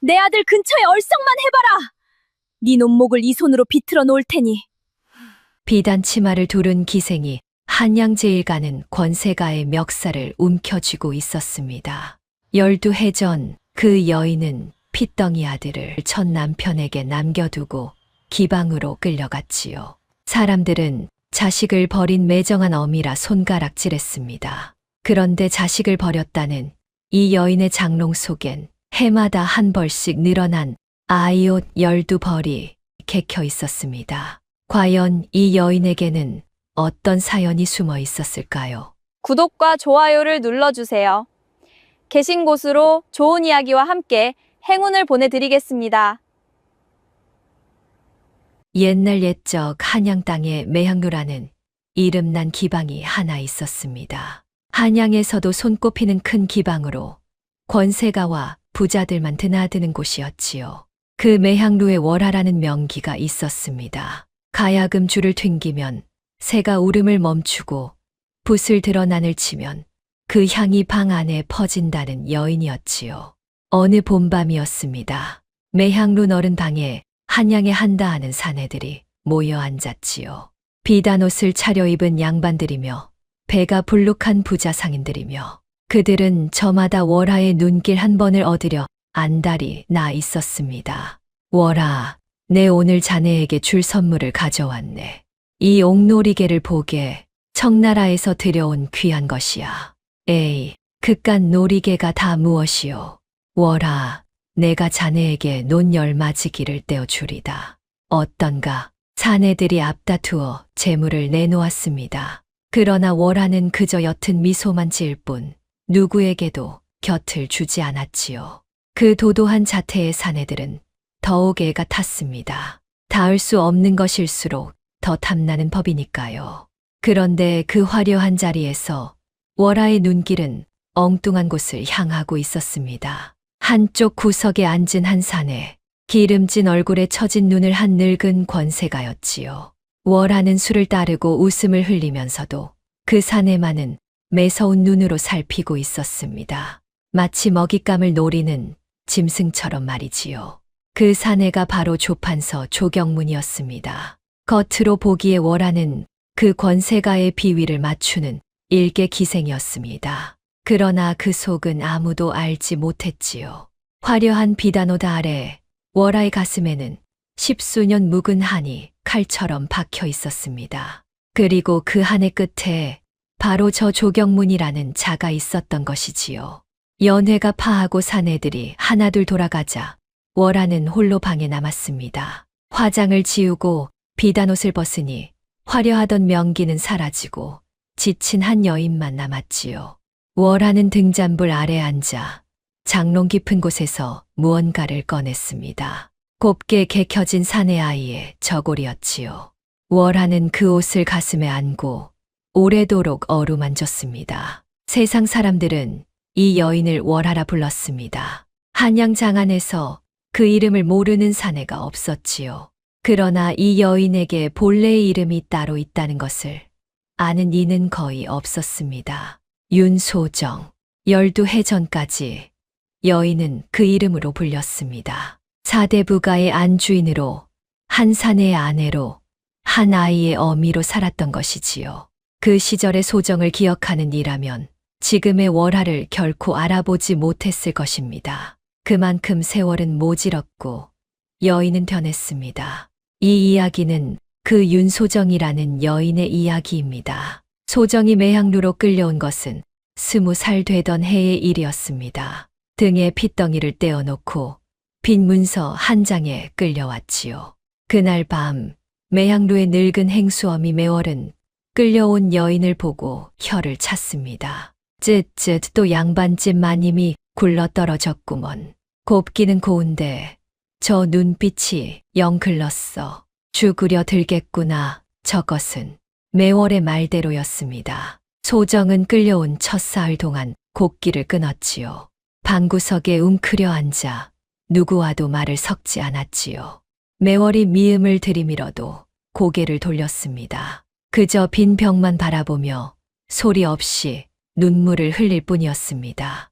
내 아들 근처에 얼썩만 해봐라. 네 논목을 이 손으로 비틀어 놓을 테니. 비단 치마를 두른 기생이 한양제일 가는 권세가의 멱살을 움켜쥐고 있었습니다. 12해 전 그 여인은 핏덩이 아들을 첫 남편에게 남겨두고 기방으로 끌려갔지요. 사람들은 자식을 버린 매정한 어미라 손가락질했습니다. 그런데 자식을 버렸다는 이 여인의 장롱 속엔 해마다 한 벌씩 늘어난 아이옷 12벌이 개켜 있었습니다. 과연 이 여인에게는 어떤 사연이 숨어 있었을까요? 구독과 좋아요를 눌러주세요. 계신 곳으로 좋은 이야기와 함께 행운을 보내드리겠습니다. 옛날 옛적 한양 땅에 매향루라는 이름난 기방이 하나 있었습니다. 한양에서도 손꼽히는 큰 기방으로 권세가와 부자들만 드나드는 곳이었지요. 그 매향루에 월하라는 명기가 있었습니다. 가야금 줄을 튕기면 새가 울음을 멈추고 붓을 들어 난을 치면 그 향이 방 안에 퍼진다는 여인이었지요. 어느 봄밤이었습니다. 매향루 너른 방에 한양에 한다 하는 사내들이 모여 앉았지요. 비단옷을 차려입은 양반들이며 배가 불룩한 부자 상인들이며 그들은 저마다 월하의 눈길 한 번을 얻으려 안달이 나 있었습니다. 월하, 내 오늘 자네에게 줄 선물을 가져왔네. 이 옥놀이개를 보게 청나라에서 들여온 귀한 것이야. 에이, 그깟 놀이개가 다 무엇이오. 월하, 내가 자네에게 논열맞이기를 떼어주리다. 어떤가? 사내들이 앞다투어 재물을 내놓았습니다. 그러나 월하는 그저 옅은 미소만 지을 뿐 누구에게도 곁을 주지 않았지요. 그 도도한 자태의 사내들은 더욱 애가 탔습니다. 닿을 수 없는 것일수록 더 탐나는 법이니까요. 그런데 그 화려한 자리에서 월하의 눈길은 엉뚱한 곳을 향하고 있었습니다. 한쪽 구석에 앉은 한 사내, 기름진 얼굴에 처진 눈을 한 늙은 권세가였지요. 월하는 술을 따르고 웃음을 흘리면서도 그 사내만은 매서운 눈으로 살피고 있었습니다. 마치 먹잇감을 노리는 짐승처럼 말이지요. 그 사내가 바로 조판서 조경문이었습니다. 겉으로 보기에 월하는 그 권세가의 비위를 맞추는 일개 기생이었습니다. 그러나 그 속은 아무도 알지 못했지요. 화려한 비단옷 아래 월하의 가슴에는 십수년 묵은 한이 칼처럼 박혀 있었습니다. 그리고 그 한의 끝에 바로 저 조경문이라는 자가 있었던 것이지요. 연회가 파하고 사내들이 하나둘 돌아가자 월하는 홀로 방에 남았습니다. 화장을 지우고 비단옷을 벗으니 화려하던 명기는 사라지고 지친 한 여인만 남았지요. 월하는 등잔불 아래 앉아 장롱 깊은 곳에서 무언가를 꺼냈습니다. 곱게 개켜진 사내 아이의 저고리였지요. 월하는 그 옷을 가슴에 안고 오래도록 어루만졌습니다. 세상 사람들은 이 여인을 월하라 불렀습니다. 한양 장안에서 그 이름을 모르는 사내가 없었지요. 그러나 이 여인에게 본래의 이름이 따로 있다는 것을 아는 이는 거의 없었습니다. 윤소정. 12해 전까지 여인은 그 이름으로 불렸습니다. 4대 부가의 안주인으로 한 사내의 아내로 한 아이의 어미로 살았던 것이지요. 그 시절의 소정을 기억하는 이라면 지금의 월하를 결코 알아보지 못했을 것입니다. 그만큼 세월은 모질었고 여인은 변했습니다. 이 이야기는 그 윤소정이라는 여인의 이야기입니다. 소정이 매향루로 끌려온 것은 20살 되던 해의 일이었습니다. 등에 핏덩이를 떼어놓고 빈 문서 한 장에 끌려왔지요. 그날 밤 매향루의 늙은 행수어미 매월은 끌려온 여인을 보고 혀를 찼습니다. 쯧쯧 또 양반집 마님이 굴러떨어졌구먼. 곱기는 고운데 저 눈빛이 영 글렀어. 죽으려 들겠구나. 저것은 매월의 말대로였습니다. 소정은 끌려온 첫 사흘 동안 곡기를 끊었지요. 방구석에 웅크려 앉아 누구와도 말을 섞지 않았지요. 매월이 미음을 들이밀어도 고개를 돌렸습니다. 그저 빈 벽만 바라보며 소리 없이 눈물을 흘릴 뿐이었습니다.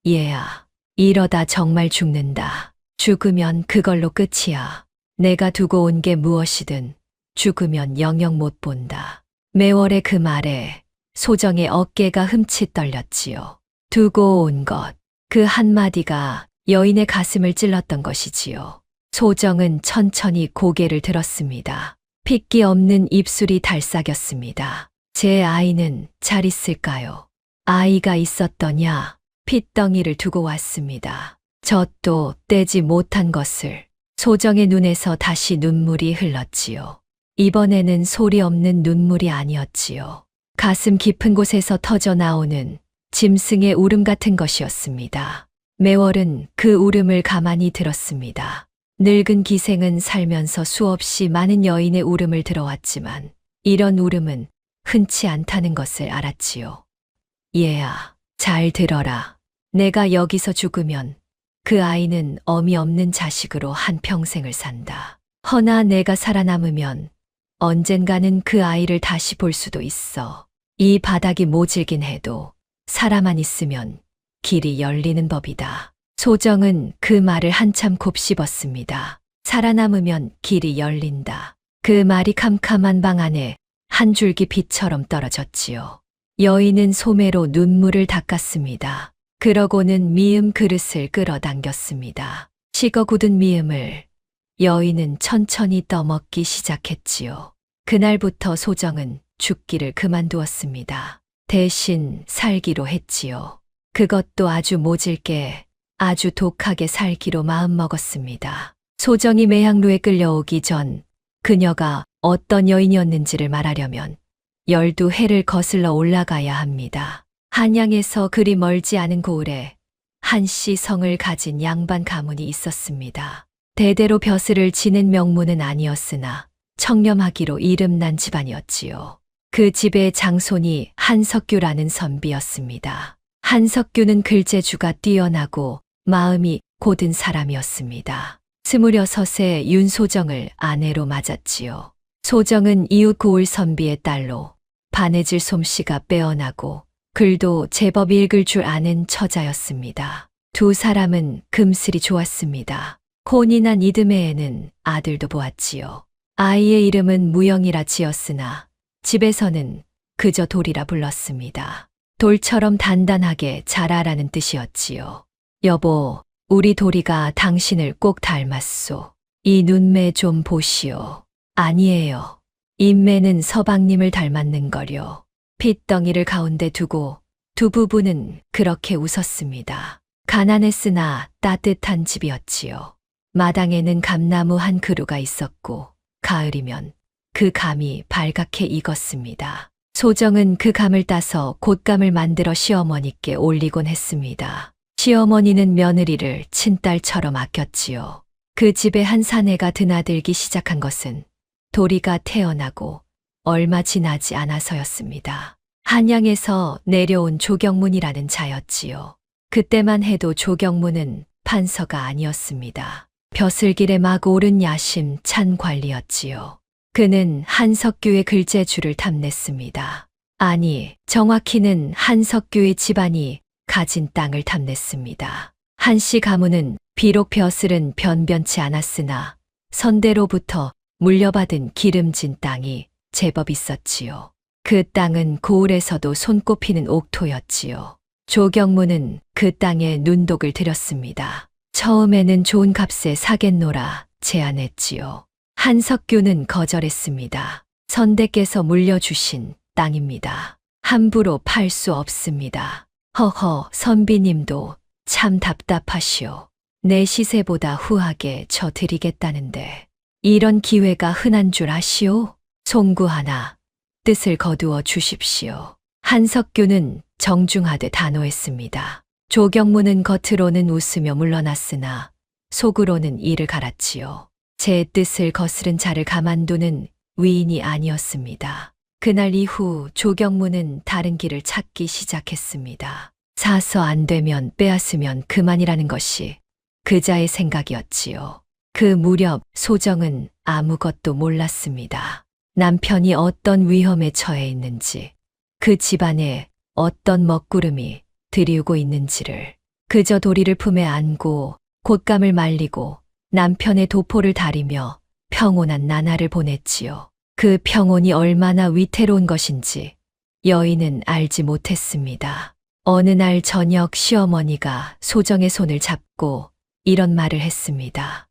얘야, 이러다 정말 죽는다. 죽으면 그걸로 끝이야. 내가 두고 온 게 무엇이든 죽으면 영영 못 본다. 매월의 그 말에 소정의 어깨가 흠칫 떨렸지요. 두고 온 것, 그 한마디가 여인의 가슴을 찔렀던 것이지요. 소정은 천천히 고개를 들었습니다. 핏기 없는 입술이 달싹였습니다. 제 아이는 잘 있을까요? 아이가 있었더냐? 핏덩이를 두고 왔습니다. 젖도 떼지 못한 것을. 소정의 눈에서 다시 눈물이 흘렀지요. 이번에는 소리 없는 눈물이 아니었지요. 가슴 깊은 곳에서 터져 나오는 짐승의 울음 같은 것이었습니다. 매월은 그 울음을 가만히 들었습니다. 늙은 기생은 살면서 수없이 많은 여인의 울음을 들어왔지만 이런 울음은 흔치 않다는 것을 알았지요. 얘야, 잘 들어라. 내가 여기서 죽으면 그 아이는 어미 없는 자식으로 한평생을 산다. 허나 내가 살아남으면 언젠가는 그 아이를 다시 볼 수도 있어. 이 바닥이 모질긴 해도 사람만 있으면 길이 열리는 법이다. 소정은 그 말을 한참 곱씹었습니다. 살아남으면 길이 열린다. 그 말이 캄캄한 방 안에 한 줄기 빛처럼 떨어졌지요. 여인은 소매로 눈물을 닦았습니다. 그러고는 미음 그릇을 끌어당겼습니다. 식어 굳은 미음을 여인은 천천히 떠먹기 시작했지요. 그날부터 소정은 죽기를 그만두었습니다. 대신 살기로 했지요. 그것도 아주 모질게, 아주 독하게 살기로 마음먹었습니다. 소정이 매향루에 끌려오기 전 그녀가 어떤 여인이었는지를 말하려면 12해를 거슬러 올라가야 합니다. 한양에서 그리 멀지 않은 고을에 한씨 성을 가진 양반 가문이 있었습니다. 대대로 벼슬을 지낸 명문은 아니었으나 청렴하기로 이름난 집안이었지요. 그 집의 장손이 한석규라는 선비였습니다. 한석규는 글재주가 뛰어나고 마음이 고든 사람이었습니다. 26세 윤소정을 아내로 맞았지요. 소정은 이웃 고을 선비의 딸로 바느질 솜씨가 빼어나고 글도 제법 읽을 줄 아는 처자였습니다. 두 사람은 금슬이 좋았습니다. 혼이 난 이듬해에는 아들도 보았지요. 아이의 이름은 무영이라 지었으나 집에서는 그저 돌이라 불렀습니다. 돌처럼 단단하게 자라라는 뜻이었지요. 여보, 우리 돌이가 당신을 꼭 닮았소. 이 눈매 좀 보시오. 아니에요. 인매는 서방님을 닮았는걸요. 핏덩이를 가운데 두고 두 부부는 그렇게 웃었습니다. 가난했으나 따뜻한 집이었지요. 마당에는 감나무 한 그루가 있었고 가을이면 그 감이 발갛게 익었습니다. 소정은 그 감을 따서 곶감을 만들어 시어머니께 올리곤 했습니다. 시어머니는 며느리를 친딸처럼 아꼈지요. 그 집에 한 사내가 드나들기 시작한 것은 도리가 태어나고 얼마 지나지 않아서였습니다. 한양에서 내려온 조경문이라는 자였지요. 그때만 해도 조경문은 판서가 아니었습니다. 벼슬길에 막 오른 야심 찬 관리였지요. 그는 한석규의 글재주를 탐냈습니다. 아니, 정확히는 한석규의 집안이 가진 땅을 탐냈습니다. 한씨 가문은 비록 벼슬은 변변치 않았으나 선대로부터 물려받은 기름진 땅이 제법 있었지요. 그 땅은 고을에서도 손꼽히는 옥토였지요. 조경문은 그 땅에 눈독을 들였습니다. 처음에는 좋은 값에 사겠노라 제안했지요. 한석규는 거절했습니다. 선대께서 물려주신 땅입니다. 함부로 팔 수 없습니다. 허허, 선비님도 참 답답하시오. 내 시세보다 후하게 저 드리겠다는데 이런 기회가 흔한 줄 아시오? 송구하나 뜻을 거두어 주십시오. 한석규는 정중하되 단호했습니다. 조경문은 겉으로는 웃으며 물러났으나 속으로는 이를 갈았지요. 제 뜻을 거스른 자를 가만두는 위인이 아니었습니다. 그날 이후 조경문은 다른 길을 찾기 시작했습니다. 사서 안 되면 빼앗으면 그만이라는 것이 그자의 생각이었지요. 그 무렵 소정은 아무것도 몰랐습니다. 남편이 어떤 위험에 처해 있는지, 그 집안에 어떤 먹구름이 들이우고 있는지를 그저 도리를 품에 안고 곶감을 말리고 남편의 도포를 다리며 평온한 나날을 보냈지요. 그 평온이 얼마나 위태로운 것인지 여인은 알지 못했습니다. 어느 날 저녁 시어머니가 소정의 손을 잡고 이런 말을 했습니다.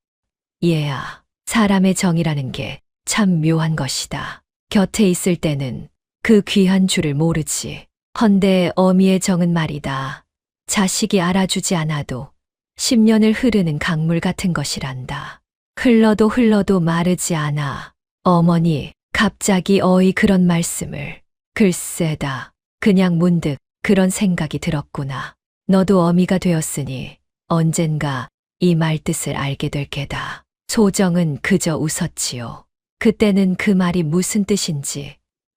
얘야, 사람의 정이라는 게 참 묘한 것이다. 곁에 있을 때는 그 귀한 줄을 모르지. 헌데 어미의 정은 말이다. 자식이 알아주지 않아도 10년을 흐르는 강물 같은 것이란다. 흘러도 흘러도 마르지 않아. 어머니, 갑자기 어이 그런 말씀을. 글쎄다. 그냥 문득 그런 생각이 들었구나. 너도 어미가 되었으니 언젠가 이 말뜻을 알게 될 게다. 소정은 그저 웃었지요. 그때는 그 말이 무슨 뜻인지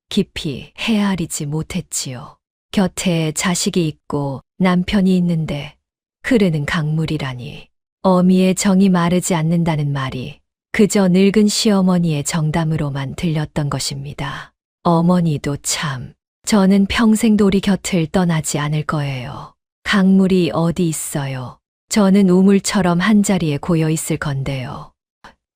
깊이 헤아리지 못했지요. 곁에 자식이 있고 남편이 있는데 흐르는 강물이라니. 어미의 정이 마르지 않는다는 말이 그저 늙은 시어머니의 정담으로만 들렸던 것입니다. 어머니도 참, 저는 평생 도리 곁을 떠나지 않을 거예요. 강물이 어디 있어요. 저는 우물처럼 한자리에 고여 있을 건데요.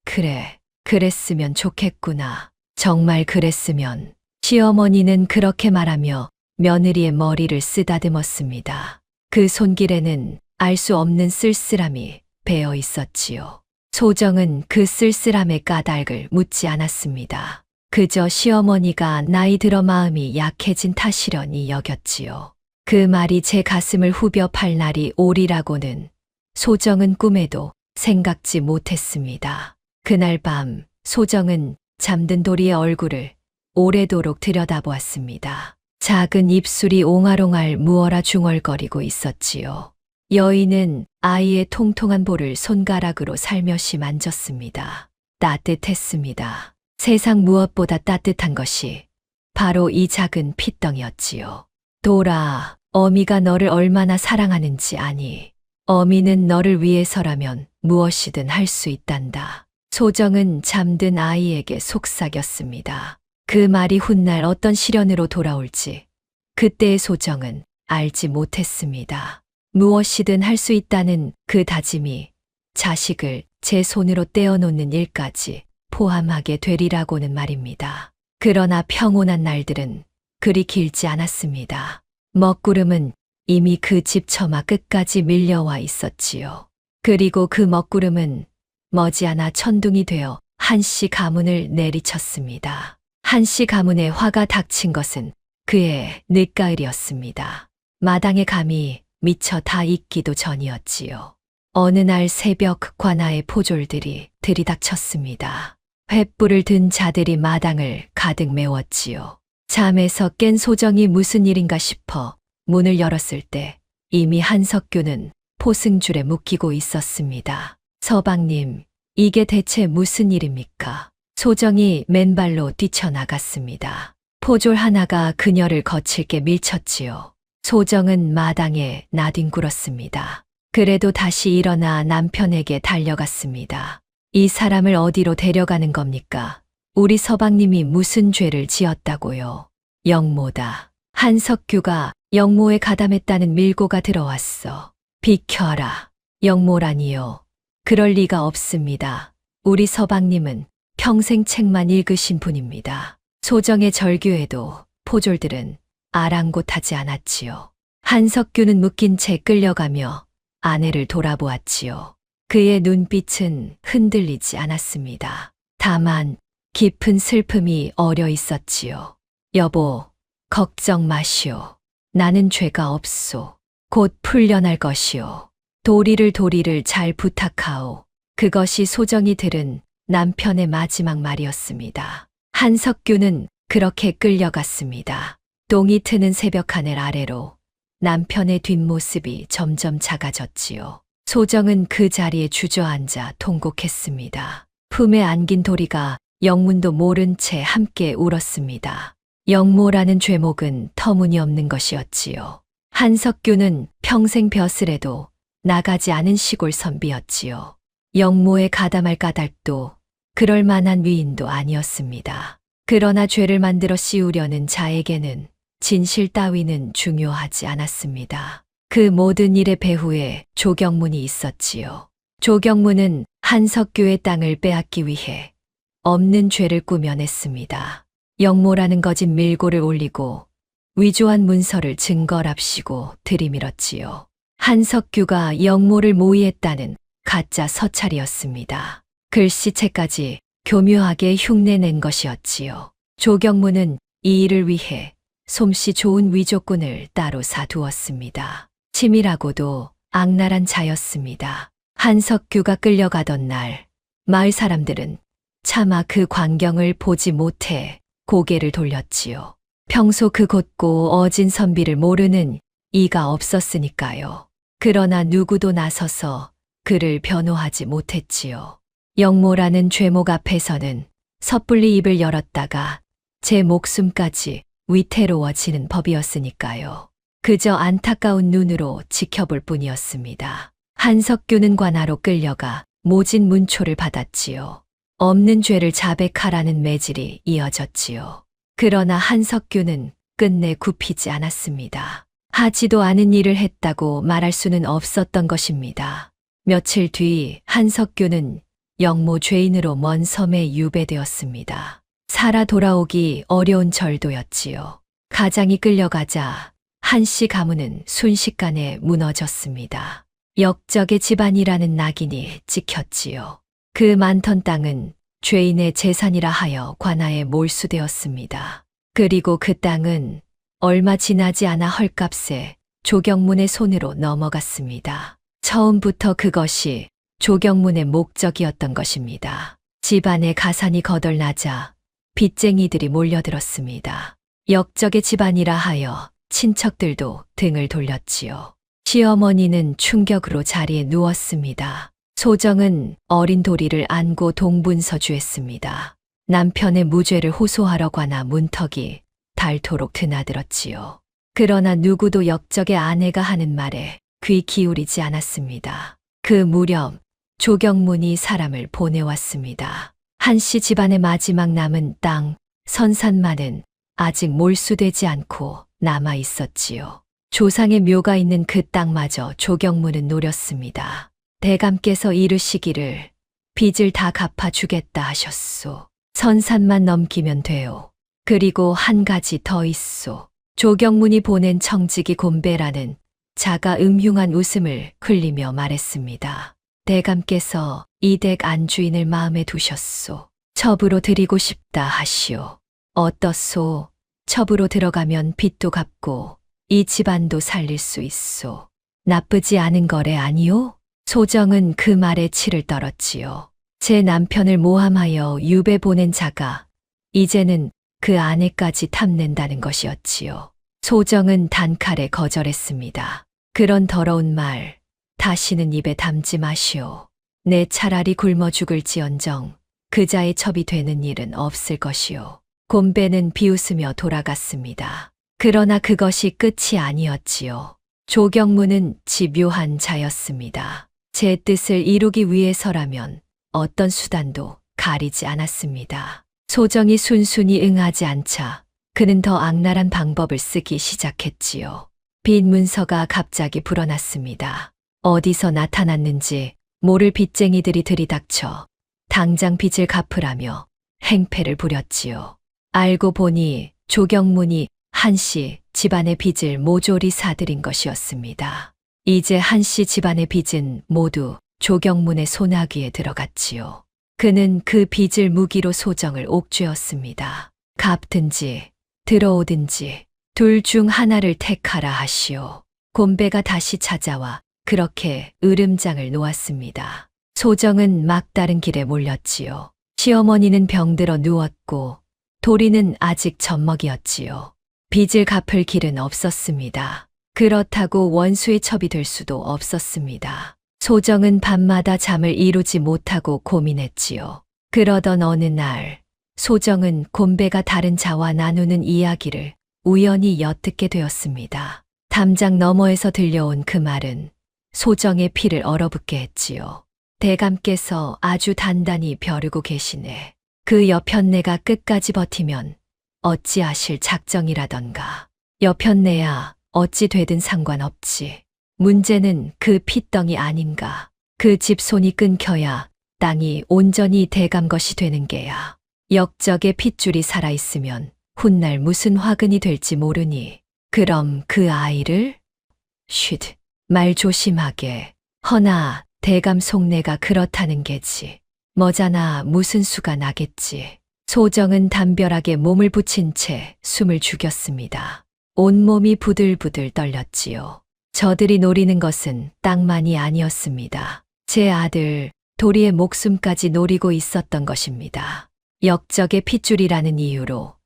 그래, 그랬으면 좋겠구나. 정말 그랬으면. 시어머니는 그렇게 말하며 며느리의 머리를 쓰다듬었습니다. 그 손길에는 알 수 없는 쓸쓸함이 배어 있었지요. 소정은 그 쓸쓸함의 까닭을 묻지 않았습니다. 그저 시어머니가 나이 들어 마음이 약해진 탓이려니 여겼지요. 그 말이 제 가슴을 후벼 팔 날이 오리라고는 소정은 꿈에도 생각지 못했습니다. 그날 밤 소정은 잠든 도리의 얼굴을 오래도록 들여다보았습니다. 작은 입술이 옹알옹알 무어라 중얼거리고 있었지요. 여인은 아이의 통통한 볼을 손가락으로 살며시 만졌습니다. 따뜻했습니다. 세상 무엇보다 따뜻한 것이 바로 이 작은 핏덩이였지요. 도라, 어미가 너를 얼마나 사랑하는지 아니. 어미는 너를 위해서라면 무엇이든 할 수 있단다. 소정은 잠든 아이에게 속삭였습니다. 그 말이 훗날 어떤 시련으로 돌아올지 그때의 소정은 알지 못했습니다. 무엇이든 할 수 있다는 그 다짐이 자식을 제 손으로 떼어놓는 일까지 포함하게 되리라고는 말입니다. 그러나 평온한 날들은 그리 길지 않았습니다. 먹구름은 이미 그 집 처마 끝까지 밀려와 있었지요. 그리고 그 먹구름은 머지않아 천둥이 되어 한씨 가문을 내리쳤습니다. 한씨 가문에 화가 닥친 것은 그의 늦가을이었습니다. 마당에 감이 미처 다 익기도 전이었지요. 어느 날 새벽 관아의 포졸들이 들이닥쳤습니다. 횃불을 든 자들이 마당을 가득 메웠지요. 잠에서 깬 소정이 무슨 일인가 싶어 문을 열었을 때 이미 한석규는 포승줄에 묶이고 있었습니다. 서방님, 이게 대체 무슨 일입니까? 소정이 맨발로 뛰쳐나갔습니다. 포졸 하나가 그녀를 거칠게 밀쳤지요. 소정은 마당에 나뒹굴었습니다. 그래도 다시 일어나 남편에게 달려갔습니다. 이 사람을 어디로 데려가는 겁니까? 우리 서방님이 무슨 죄를 지었다고요? 영모다. 한석규가 영모에 가담했다는 밀고가 들어왔어. 비켜라. 영모라니요. 그럴 리가 없습니다. 우리 서방님은 평생 책만 읽으신 분입니다. 소정의 절규에도 포졸들은 아랑곳하지 않았지요. 한석규는 묶인 채 끌려가며 아내를 돌아보았지요. 그의 눈빛은 흔들리지 않았습니다. 다만 깊은 슬픔이 어려 있었지요. 여보, 걱정 마시오. 나는 죄가 없소. 곧 풀려날 것이오. 도리를 잘 부탁하오. 그것이 소정이 들은 남편의 마지막 말이었습니다. 한석규는 그렇게 끌려갔습니다. 똥이 트는 새벽 하늘 아래로 남편의 뒷모습이 점점 작아졌지요. 소정은 그 자리에 주저앉아 통곡했습니다. 품에 안긴 도리가 영문도 모른 채 함께 울었습니다. 영모라는 죄목은 터무니없는 것이었지요. 한석규는 평생 벼슬에도 나가지 않은 시골 선비였지요. 영모에 가담할 까닭도 그럴 만한 위인도 아니었습니다. 그러나 죄를 만들어 씌우려는 자에게는 진실 따위는 중요하지 않았습니다. 그 모든 일의 배후에 조경문이 있었지요. 조경무는 한석규의 땅을 빼앗기 위해 없는 죄를 꾸며냈습니다. 영모라는 거짓 밀고를 올리고 위조한 문서를 증거랍시고 들이밀었지요. 한석규가 영모를 모의했다는 가짜 서찰이었습니다. 글씨체까지 교묘하게 흉내낸 것이었지요. 조경무는 이 일을 위해 솜씨 좋은 위조꾼을 따로 사두었습니다. 치밀하고도 악랄한 자였습니다. 한석규가 끌려가던 날 마을 사람들은 차마 그 광경을 보지 못해 고개를 돌렸지요. 평소 그 곧고 어진 선비를 모르는 이가 없었으니까요. 그러나 누구도 나서서 그를 변호하지 못했지요. 영모라는 죄목 앞에서는 섣불리 입을 열었다가 제 목숨까지 위태로워지는 법이었으니까요. 그저 안타까운 눈으로 지켜볼 뿐이었습니다. 한석규는 관하로 끌려가 모진 문초를 받았지요. 없는 죄를 자백하라는 매질이 이어졌지요. 그러나 한석규는 끝내 굽히지 않았습니다. 하지도 않은 일을 했다고 말할 수는 없었던 것입니다. 며칠 뒤 한석규는 영모 죄인으로 먼 섬에 유배되었습니다. 살아 돌아오기 어려운 절도였지요. 가장이 끌려가자 한씨 가문은 순식간에 무너졌습니다. 역적의 집안이라는 낙인이 찍혔지요. 그 많던 땅은 죄인의 재산이라 하여 관아에 몰수되었습니다. 그리고 그 땅은 얼마 지나지 않아 헐값에 조경문의 손으로 넘어갔습니다. 처음부터 그것이 조경문의 목적이었던 것입니다. 집안의 가산이 거덜나자 빚쟁이들이 몰려들었습니다. 역적의 집안이라 하여 친척들도 등을 돌렸지요. 시어머니는 충격으로 자리에 누웠습니다. 소정은 어린 도리를 안고 동분서주했습니다. 남편의 무죄를 호소하러 관아 문턱이 닳도록 드나들었지요. 그러나 누구도 역적의 아내가 하는 말에 귀 기울이지 않았습니다. 그 무렵 조경문이 사람을 보내왔습니다. 한씨 집안의 마지막 남은 땅 선산만은 아직 몰수되지 않고 남아 있었지요. 조상의 묘가 있는 그 땅마저 조경문은 노렸습니다. 대감께서 이르시기를 빚을 다 갚아주겠다 하셨소. 선산만 넘기면 돼요. 그리고 한 가지 더 있소. 조경문이 보낸 청지기 곰배라는 자가 음흉한 웃음을 흘리며 말했습니다. 대감께서 이 댁 안주인을 마음에 두셨소. 첩으로 드리고 싶다 하시오. 어떻소? 첩으로 들어가면 빚도 갚고 이 집안도 살릴 수 있소. 나쁘지 않은 거래 아니오? 소정은 그 말에 치를 떨었지요. 제 남편을 모함하여 유배 보낸 자가 이제는 그 아내까지 탐낸다는 것이었지요. 소정은 단칼에 거절했습니다. 그런 더러운 말 다시는 입에 담지 마시오. 내 차라리 굶어 죽을지언정 그자의 첩이 되는 일은 없을 것이오. 곰배는 비웃으며 돌아갔습니다. 그러나 그것이 끝이 아니었지요. 조경문은 집요한 자였습니다. 제 뜻을 이루기 위해서라면 어떤 수단도 가리지 않았습니다. 소정이 순순히 응하지 않자 그는 더 악랄한 방법을 쓰기 시작했지요. 빚 문서가 갑자기 불어났습니다. 어디서 나타났는지 모를 빚쟁이들이 들이닥쳐 당장 빚을 갚으라며 행패를 부렸지요. 알고 보니 조경문이 한씨 집안의 빚을 모조리 사들인 것이었습니다. 이제 한씨 집안의 빚은 모두 조경문의 손아귀에 들어갔지요. 그는 그 빚을 무기로 소정을 옥죄었습니다. 갚든지 들어오든지 둘 중 하나를 택하라 하시오. 곰배가 다시 찾아와 그렇게 으름장을 놓았습니다. 소정은 막다른 길에 몰렸지요. 시어머니는 병들어 누웠고 도리는 아직 젖먹이었지요. 빚을 갚을 길은 없었습니다. 그렇다고 원수의 첩이 될 수도 없었습니다. 소정은 밤마다 잠을 이루지 못하고 고민했지요. 그러던 어느 날 소정은 곰배가 다른 자와 나누는 이야기를 우연히 엿듣게 되었습니다. 담장 너머에서 들려온 그 말은 소정의 피를 얼어붙게 했지요. 대감께서 아주 단단히 벼르고 계시네. 그 여편네가 끝까지 버티면 어찌하실 작정이라던가. 여편네야 어찌 되든 상관없지. 문제는 그 핏덩이 아닌가. 그 집 손이 끊겨야 땅이 온전히 대감 것이 되는 게야. 역적의 핏줄이 살아있으면 훗날 무슨 화근이 될지 모르니. 그럼 그 아이를? 쉿, 말 조심하게. 허나 대감 속내가 그렇다는 게지. 머자나 무슨 수가 나겠지. 소정은 담벼락에 몸을 붙인 채 숨을 죽였습니다. 온몸이 부들부들 떨렸지요. 저들이 노리는 것은 땅만이 아니었습니다. 제 아들 도리의 목숨까지 노리고 있었던 것입니다. 역적의 핏줄이라는 이유로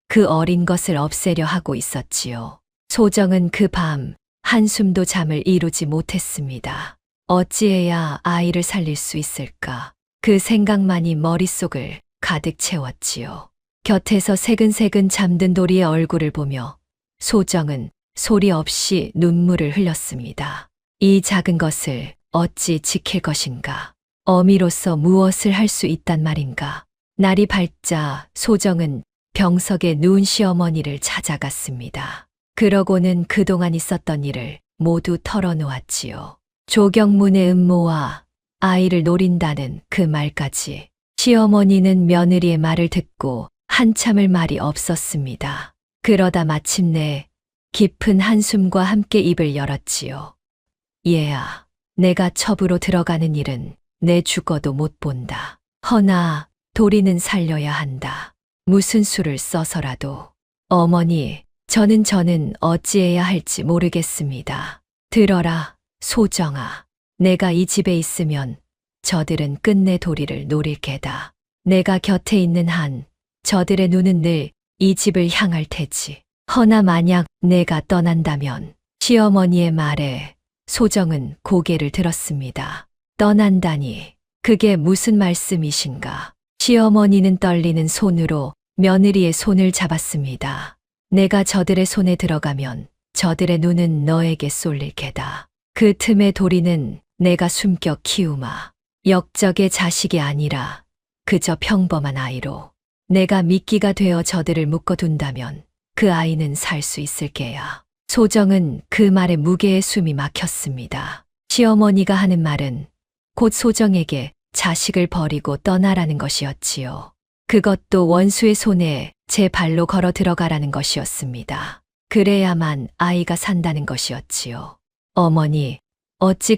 그 어린 것을 없애려 하고 있었지요. 소정은 그 밤 한숨도 잠을 이루지 못했습니다. 어찌해야 아이를 살릴 수 있을까? 그 생각만이 머릿속을 가득 채웠지요. 곁에서 새근새근 잠든 도리의 얼굴을 보며 소정은 소리 없이 눈물을 흘렸습니다. 이 작은 것을 어찌 지킬 것인가? 어미로서 무엇을 할 수 있단 말인가? 날이 밝자 소정은 병석에 누운 시어머니를 찾아갔습니다. 그러고는 그동안 있었던 일을 모두 털어놓았지요. 조경문의 음모와 아이를 노린다는 그 말까지. 시어머니는 며느리의 말을 듣고 한참을 말이 없었습니다. 그러다 마침내 깊은 한숨과 함께 입을 열었지요. 얘야, 내가 첩으로 들어가는 일은 내 죽어도 못 본다. 허나 도리는 살려야 한다. 무슨 수를 써서라도. 어머니, 저는 어찌해야 할지 모르겠습니다. 들어라, 소정아. 내가 이 집에 있으면 저들은 끝내 도리를 노릴 게다. 내가 곁에 있는 한 저들의 눈은 늘 이 집을 향할 테지. 허나 만약 내가 떠난다면. 시어머니의 말에 소정은 고개를 들었습니다. 떠난다니, 그게 무슨 말씀이신가? 시어머니는 떨리는 손으로 며느리의 손을 잡았습니다. 내가 저들의 손에 들어가면 저들의 눈은 너에게 쏠릴 게다. 그 틈에 도리는 내가 숨겨 키우마. 역적의 자식이 아니라 그저 평범한 아이로. 내가 미끼가 되어 저들을 묶어둔다면 그 아이는 살 수 있을 게야. 소정은 그 말에 무게의 숨이 막혔습니다. 시어머니가 하는 말은 곧 소정에게 자식을 버리고 떠나라는 것이었지요. 그것도 원수의 손에 제 발로 걸어 들어가라는 것이었습니다. 그래야만 아이가 산다는 것이었지요. 어머니, 어찌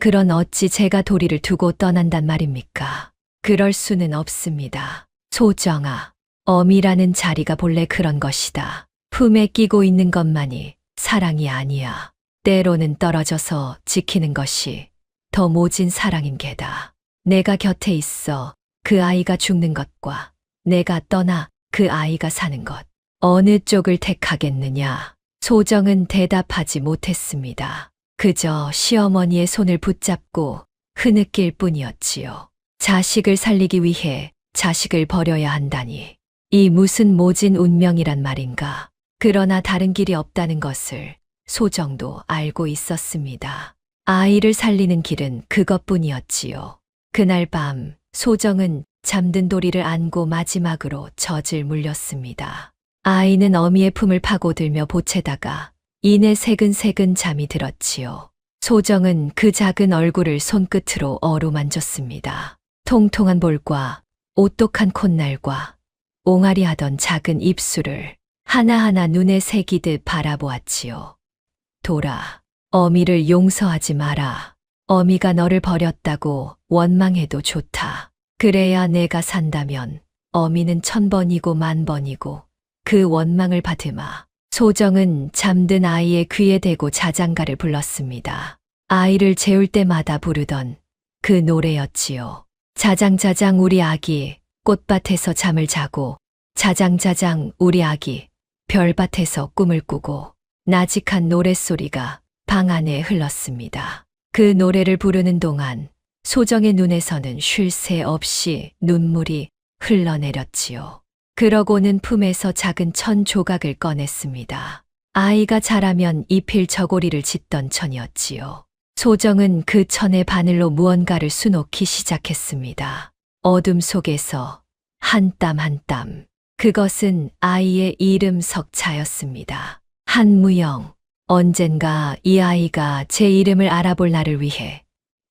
제가 도리를 두고 떠난단 말입니까? 그럴 수는 없습니다. 소정아, 어미라는 자리가 본래 그런 것이다. 품에 끼고 있는 것만이 사랑이 아니야. 때로는 떨어져서 지키는 것이 더 모진 사랑인 게다. 내가 곁에 있어 그 아이가 죽는 것과 내가 떠나 그 아이가 사는 것. 어느 쪽을 택하겠느냐? 소정은 대답하지 못했습니다. 그저 시어머니의 손을 붙잡고 흐느낄 뿐이었지요. 자식을 살리기 위해 자식을 버려야 한다니. 이 무슨 모진 운명이란 말인가. 그러나 다른 길이 없다는 것을 소정도 알고 있었습니다. 아이를 살리는 길은 그것뿐이었지요. 그날 밤 소정은 잠든 도리를 안고 마지막으로 젖을 물렸습니다. 아이는 어미의 품을 파고들며 보채다가 이내 새근새근 잠이 들었지요. 소정은 그 작은 얼굴을 손끝으로 어루만졌습니다. 통통한 볼과 오똑한 콧날과 옹알이하던 작은 입술을 하나하나 눈에 새기듯 바라보았지요. 돌아, 어미를 용서하지 마라. 어미가 너를 버렸다고 원망해도 좋다. 그래야 내가 산다면 어미는 1000번이고 10,000번이고 그 원망을 받으마. 소정은 잠든 아이의 귀에 대고 자장가를 불렀습니다. 아이를 재울 때마다 부르던 그 노래였지요. 자장자장 우리 아기 꽃밭에서 잠을 자고 자장자장 우리 아기 별밭에서 꿈을 꾸고. 나직한 노랫소리가 방 안에 흘렀습니다. 그 노래를 부르는 동안 소정의 눈에서는 쉴 새 없이 눈물이 흘러내렸지요. 그러고는 품에서 작은 천 조각을 꺼냈습니다. 아이가 자라면 잎일 저고리를 짓던 천이었지요. 소정은 그 천의 바늘로 무언가를 수놓기 시작했습니다. 어둠 속에서 한 땀 한 땀. 그것은 아이의 이름 석자였습니다. 한무영. 언젠가 이 아이가 제 이름을 알아볼 날을 위해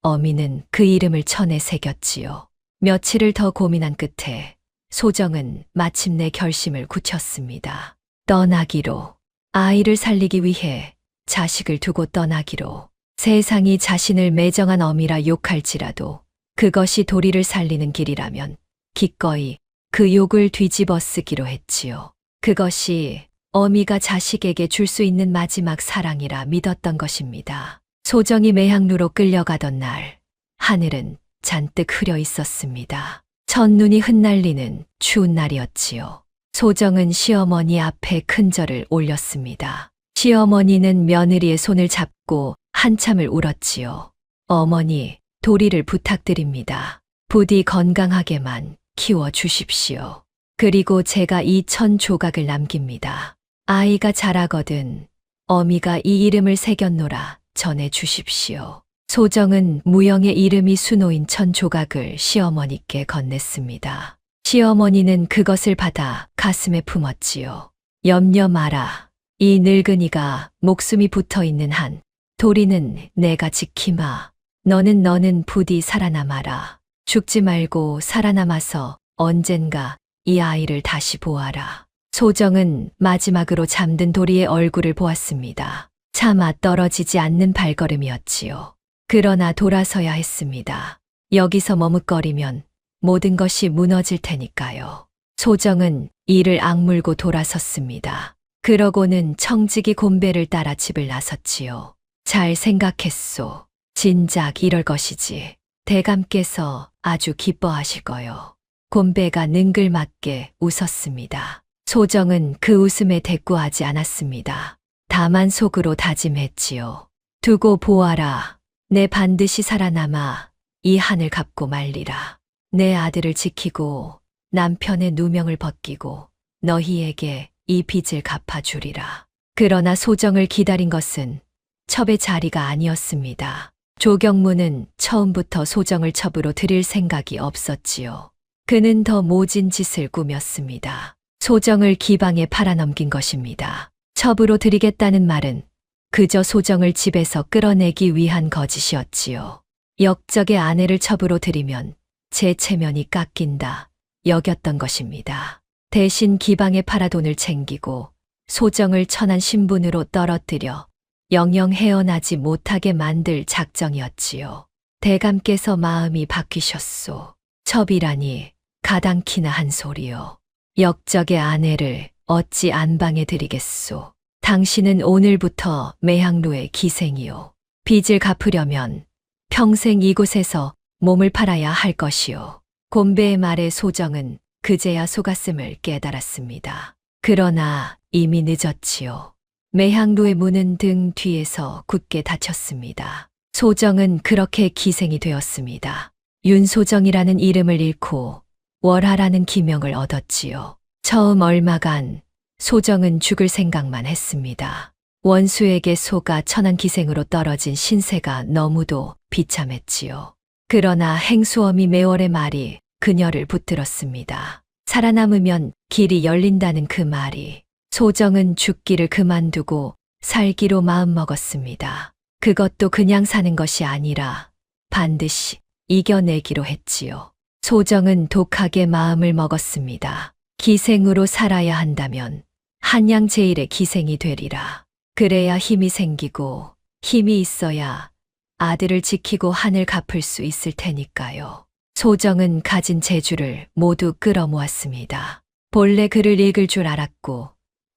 어미는 그 이름을 천에 새겼지요. 며칠을 더 고민한 끝에 소정은 마침내 결심을 굳혔습니다. 떠나기로. 아이를 살리기 위해 자식을 두고 떠나기로. 세상이 자신을 매정한 어미라 욕할지라도 그것이 도리를 살리는 길이라면 기꺼이 그 욕을 뒤집어 쓰기로 했지요. 그것이 어미가 자식에게 줄 수 있는 마지막 사랑이라 믿었던 것입니다. 소정이 매향루로 끌려가던 날, 하늘은 잔뜩 흐려 있었습니다. 첫눈이 흩날리는 추운 날이었지요. 소정은 시어머니 앞에 큰 절을 올렸습니다. 시어머니는 며느리의 손을 잡고 한참을 울었지요. 어머니, 도리를 부탁드립니다. 부디 건강하게만 키워 주십시오. 그리고 제가 이 1000조각을 남깁니다. 아이가 자라거든 어미가 이 이름을 새겼노라 전해 주십시오. 소정은 무영의 이름이 수놓인 1000조각을 시어머니께 건넸습니다. 시어머니는 그것을 받아 가슴에 품었지요. 염려 마라. 이 늙은이가 목숨이 붙어 있는 한 도리는 내가 지키마. 너는 부디 살아남아라. 죽지 말고 살아남아서 언젠가 이 아이를 다시 보아라. 소정은 마지막으로 잠든 도리의 얼굴을 보았습니다. 차마 떨어지지 않는 발걸음이었지요. 그러나 돌아서야 했습니다. 여기서 머뭇거리면 모든 것이 무너질 테니까요. 소정은 이를 악물고 돌아섰습니다. 그러고는 청지기 곤배를 따라 집을 나섰지요. 잘 생각했소. 진작 이럴 것이지. 대감께서 아주 기뻐하실 거요. 곤배가 능글맞게 웃었습니다. 소정은 그 웃음에 대꾸하지 않았습니다. 다만 속으로 다짐했지요. 두고 보아라. 내 반드시 살아남아 이 한을 갚고 말리라. 내 아들을 지키고 남편의 누명을 벗기고 너희에게 이 빚을 갚아주리라. 그러나 소정을 기다린 것은 첩의 자리가 아니었습니다. 조경무는 처음부터 소정을 첩으로 들일 생각이 없었지요. 그는 더 모진 짓을 꾸몄습니다. 소정을 기방에 팔아넘긴 것입니다. 첩으로 들이겠다는 말은 그저 소정을 집에서 끌어내기 위한 거짓이었지요. 역적의 아내를 첩으로 들이면 제 체면이 깎인다 여겼던 것입니다. 대신 기방에 팔아 돈을 챙기고 소정을 천한 신분으로 떨어뜨려 영영 헤어나지 못하게 만들 작정이었지요. 대감께서 마음이 바뀌셨소. 첩이라니 가당키나 한 소리요. 역적의 아내를 어찌 안방에 들이겠소. 당신은 오늘부터 매향루의 기생이요. 빚을 갚으려면 평생 이곳에서 몸을 팔아야 할 것이요. 곤배의 말에 소정은 그제야 속았음을 깨달았습니다. 그러나 이미 늦었지요. 매향루의 문은 등 뒤에서 굳게 닫혔습니다. 소정은 그렇게 기생이 되었습니다. 윤소정이라는 이름을 잃고 월하라는 기명을 얻었지요. 처음 얼마간 소정은 죽을 생각만 했습니다. 원수에게 속아 천한 기생으로 떨어진 신세가 너무도 비참했지요. 그러나 행수어미 매월의 말이 그녀를 붙들었습니다. 살아남으면 길이 열린다는 그 말이. 소정은 죽기를 그만두고 살기로 마음먹었습니다. 그것도 그냥 사는 것이 아니라 반드시 이겨내기로 했지요. 소정은 독하게 마음을 먹었습니다. 기생으로 살아야 한다면 한양 제일의 기생이 되리라. 그래야 힘이 생기고 힘이 있어야 아들을 지키고 한을 갚을 수 있을 테니까요. 소정은 가진 재주를 모두 끌어모았습니다. 본래 글을 읽을 줄 알았고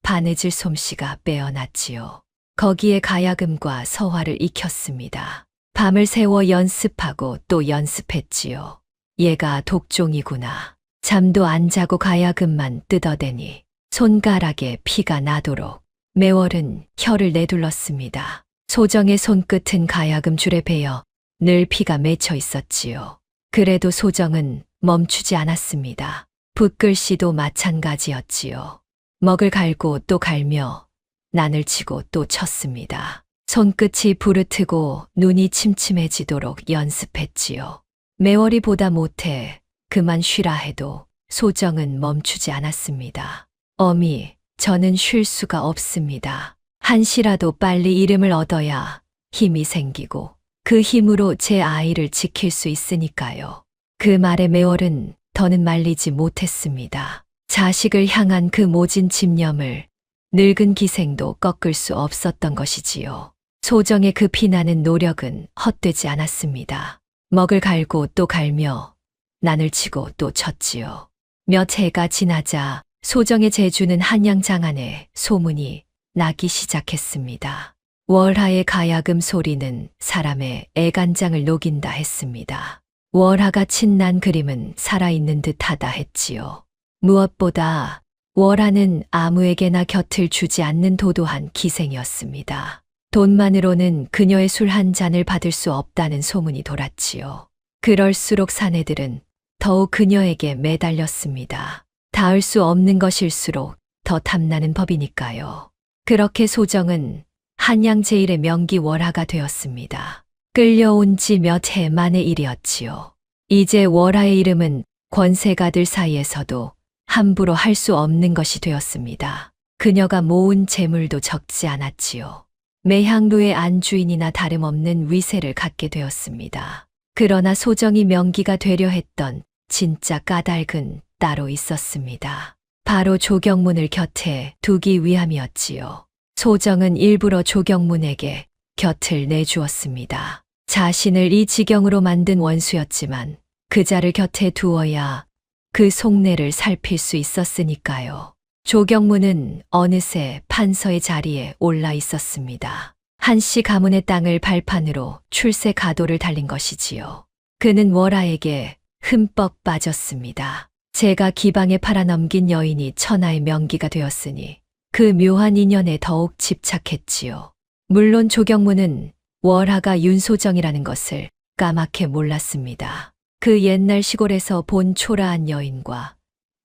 바느질 솜씨가 빼어났지요. 거기에 가야금과 서화를 익혔습니다. 밤을 새워 연습하고 또 연습했지요. 얘가 독종이구나. 잠도 안 자고 가야금만 뜯어대니 손가락에 피가 나도록. 매월은 혀를 내둘렀습니다. 소정의 손끝은 가야금 줄에 베어 늘 피가 맺혀 있었지요. 그래도 소정은 멈추지 않았습니다. 붓글씨도 마찬가지였지요. 먹을 갈고 또 갈며 난을 치고 또 쳤습니다. 손끝이 부르트고 눈이 침침해지도록 연습했지요. 매월이 보다 못해 그만 쉬라 해도 소정은 멈추지 않았습니다. 어미, 저는 쉴 수가 없습니다. 한시라도 빨리 이름을 얻어야 힘이 생기고 그 힘으로 제 아이를 지킬 수 있으니까요. 그 말에 매월은 더는 말리지 못했습니다. 자식을 향한 그 모진 집념을 늙은 기생도 꺾을 수 없었던 것이지요. 소정의 그 피나는 노력은 헛되지 않았습니다. 먹을 갈고 또 갈며 난을 치고 또 쳤지요. 몇 해가 지나자 소정의 재주는 한양 장안에 소문이 나기 시작했습니다. 월하의 가야금 소리는 사람의 애간장을 녹인다 했습니다. 월하가 친난 그림은 살아있는 듯하다 했지요. 무엇보다 월하는 아무에게나 곁을 주지 않는 도도한 기생이었습니다. 돈만으로는 그녀의 술 한 잔을 받을 수 없다는 소문이 돌았지요. 그럴수록 사내들은 더욱 그녀에게 매달렸습니다. 닿을 수 없는 것일수록 더 탐나는 법이니까요. 그렇게 소정은 한양 제일의 명기 월하가 되었습니다. 끌려온 지 몇 해 만의 일이었지요. 이제 월하의 이름은 권세가들 사이에서도 함부로 할 수 없는 것이 되었습니다. 그녀가 모은 재물도 적지 않았지요. 매향루의 안주인이나 다름없는 위세를 갖게 되었습니다. 그러나 소정이 명기가 되려 했던 진짜 까닭은 따로 있었습니다. 바로 조경문을 곁에 두기 위함이었지요. 소정은 일부러 조경문에게 곁을 내주었습니다. 자신을 이 지경으로 만든 원수였지만 그 자를 곁에 두어야 그 속내를 살필 수 있었으니까요. 조경문은 어느새 판서의 자리에 올라 있었습니다. 한씨 가문의 땅을 발판으로 출세 가도를 달린 것이지요. 그는 월하에게 흠뻑 빠졌습니다. 제가 기방에 팔아넘긴 여인이 천하의 명기가 되었으니 그 묘한 인연에 더욱 집착했지요. 물론 조경문은 월하가 윤소정이라는 것을 까맣게 몰랐습니다. 그 옛날 시골에서 본 초라한 여인과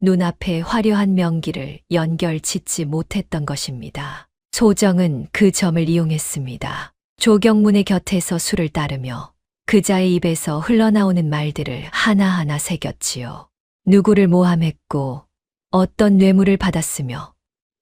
눈앞에 화려한 명기를 연결 짓지 못했던 것입니다. 소정은 그 점을 이용했습니다. 조경문의 곁에서 술을 따르며 그자의 입에서 흘러나오는 말들을 하나하나 새겼지요. 누구를 모함했고 어떤 뇌물을 받았으며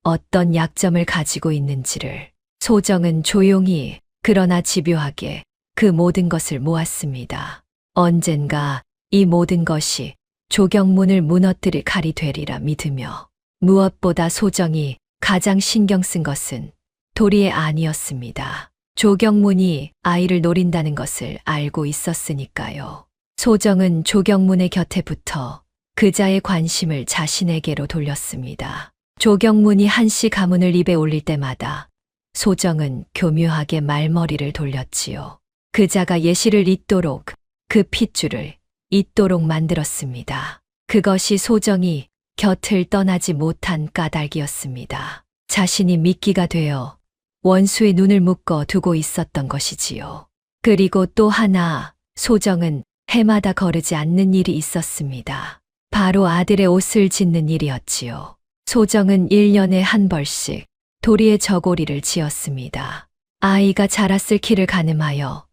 어떤 약점을 가지고 있는지를 소정은 조용히 그러나 집요하게 그 모든 것을 모았습니다. 언젠가 이 모든 것이 조경문을 무너뜨릴 칼이 되리라 믿으며 무엇보다 소정이 가장 신경 쓴 것은 도리의 아니었습니다. 조경문이 아이를 노린다는 것을 알고 있었으니까요. 소정은 조경문의 곁에 붙어 그자의 관심을 자신에게로 돌렸습니다. 조경문이 한씨 가문을 입에 올릴 때마다 소정은 교묘하게 말머리를 돌렸지요. 그자가 예시를 잇도록 그 핏줄을 잇도록 만들었습니다. 그것이 소정이 곁을 떠나지 못한 까닭이었습니다. 자신이 미끼가 되어 원수의 눈을 묶어 두고 있었던 것이지요. 그리고 또 하나 소정은 해마다 거르지 않는 일이 있었습니다. 바로 아들의 옷을 짓는 일이었지요. 소정은 1년에 한 벌씩 도리의 저고리를 지었습니다. 아이가 자랐을 키를 가늠하여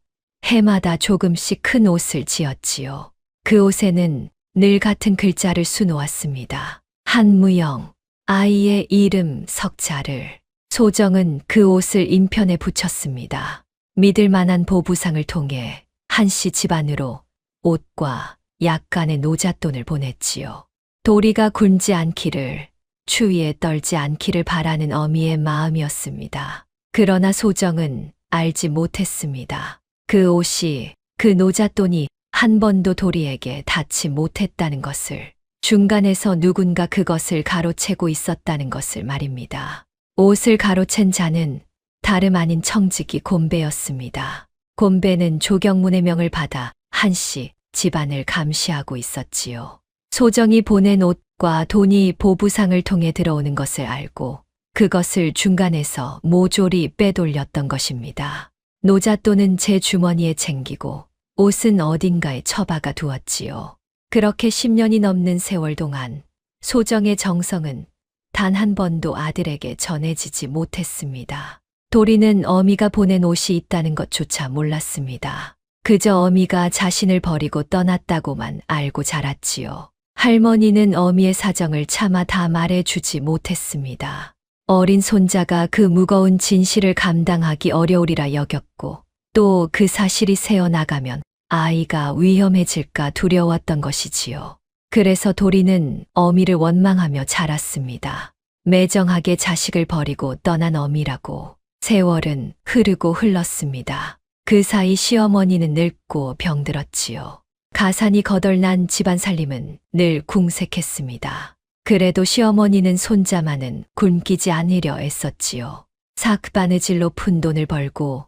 해마다 조금씩 큰 옷을 지었지요. 그 옷에는 늘 같은 글자를 수놓았습니다. 한무영, 아이의 이름 석자를. 소정은 그 옷을 인편에 붙였습니다. 믿을 만한 보부상을 통해 한씨 집안으로 옷과 약간의 노잣돈을 보냈지요. 도리가 굶지 않기를, 추위에 떨지 않기를 바라는 어미의 마음이었습니다. 그러나 소정은 알지 못했습니다. 그 옷이, 그 노잣돈이 한 번도 도리에게 닿지 못했다는 것을, 중간에서 누군가 그것을 가로채고 있었다는 것을 말입니다. 옷을 가로챈 자는 다름 아닌 청지기 곰배였습니다. 곰배는 조경문의 명을 받아 한씨 집안을 감시하고 있었지요. 소정이 보낸 옷과 돈이 보부상을 통해 들어오는 것을 알고 그것을 중간에서 모조리 빼돌렸던 것입니다. 노잣돈은 제 주머니에 챙기고 옷은 어딘가에 처박아 두었지요. 그렇게 10년이 넘는 세월 동안 소정의 정성은 단 한 번도 아들에게 전해지지 못했습니다. 도리는 어미가 보낸 옷이 있다는 것조차 몰랐습니다. 그저 어미가 자신을 버리고 떠났다고만 알고 자랐지요. 할머니는 어미의 사정을 차마 다 말해주지 못했습니다. 어린 손자가 그 무거운 진실을 감당하기 어려우리라 여겼고 또 그 사실이 새어나가면 아이가 위험해질까 두려웠던 것이지요. 그래서 도리는 어미를 원망하며 자랐습니다. 매정하게 자식을 버리고 떠난 어미라고. 세월은 흐르고 흘렀습니다. 그 사이 시어머니는 늙고 병들었지요. 가산이 거덜난 집안 살림은 늘 궁색했습니다. 그래도 시어머니는 손자만은 굶기지 않으려 애썼지요. 삭바느질로 푼 돈을 벌고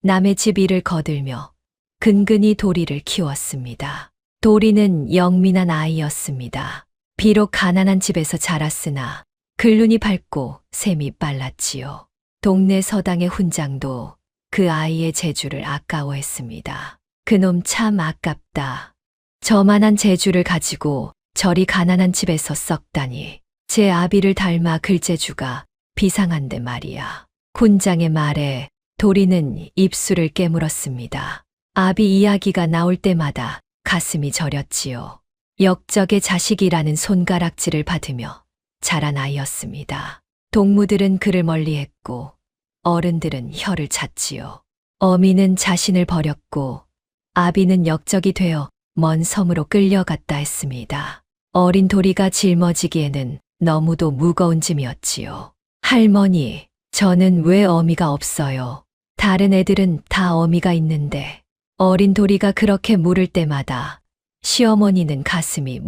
남의 집 일을 거들며 근근히 도리를 키웠습니다. 도리는 영민한 아이였습니다. 비록 가난한 집에서 자랐으나 글눈이 밝고 셈이 빨랐지요. 동네 서당의 훈장도 그 아이의 재주를 아까워했습니다. 그놈 참 아깝다. 저만한 재주를 가지고 저리 가난한 집에서 썩다니. 제 아비를 닮아 글재주가 비상한데 말이야. 훈장의 말에 도리는 입술을 깨물었습니다. 아비 이야기가 나올 때마다 가슴이 저렸지요. 역적의 자식이라는 손가락질을 받으며 자란 아이였습니다. 동무들은 그를 멀리했고 어른들은 혀를 찼지요. 어미는 자신을 버렸고 아비는 역적이 되어 먼 섬으로 끌려갔다 했습니다. 어린 도리가 짊어지기에는 너무도 무거운 짐이었지요. 할머니, 저는 왜 어미가 없어요? 다른 애들은 다 어미가 있는데. 어린 도리가 그렇게 물을 때마다 시어머니는 가슴이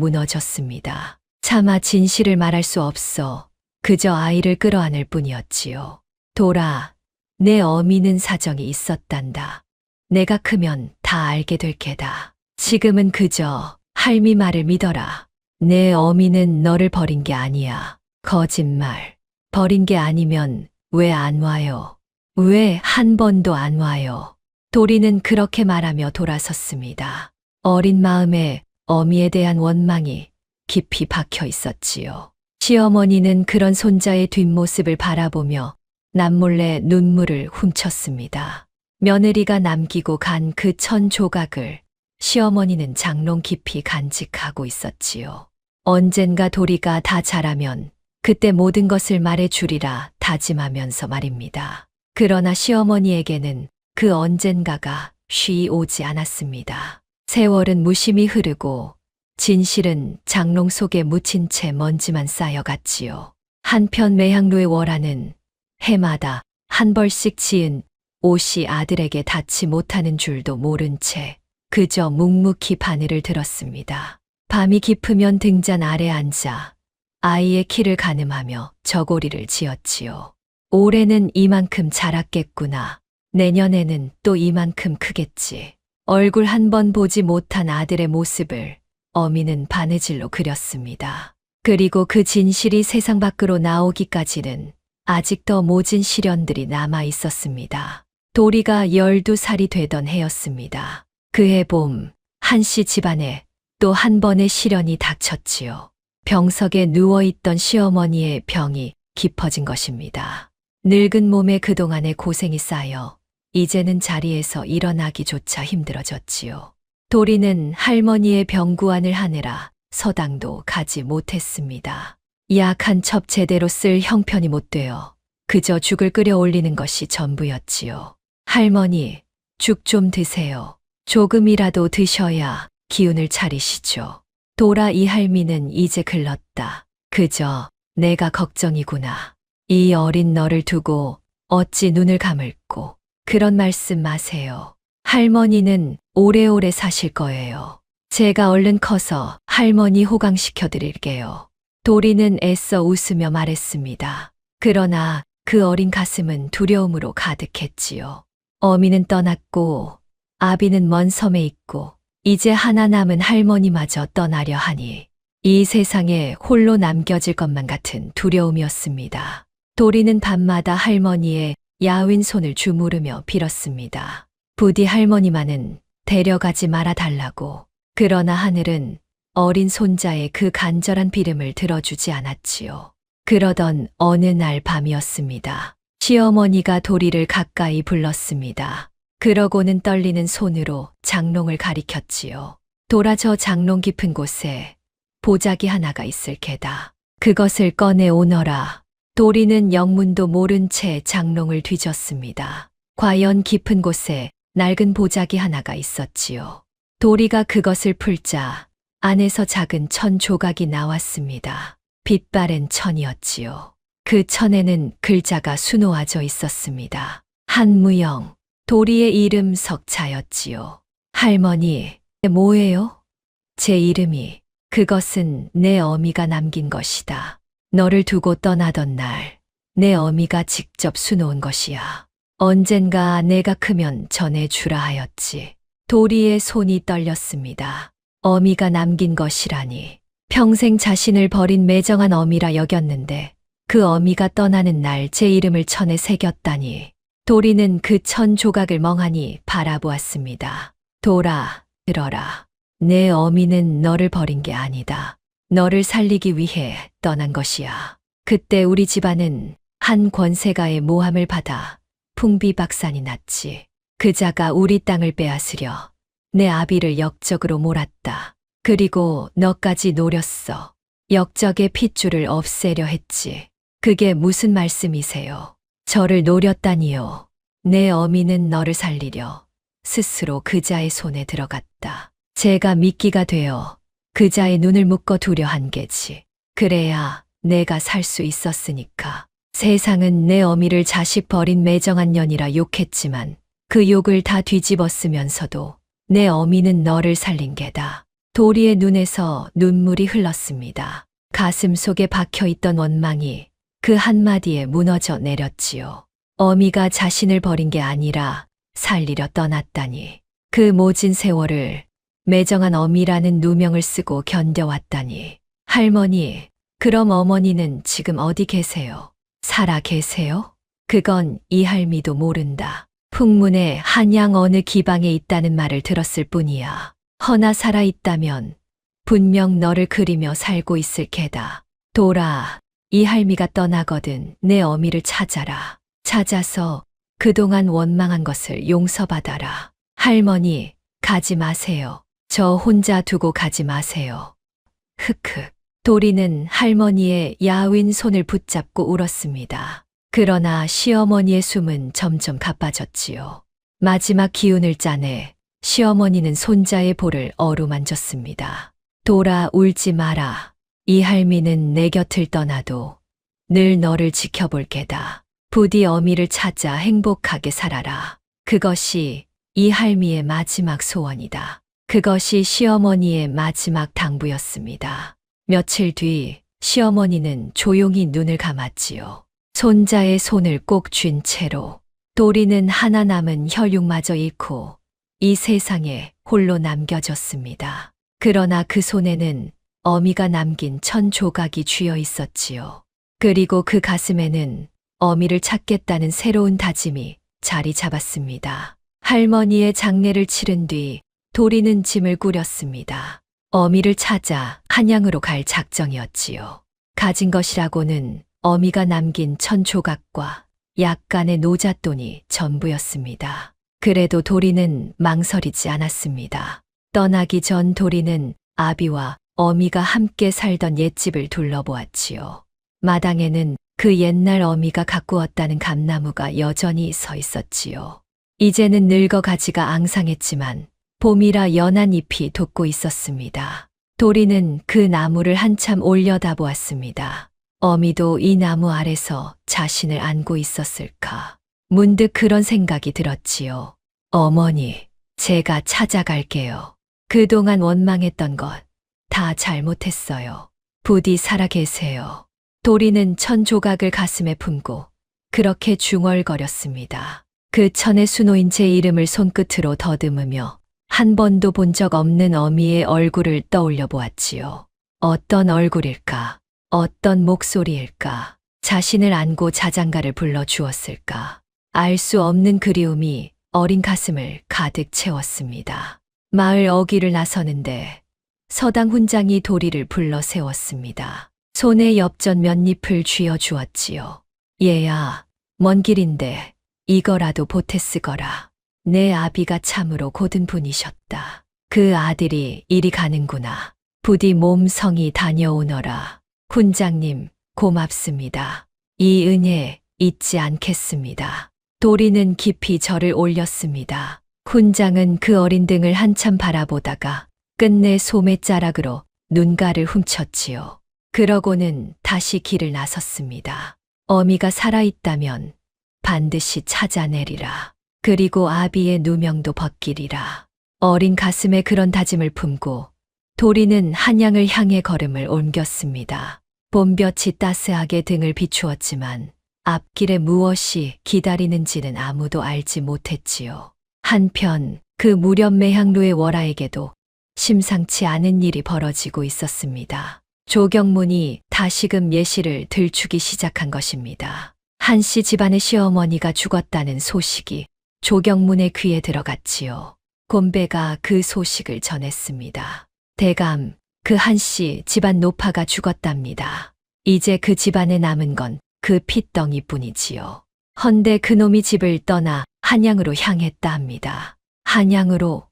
무너졌습니다. 차마 진실을 말할 수 없어 그저 아이를 끌어안을 뿐이었지요. 돌아, 내 어미는 사정이 있었단다. 내가 크면 다 알게 될 게다. 지금은 그저 할미 말을 믿어라. 내 어미는 너를 버린 게 아니야. 거짓말. 버린 게 아니면 왜 안 와요? 왜 한 번도 안 와요? 도리는 그렇게 말하며 돌아섰습니다. 어린 마음에 어미에 대한 원망이 깊이 박혀 있었지요. 시어머니는 그런 손자의 뒷모습을 바라보며 남몰래 눈물을 훔쳤습니다. 며느리가 남기고 간 그 천 조각을 시어머니는 장롱 깊이 간직하고 있었지요. 언젠가 도리가 다 자라면 그때 모든 것을 말해주리라 다짐하면서 말입니다. 그러나 시어머니에게는 그 언젠가가 쉬이 오지 않았습니다. 세월은 무심히 흐르고 진실은 장롱 속에 묻힌 채 먼지만 쌓여갔지요. 한편 매향루의 월화는 해마다 한 벌씩 지은 옷이 아들에게 닿지 못하는 줄도 모른 채 그저 묵묵히 바늘을 들었습니다. 밤이 깊으면 등잔 아래 앉아 아이의 키를 가늠하며 저고리를 지었지요. 올해는 이만큼 자랐겠구나. 내년에는 또 이만큼 크겠지. 얼굴 한 번 보지 못한 아들의 모습을 어미는 바느질로 그렸습니다. 그리고 그 진실이 세상 밖으로 나오기까지는 아직 더 모진 시련들이 남아 있었습니다. 도리가 12살이 되던 해였습니다. 그해 봄, 한씨 집안에 또 한 번의 시련이 닥쳤지요. 병석에 누워있던 시어머니의 병이 깊어진 것입니다. 늙은 몸에 그동안의 고생이 쌓여 이제는 자리에서 일어나기조차 힘들어졌지요. 도리는 할머니의 병구안을 하느라 서당도 가지 못했습니다. 약 한 첩 제대로 쓸 형편이 못 되어 그저 죽을 끓여 올리는 것이 전부였지요. 할머니, 죽 좀 드세요. 조금이라도 드셔야 기운을 차리시죠. 도라 이 할미는 이제 글렀다. 그저 내가 걱정이구나. 이 어린 너를 두고 어찌 눈을 감을꼬. 그런 말씀 마세요. 할머니는 오래오래 사실 거예요. 제가 얼른 커서 할머니 호강시켜 드릴게요. 도리는 애써 웃으며 말했습니다. 그러나 그 어린 가슴은 두려움으로 가득했지요. 어미는 떠났고 아비는 먼 섬에 있고 이제 하나 남은 할머니마저 떠나려 하니 이 세상에 홀로 남겨질 것만 같은 두려움이었습니다. 도리는 밤마다 할머니의 야윈 손을 주무르며 빌었습니다. 부디 할머니만은 데려가지 말아 달라고. 그러나 하늘은 어린 손자의 그 간절한 비름을 들어주지 않았지요. 그러던 어느 날 밤이었습니다. 시어머니가 도리를 가까이 불렀습니다. 그러고는 떨리는 손으로 장롱을 가리켰지요. 돌아 저 장롱 깊은 곳에 보자기 하나가 있을 게다. 그것을 꺼내 오너라. 도리는 영문도 모른 채 장롱을 뒤졌습니다. 과연 깊은 곳에 낡은 보자기 하나가 있었지요. 도리가 그것을 풀자 안에서 작은 천 조각이 나왔습니다. 빛바랜 천이었지요. 그 천에는 글자가 수놓아져 있었습니다. 한무영, 도리의 이름 석자였지요. 할머니, 뭐예요? 제 이름이, 그것은 내 어미가 남긴 것이다. 너를 두고 떠나던 날, 내 어미가 직접 수놓은 것이야. 언젠가 내가 크면 전해주라 하였지. 도리의 손이 떨렸습니다. 어미가 남긴 것이라니. 평생 자신을 버린 매정한 어미라 여겼는데 그 어미가 떠나는 날 제 이름을 천에 새겼다니. 도리는 그 천 조각을 멍하니 바라보았습니다. 돌아, 들어라. 내 어미는 너를 버린 게 아니다. 너를 살리기 위해 떠난 것이야. 그때 우리 집안은 한 권세가의 모함을 받아 풍비박산이 났지. 그자가 우리 땅을 빼앗으려 내 아비를 역적으로 몰았다. 그리고 너까지 노렸어. 역적의 핏줄을 없애려 했지. 그게 무슨 말씀이세요? 저를 노렸다니요. 내 어미는 너를 살리려 스스로 그자의 손에 들어갔다. 제가 미끼가 되어 그자의 눈을 묶어 두려 한 게지. 그래야 내가 살 수 있었으니까. 세상은 내 어미를 자식 버린 매정한 년이라 욕했지만 그 욕을 다 뒤집었으면서도 내 어미는 너를 살린 게다. 도리의 눈에서 눈물이 흘렀습니다. 가슴 속에 박혀있던 원망이 그 한마디에 무너져 내렸지요. 어미가 자신을 버린 게 아니라 살리려 떠났다니. 그 모진 세월을 매정한 어미라는 누명을 쓰고 견뎌왔다니. 할머니, 그럼 어머니는 지금 어디 계세요? 살아 계세요? 그건 이 할미도 모른다. 풍문에 한양 어느 기방에 있다는 말을 들었을 뿐이야. 허나 살아있다면 분명 너를 그리며 살고 있을 게다. 돌아, 이 할미가 떠나거든 내 어미를 찾아라. 찾아서 그동안 원망한 것을 용서받아라. 할머니, 가지 마세요. 저 혼자 두고 가지 마세요. 흑흑. 도리는 할머니의 야윈 손을 붙잡고 울었습니다. 그러나 시어머니의 숨은 점점 가빠졌지요. 마지막 기운을 짜내 시어머니는 손자의 볼을 어루만졌습니다. 돌아, 울지 마라. 이 할미는 내 곁을 떠나도 늘 너를 지켜볼 게다. 부디 어미를 찾아 행복하게 살아라. 그것이 이 할미의 마지막 소원이다. 그것이 시어머니의 마지막 당부였습니다. 며칠 뒤 시어머니는 조용히 눈을 감았지요. 손자의 손을 꼭 쥔 채로. 도리는 하나 남은 혈육마저 잃고 이 세상에 홀로 남겨졌습니다. 그러나 그 손에는 어미가 남긴 천 조각이 쥐어 있었지요. 그리고 그 가슴에는 어미를 찾겠다는 새로운 다짐이 자리 잡았습니다. 할머니의 장례를 치른 뒤 도리는 짐을 꾸렸습니다. 어미를 찾아 한양으로 갈 작정이었지요. 가진 것이라고는 어미가 남긴 천 조각과 약간의 노잣돈이 전부였습니다. 그래도 도리는 망설이지 않았습니다. 떠나기 전 도리는 아비와 어미가 함께 살던 옛집을 둘러보았지요. 마당에는 그 옛날 어미가 가꾸었다는 감나무가 여전히 서 있었지요. 이제는 늙어 가지가 앙상했지만 봄이라 연한 잎이 돋고 있었습니다. 도리는 그 나무를 한참 올려다보았습니다. 어미도 이 나무 아래서 자신을 안고 있었을까? 문득 그런 생각이 들었지요. 어머니, 제가 찾아갈게요. 그동안 원망했던 것 다 잘못했어요. 부디 살아계세요. 도리는 천 조각을 가슴에 품고 그렇게 중얼거렸습니다. 그 천에 수놓인 제 이름을 손끝으로 더듬으며 한 번도 본 적 없는 어미의 얼굴을 떠올려 보았지요. 어떤 얼굴일까? 어떤 목소리일까? 자신을 안고 자장가를 불러주었을까? 알 수 없는 그리움이 어린 가슴을 가득 채웠습니다. 마을 어귀를 나서는데 서당 훈장이 도리를 불러 세웠습니다. 손에 엽전 몇 잎을 쥐어 주었지요. 얘야, 먼 길인데 이거라도 보태 쓰거라. 내 아비가 참으로 고든 분이셨다. 그 아들이 이리 가는구나. 부디 몸성이 다녀오너라. 훈장님, 고맙습니다. 이 은혜 잊지 않겠습니다. 도리는 깊이 절을 올렸습니다. 훈장은 그 어린 등을 한참 바라보다가 끝내 소매자락으로 눈가를 훔쳤지요. 그러고는 다시 길을 나섰습니다. 어미가 살아있다면 반드시 찾아내리라. 그리고 아비의 누명도 벗기리라. 어린 가슴에 그런 다짐을 품고 도리는 한양을 향해 걸음을 옮겼습니다. 봄볕이 따스하게 등을 비추었지만 앞길에 무엇이 기다리는지는 아무도 알지 못했지요. 한편 그 무렵 매향루의 월아에게도 심상치 않은 일이 벌어지고 있었습니다. 조경문이 다시금 예시를 들추기 시작한 것입니다. 한씨 집안의 시어머니가 죽었다는 소식이 조경문의 귀에 들어갔지요. 곤배가 그 소식을 전했습니다. 대감, 그 한씨 집안 노파가 죽었답니다. 이제 그 집안에 남은 건 그 핏덩이뿐이지요. 헌데 그놈이 집을 떠나 한양으로 향했다 합니다. 한양으로?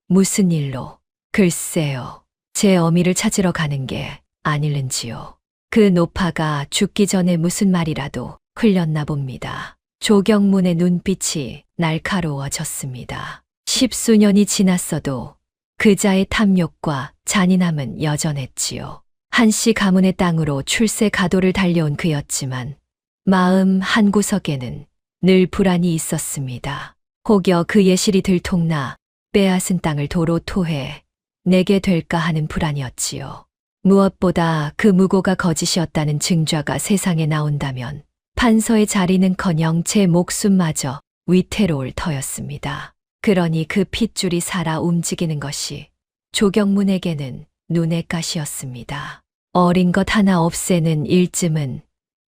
무슨 일로? 글쎄요. 제 어미를 찾으러 가는 게 아닐는지요. 그 노파가 죽기 전에 무슨 말이라도 흘렸나 봅니다. 조경문의 눈빛이 날카로워졌습니다. 10수년이 지났어도 그자의 탐욕과 잔인함은 여전했지요. 한씨 가문의 땅으로 출세 가도를 달려온 그였지만 마음 한구석에는 늘 불안이 있었습니다. 혹여 그 예실이 들통나 빼앗은 땅을 도로 토해 내게 될까 하는 불안이었지요. 무엇보다 그 무고가 거짓이었다는 증좌가 세상에 나온다면 판서의 자리는커녕 제 목숨마저 위태로울 터였습니다. 그러니 그 핏줄이 살아 움직이는 것이 조경문에게는 눈의 가시였습니다. 어린 것 하나 없애는 일쯤은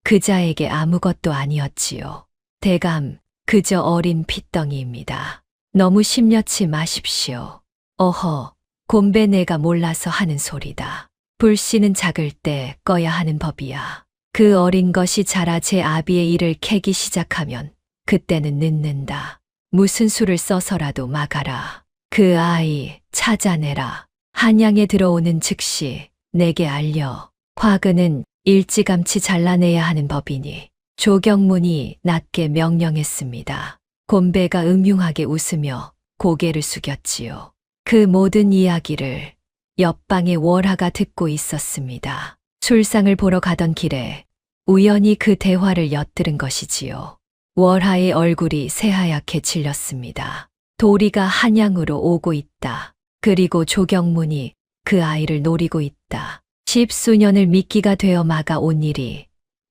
그자에게 아무것도 아니었지요. 대감, 그저 어린 핏덩이입니다. 너무 심려치 마십시오. 어허, 곤배 내가 몰라서 하는 소리다. 불씨는 작을 때 꺼야 하는 법이야. 그 어린 것이 자라 제 아비의 일을 캐기 시작하면 그때는 늦는다. 무슨 수를 써서라도 막아라. 그 아이 찾아내라. 한양에 들어오는 즉시 내게 알려. 화근은 일찌감치 잘라내야 하는 법이니 조경문이 낮게 명령했습니다. 곤배가 음흉하게 웃으며 고개를 숙였지요. 그 모든 이야기를 옆방의 월하가 듣고 있었습니다. 술상을 보러 가던 길에 우연히 그 대화를 엿들은 것이지요. 월하의 얼굴이 새하얗게 질렸습니다. 도리가 한양으로 오고 있다. 그리고 조경문이 그 아이를 노리고 있다. 10수년을 미끼가 되어 막아온 일이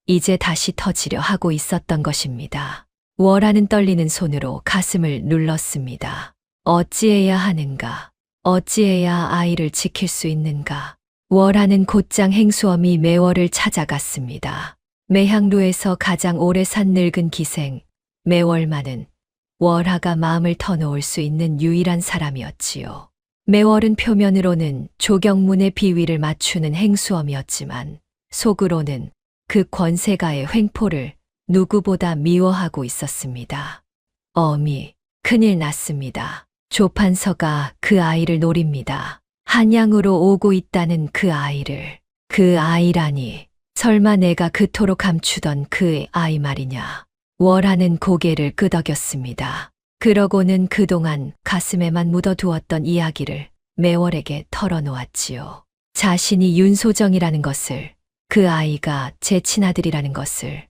이제 다시 터지려 하고 있었던 것입니다. 월하는 떨리는 손으로 가슴을 눌렀습니다. 어찌해야 하는가? 어찌해야 아이를 지킬 수 있는가? 월하는 곧장 행수어미 매월을 찾아갔습니다. 매향루에서 가장 오래 산 늙은 기생 매월만은 월하가 마음을 터놓을 수 있는 유일한 사람이었지요. 매월은 표면으로는 조경문의 비위를 맞추는 행수엄이었지만 속으로는 그 권세가의 횡포를 누구보다 미워하고 있었습니다. 어미, 큰일 났습니다. 조판서가 그 아이를 노립니다. 한양으로 오고 있다는 그 아이를. 그 아이라니 설마 내가 그토록 감추던 그 아이 말이냐. 월하는 고개를 끄덕였습니다. 그러고는 그동안 가슴에만 묻어두었던 이야기를 매월에게 털어놓았지요. 자신이 윤소정이라는 것을, 그 아이가 제 친아들이라는 것을,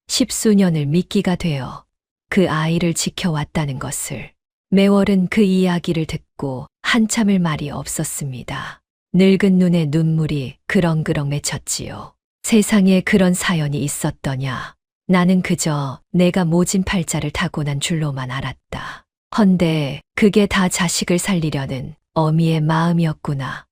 10수년을 미끼가 되어 그 아이를 지켜왔다는 것을. 매월은 그 이야기를 듣고 한참을 말이 없었습니다. 늙은 눈에 눈물이 그렁그렁 맺혔지요. 세상에 그런 사연이 있었더냐. 나는 그저 내가 모진 팔자를 타고난 줄로만 알았다. 헌데 그게 다 자식을 살리려는 어미의 마음이었구나.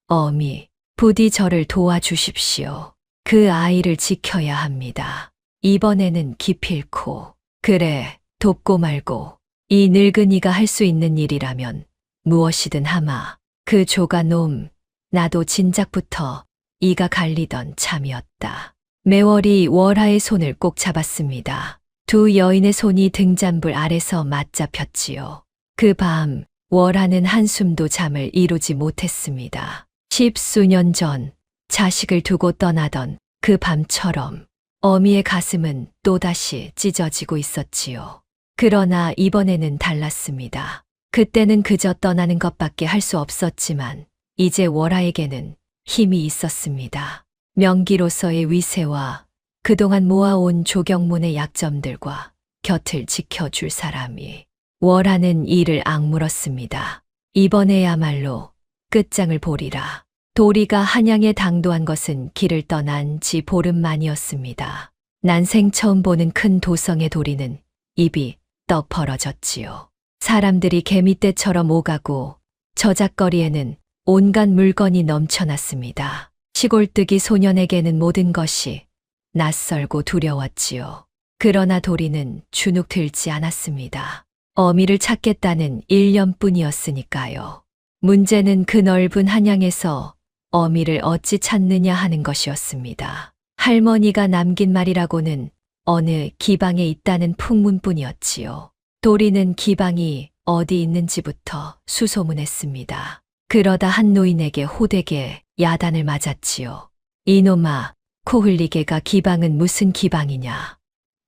어미, 부디 저를 도와주십시오. 그 아이를 지켜야 합니다. 이번에는 기필코. 그래, 돕고 말고. 이 늙은이가 할 수 있는 일이라면 무엇이든 하마. 그 조가놈, 나도 진작부터 이가 갈리던 참이었다. 매월이 월하의 손을 꼭 잡았습니다. 두 여인의 손이 등잔불 아래서 맞잡혔지요. 그 밤 월하는 한숨도 잠을 이루지 못했습니다. 10수년 전 자식을 두고 떠나던 그 밤처럼 어미의 가슴은 또다시 찢어지고 있었지요. 그러나 이번에는 달랐습니다. 그때는 그저 떠나는 것밖에 할 수 없었지만 이제 월아에게는 힘이 있었습니다. 명기로서의 위세와 그동안 모아온 조경문의 약점들과 곁을 지켜줄 사람이. 월아는 이를 악물었습니다. 이번에야말로 끝장을 보리라. 도리가 한양에 당도한 것은 길을 떠난 지 보름 만이었습니다. 난생 처음 보는 큰 도성의 도리는 입이 떡 벌어졌지요. 사람들이 개미떼처럼 오가고 저작거리에는 온갖 물건이 넘쳐났습니다. 시골뜨기 소년에게는 모든 것이 낯설고 두려웠지요. 그러나 도리는 주눅 들지 않았습니다. 어미를 찾겠다는 일념뿐이었으니까요. 문제는 그 넓은 한양에서 어미를 어찌 찾느냐 하는 것이었습니다. 할머니가 남긴 말이라고는 어느 기방에 있다는 풍문뿐이었지요. 도리는 기방이 어디 있는지부터 수소문했습니다. 그러다 한 노인에게 호되게 야단을 맞았지요. 이놈아, 코 흘리게가 기방은 무슨 기방이냐.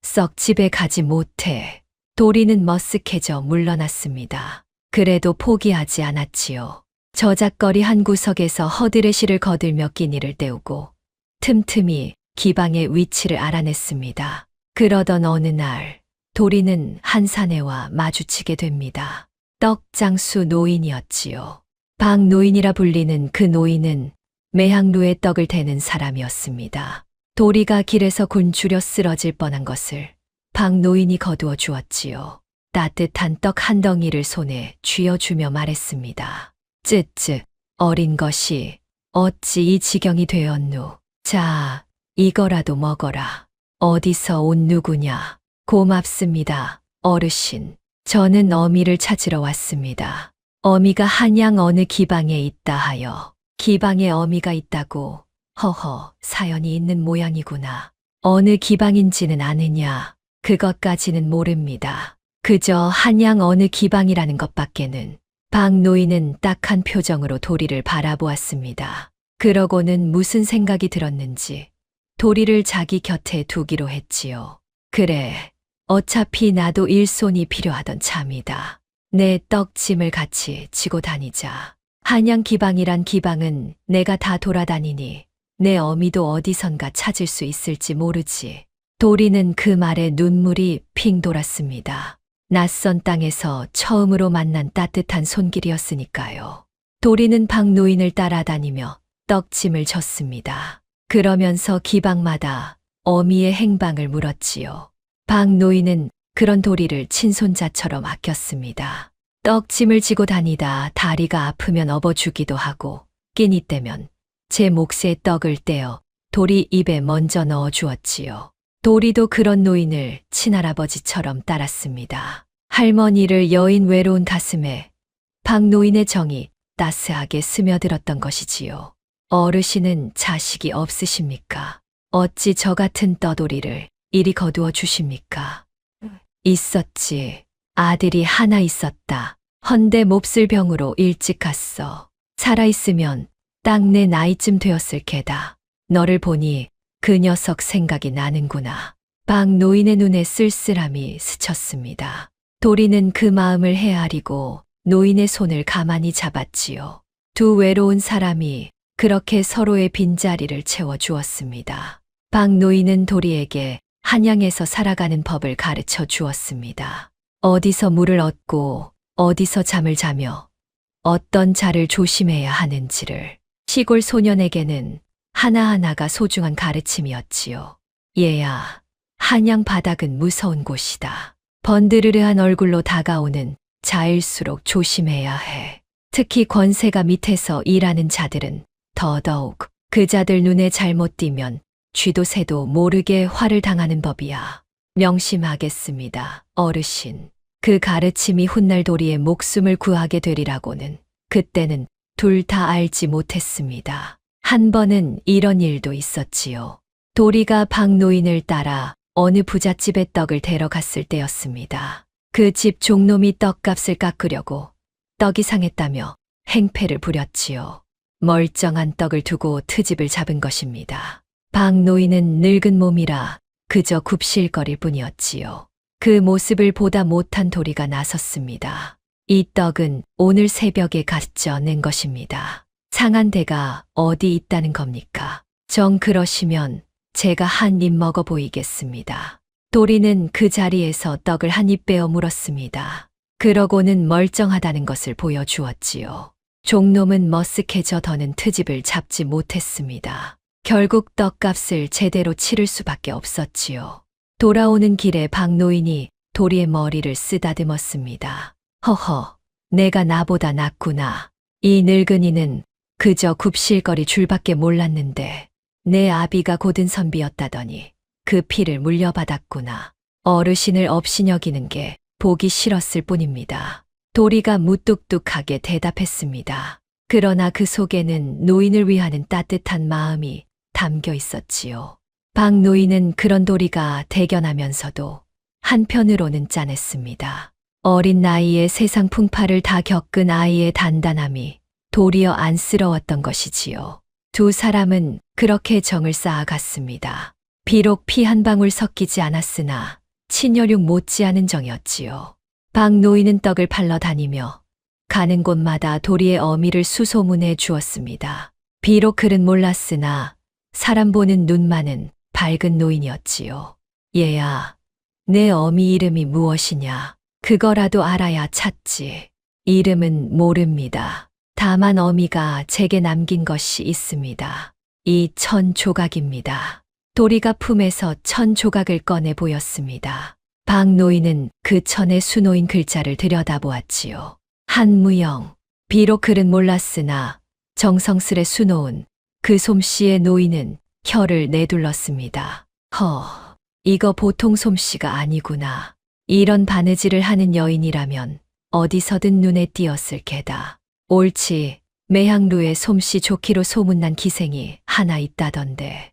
썩 집에 가지 못해. 도리는 머쓱해져 물러났습니다. 그래도 포기하지 않았지요. 저작거리 한 구석에서 허드레시를 거들며 끼니를 때우고 틈틈이 기방의 위치를 알아냈습니다. 그러던 어느 날 도리는 한 사내와 마주치게 됩니다. 떡장수 노인이었지요. 박노인이라 불리는 그 노인은 매향루에 떡을 대는 사람이었습니다. 도리가 길에서 굶주려 쓰러질 뻔한 것을 박노인이 거두어 주었지요. 따뜻한 떡 한 덩이를 손에 쥐어주며 말했습니다. 쯧쯧, 어린 것이 어찌 이 지경이 되었누. 자, 이거라도 먹어라. 어디서 온 누구냐. 고맙습니다, 어르신. 저는 어미를 찾으러 왔습니다. 어미가 한양 어느 기방에 있다 하여. 기방에 어미가 있다고. 허허, 사연이 있는 모양이구나. 어느 기방인지는 아느냐. 그것까지는 모릅니다. 그저 한양 어느 기방이라는 것밖에는. 박노인은 딱한 표정으로 도리를 바라보았습니다. 그러고는 무슨 생각이 들었는지 도리를 자기 곁에 두기로 했지요. 그래, 어차피 나도 일손이 필요하던 참이다. 내 떡짐을 같이 지고 다니자. 한양 기방이란 기방은 내가 다 돌아다니니 내 어미도 어디선가 찾을 수 있을지 모르지. 도리는 그 말에 눈물이 핑 돌았습니다. 낯선 땅에서 처음으로 만난 따뜻한 손길이었으니까요. 도리는 박노인을 따라다니며 떡짐을 졌습니다. 그러면서 기방마다 어미의 행방을 물었지요. 박노인은 그런 도리를 친손자처럼 아꼈습니다. 떡짐을 지고 다니다 다리가 아프면 업어주기도 하고 끼니 때면 제 몫에 떡을 떼어 도리 입에 먼저 넣어 주었지요. 도리도 그런 노인을 친할아버지처럼 따랐습니다. 할머니를 여인 외로운 가슴에 박노인의 정이 따스하게 스며들었던 것이지요. 어르신은 자식이 없으십니까? 어찌 저 같은 떠돌이를 이리 거두어 주십니까? 있었지. 아들이 하나 있었다. 헌데 몹쓸 병으로 일찍 갔어. 살아있으면 딱 내 나이쯤 되었을 게다. 너를 보니 그 녀석 생각이 나는구나. 박노인의 눈에 쓸쓸함이 스쳤습니다. 도리는 그 마음을 헤아리고 노인의 손을 가만히 잡았지요. 두 외로운 사람이 그렇게 서로의 빈자리를 채워주었습니다. 박노인은 도리에게 한양에서 살아가는 법을 가르쳐 주었습니다. 어디서 물을 얻고 어디서 잠을 자며 어떤 자를 조심해야 하는지를. 시골 소년에게는 하나하나가 소중한 가르침이었지요. 얘야, 한양 바닥은 무서운 곳이다. 번드르르한 얼굴로 다가오는 자일수록 조심해야 해. 특히 권세가 밑에서 일하는 자들은 더더욱. 그 자들 눈에 잘못 띄면 쥐도 새도 모르게 화를 당하는 법이야. 명심하겠습니다, 어르신. 그 가르침이 훗날 도리의 목숨을 구하게 되리라고는 그때는 둘 다 알지 못했습니다. 한 번은 이런 일도 있었지요. 도리가 박노인을 따라 어느 부잣집에 떡을 데려 갔을 때였습니다. 그 집 종놈이 떡값을 깎으려고 떡이 상했다며 행패를 부렸지요. 멀쩡한 떡을 두고 트집을 잡은 것입니다. 박노인은 늙은 몸이라 그저 굽실거릴 뿐이었지요. 그 모습을 보다 못한 도리가 나섰습니다. 이 떡은 오늘 새벽에 가져 낸 것입니다. 상한 데가 어디 있다는 겁니까? 정 그러시면 제가 한 입 먹어 보이겠습니다. 도리는 그 자리에서 떡을 한 입 빼어 물었습니다. 그러고는 멀쩡하다는 것을 보여주었지요. 종놈은 머쓱해져 더는 트집을 잡지 못했습니다. 결국 떡값을 제대로 치를 수밖에 없었지요. 돌아오는 길에 박노인이 도리의 머리를 쓰다듬었습니다. 허허, 내가 나보다 낫구나. 이 늙은이는 그저 굽실거리 줄밖에 몰랐는데 내 아비가 고든 선비였다더니 그 피를 물려받았구나. 어르신을 업신여기는 게 보기 싫었을 뿐입니다. 도리가 무뚝뚝하게 대답했습니다. 그러나 그 속에는 노인을 위하는 따뜻한 마음이 담겨 있었지요. 박노인은 그런 도리가 대견하면서도 한편으로는 짠했습니다. 어린 나이에 세상 풍파를 다 겪은 아이의 단단함이 도리어 안쓰러웠던 것이지요. 두 사람은 그렇게 정을 쌓아갔습니다. 비록 피 한 방울 섞이지 않았으나 친혈육 못지않은 정이었지요. 박노인은 떡을 팔러 다니며 가는 곳마다 도리의 어미를 수소문해 주었습니다. 비록 그는 몰랐으나 사람 보는 눈만은 밝은 노인이었지요. 얘야, 내 어미 이름이 무엇이냐? 그거라도 알아야 찾지. 이름은 모릅니다. 다만 어미가 제게 남긴 것이 있습니다. 이 1000조각입니다. 도리가 품에서 1000조각을 꺼내 보였습니다. 박노인은 그 천의 수놓인 글자를 들여다보았지요. 한무영. 비록 글은 몰랐으나 정성스레 수놓은 그 솜씨의 노인은 혀를 내둘렀습니다. 이거 보통 솜씨가 아니구나. 이런 바느질을 하는 여인이라면 어디서든 눈에 띄었을 게다. 옳지, 매향루에 솜씨 좋기로 소문난 기생이 하나 있다던데.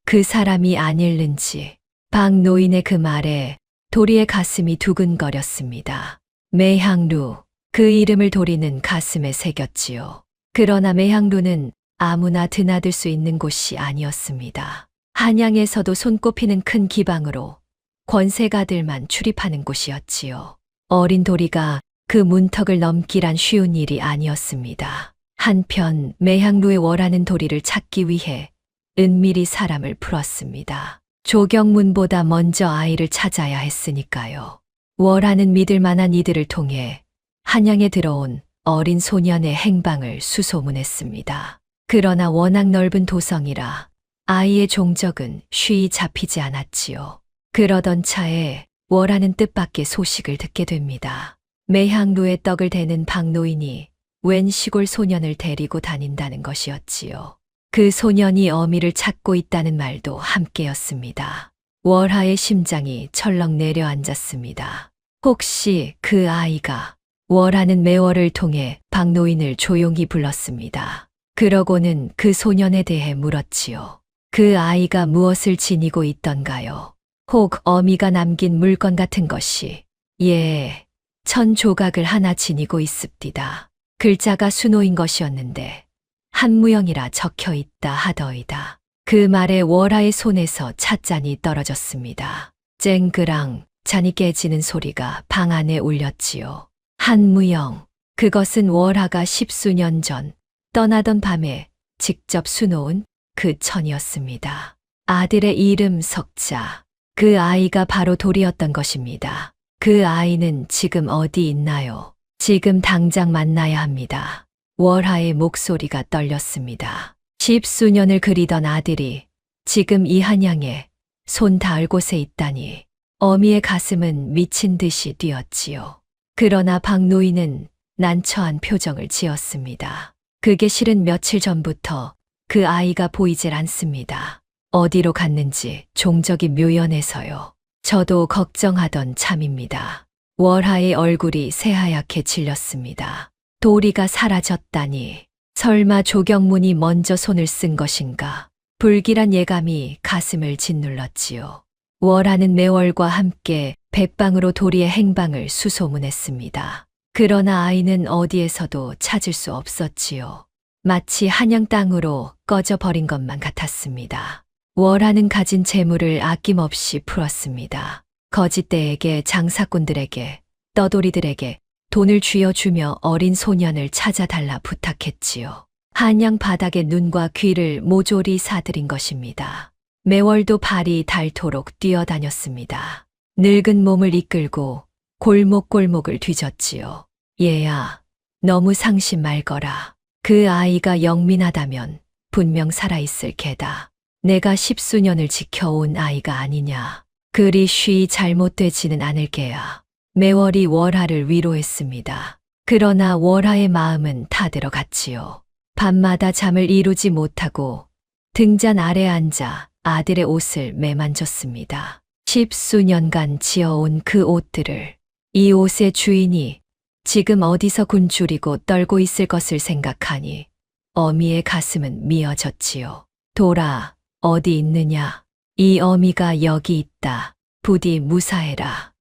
그 사람이 아닐는지. 박노인의 그 말에 도리의 가슴이 두근거렸습니다. 매향루, 그 이름을 도리는 가슴에 새겼지요. 그러나 매향루는 아무나 드나들 수 있는 곳이 아니었습니다. 한양에서도 손꼽히는 큰 기방으로 권세가들만 출입하는 곳이었지요. 어린 도리가 그 문턱을 넘기란 쉬운 일이 아니었습니다. 한편 매향루에 월하는 도리를 찾기 위해 은밀히 사람을 풀었습니다. 조경문보다 먼저 아이를 찾아야 했으니까요. 월하는 믿을 만한 이들을 통해 한양에 들어온 어린 소년의 행방을 수소문했습니다. 그러나 워낙 넓은 도성이라 아이의 종적은 쉬이 잡히지 않았지요. 그러던 차에 월하는 뜻밖의 소식을 듣게 됩니다. 매향루에 떡을 대는 박노인이 웬 시골 소년을 데리고 다닌다는 것이었지요. 그 소년이 어미를 찾고 있다는 말도 함께였습니다. 월하의 심장이 철렁 내려앉았습니다. 혹시 그 아이가? 월하는 매월을 통해 박노인을 조용히 불렀습니다. 그러고는 그 소년에 대해 물었지요. 그 아이가 무엇을 지니고 있던가요? 혹 어미가 남긴 물건 같은 것이? 예, 1000조각을 하나 지니고 있습디다. 글자가 수놓인 것이었는데 한무영이라 적혀 있다 하더이다. 그 말에 월하의 손에서 찻잔이 떨어졌습니다. 쨍그랑 잔이 깨지는 소리가 방 안에 울렸지요. 한무영, 그것은 월하가 10수년 전 떠나던 밤에 직접 수놓은 그 천이었습니다. 아들의 이름 석자, 그 아이가 바로 도리였던 것입니다. 그 아이는 지금 어디 있나요? 지금 당장 만나야 합니다. 월하의 목소리가 떨렸습니다. 10수년을 그리던 아들이 지금 이 한양에 손 닿을 곳에 있다니 어미의 가슴은 미친 듯이 뛰었지요. 그러나 박노인은 난처한 표정을 지었습니다. 그게 실은 며칠 전부터 그 아이가 보이질 않습니다. 어디로 갔는지 종적이 묘연해서요. 저도 걱정하던 참입니다. 월하의 얼굴이 새하얗게 질렸습니다. 도리가 사라졌다니. 설마 조경문이 먼저 손을 쓴 것인가? 불길한 예감이 가슴을 짓눌렀지요. 월하는 매월과 함께 백방으로 도리의 행방을 수소문했습니다. 그러나 아이는 어디에서도 찾을 수 없었지요. 마치 한양 땅으로 꺼져버린 것만 같았습니다. 월하는 가진 재물을 아낌없이 풀었습니다. 거짓대에게, 장사꾼들에게, 떠돌이들에게, 돈을 쥐어주며 어린 소년을 찾아달라 부탁했지요. 한양 바닥에 눈과 귀를 모조리 사들인 것입니다. 매월도 발이 닳도록 뛰어다녔습니다. 늙은 몸을 이끌고 골목골목을 뒤졌지요. 얘야, 너무 상심 말거라. 그 아이가 영민하다면 분명 살아있을 게다. 내가 십수년을 지켜온 아이가 아니냐. 그리 쉬 잘못되지는 않을 게야. 매월이 월하를 위로했습니다. 그러나 월하의 마음은 타들어갔지요. 밤마다 잠을 이루지 못하고 등잔 아래 앉아 아들의 옷을 매만졌습니다. 십수년간 지어온 그 옷들을, 이 옷의 주인이 지금 어디서 굶주리고 떨고 있을 것을 생각하니 어미의 가슴은 미어졌지요. 돌아, 어디 있느냐? 이 어미가 여기 있다. 부디 무사해라.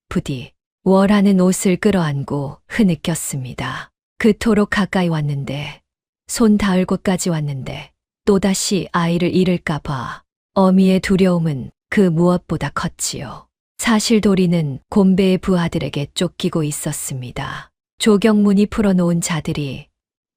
부디. 월하는 옷을 끌어안고 흐느꼈습니다. 그토록 가까이 왔는데, 손 닿을 곳까지 왔는데 또다시 아이를 잃을까 봐 어미의 두려움은 그 무엇보다 컸지요. 사실 도리는 곰배의 부하들에게 쫓기고 있었습니다. 조경문이 풀어놓은 자들이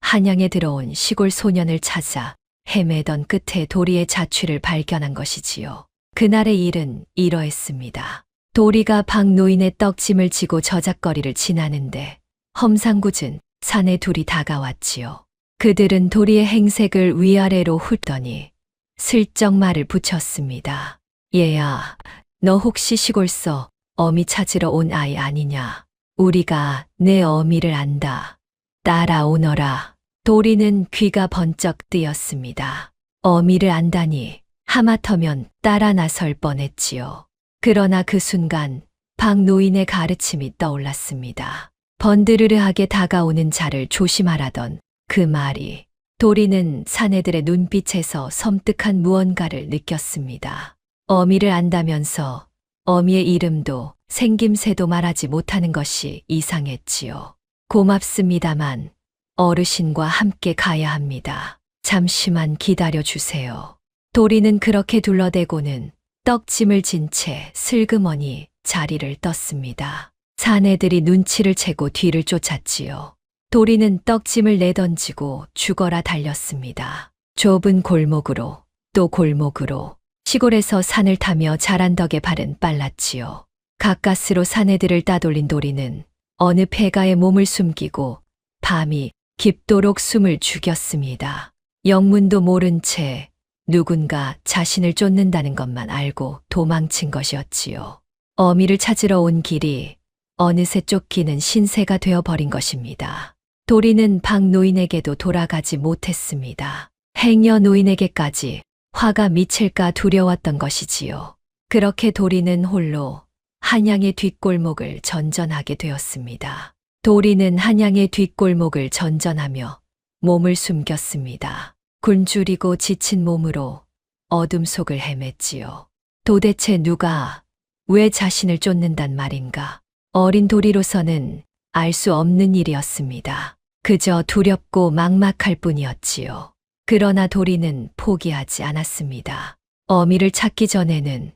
한양에 들어온 시골 소년을 찾아 헤매던 끝에 도리의 자취를 발견한 것이지요. 그날의 일은 이러했습니다. 도리가 박노인의 떡짐을 지고 저작거리를 지나는데 험상궂은 산에 둘이 다가왔지요. 그들은 도리의 행색을 위아래로 훑더니 슬쩍 말을 붙였습니다. 얘야, 너 혹시 시골서 어미 찾으러 온 아이 아니냐? 우리가 내 어미를 안다. 따라오너라. 도리는 귀가 번쩍 뜨였습니다. 어미를 안다니 하마터면 따라 나설 뻔했지요. 그러나 그 순간 박노인의 가르침이 떠올랐습니다. 번드르르하게 다가오는 자를 조심하라던 그 말이, 도리는 사내들의 눈빛에서 섬뜩한 무언가를 느꼈습니다. 어미를 안다면서 어미의 이름도 생김새도 말하지 못하는 것이 이상했지요. 고맙습니다만 어르신과 함께 가야 합니다. 잠시만 기다려 주세요. 도리는 그렇게 둘러대고는 떡짐을 진 채 슬그머니 자리를 떴습니다. 사내들이 눈치를 채고 뒤를 쫓았지요. 도리는 떡짐을 내던지고 죽어라 달렸습니다. 좁은 골목으로 또 골목으로, 시골에서 산을 타며 자란 덕에 발은 빨랐지요. 가까스로 사내들을 따돌린 도리는 어느 폐가에 몸을 숨기고 밤이 깊도록 숨을 죽였습니다. 영문도 모른 채 누군가 자신을 쫓는다는 것만 알고 도망친 것이었지요. 어미를 찾으러 온 길이 어느새 쫓기는 신세가 되어버린 것입니다. 도리는 박노인에게도 돌아가지 못했습니다. 행여 노인에게까지 화가 미칠까 두려웠던 것이지요. 그렇게 도리는 홀로 한양의 뒷골목을 전전하게 되었습니다. 도리는 한양의 뒷골목을 전전하며 몸을 숨겼습니다. 굶주리고 지친 몸으로 어둠 속을 헤맸지요. 도대체 누가 왜 자신을 쫓는단 말인가? 어린 도리로서는 알 수 없는 일이었습니다. 그저 두렵고 막막할 뿐이었지요. 그러나 도리는 포기하지 않았습니다. 어미를 찾기 전에는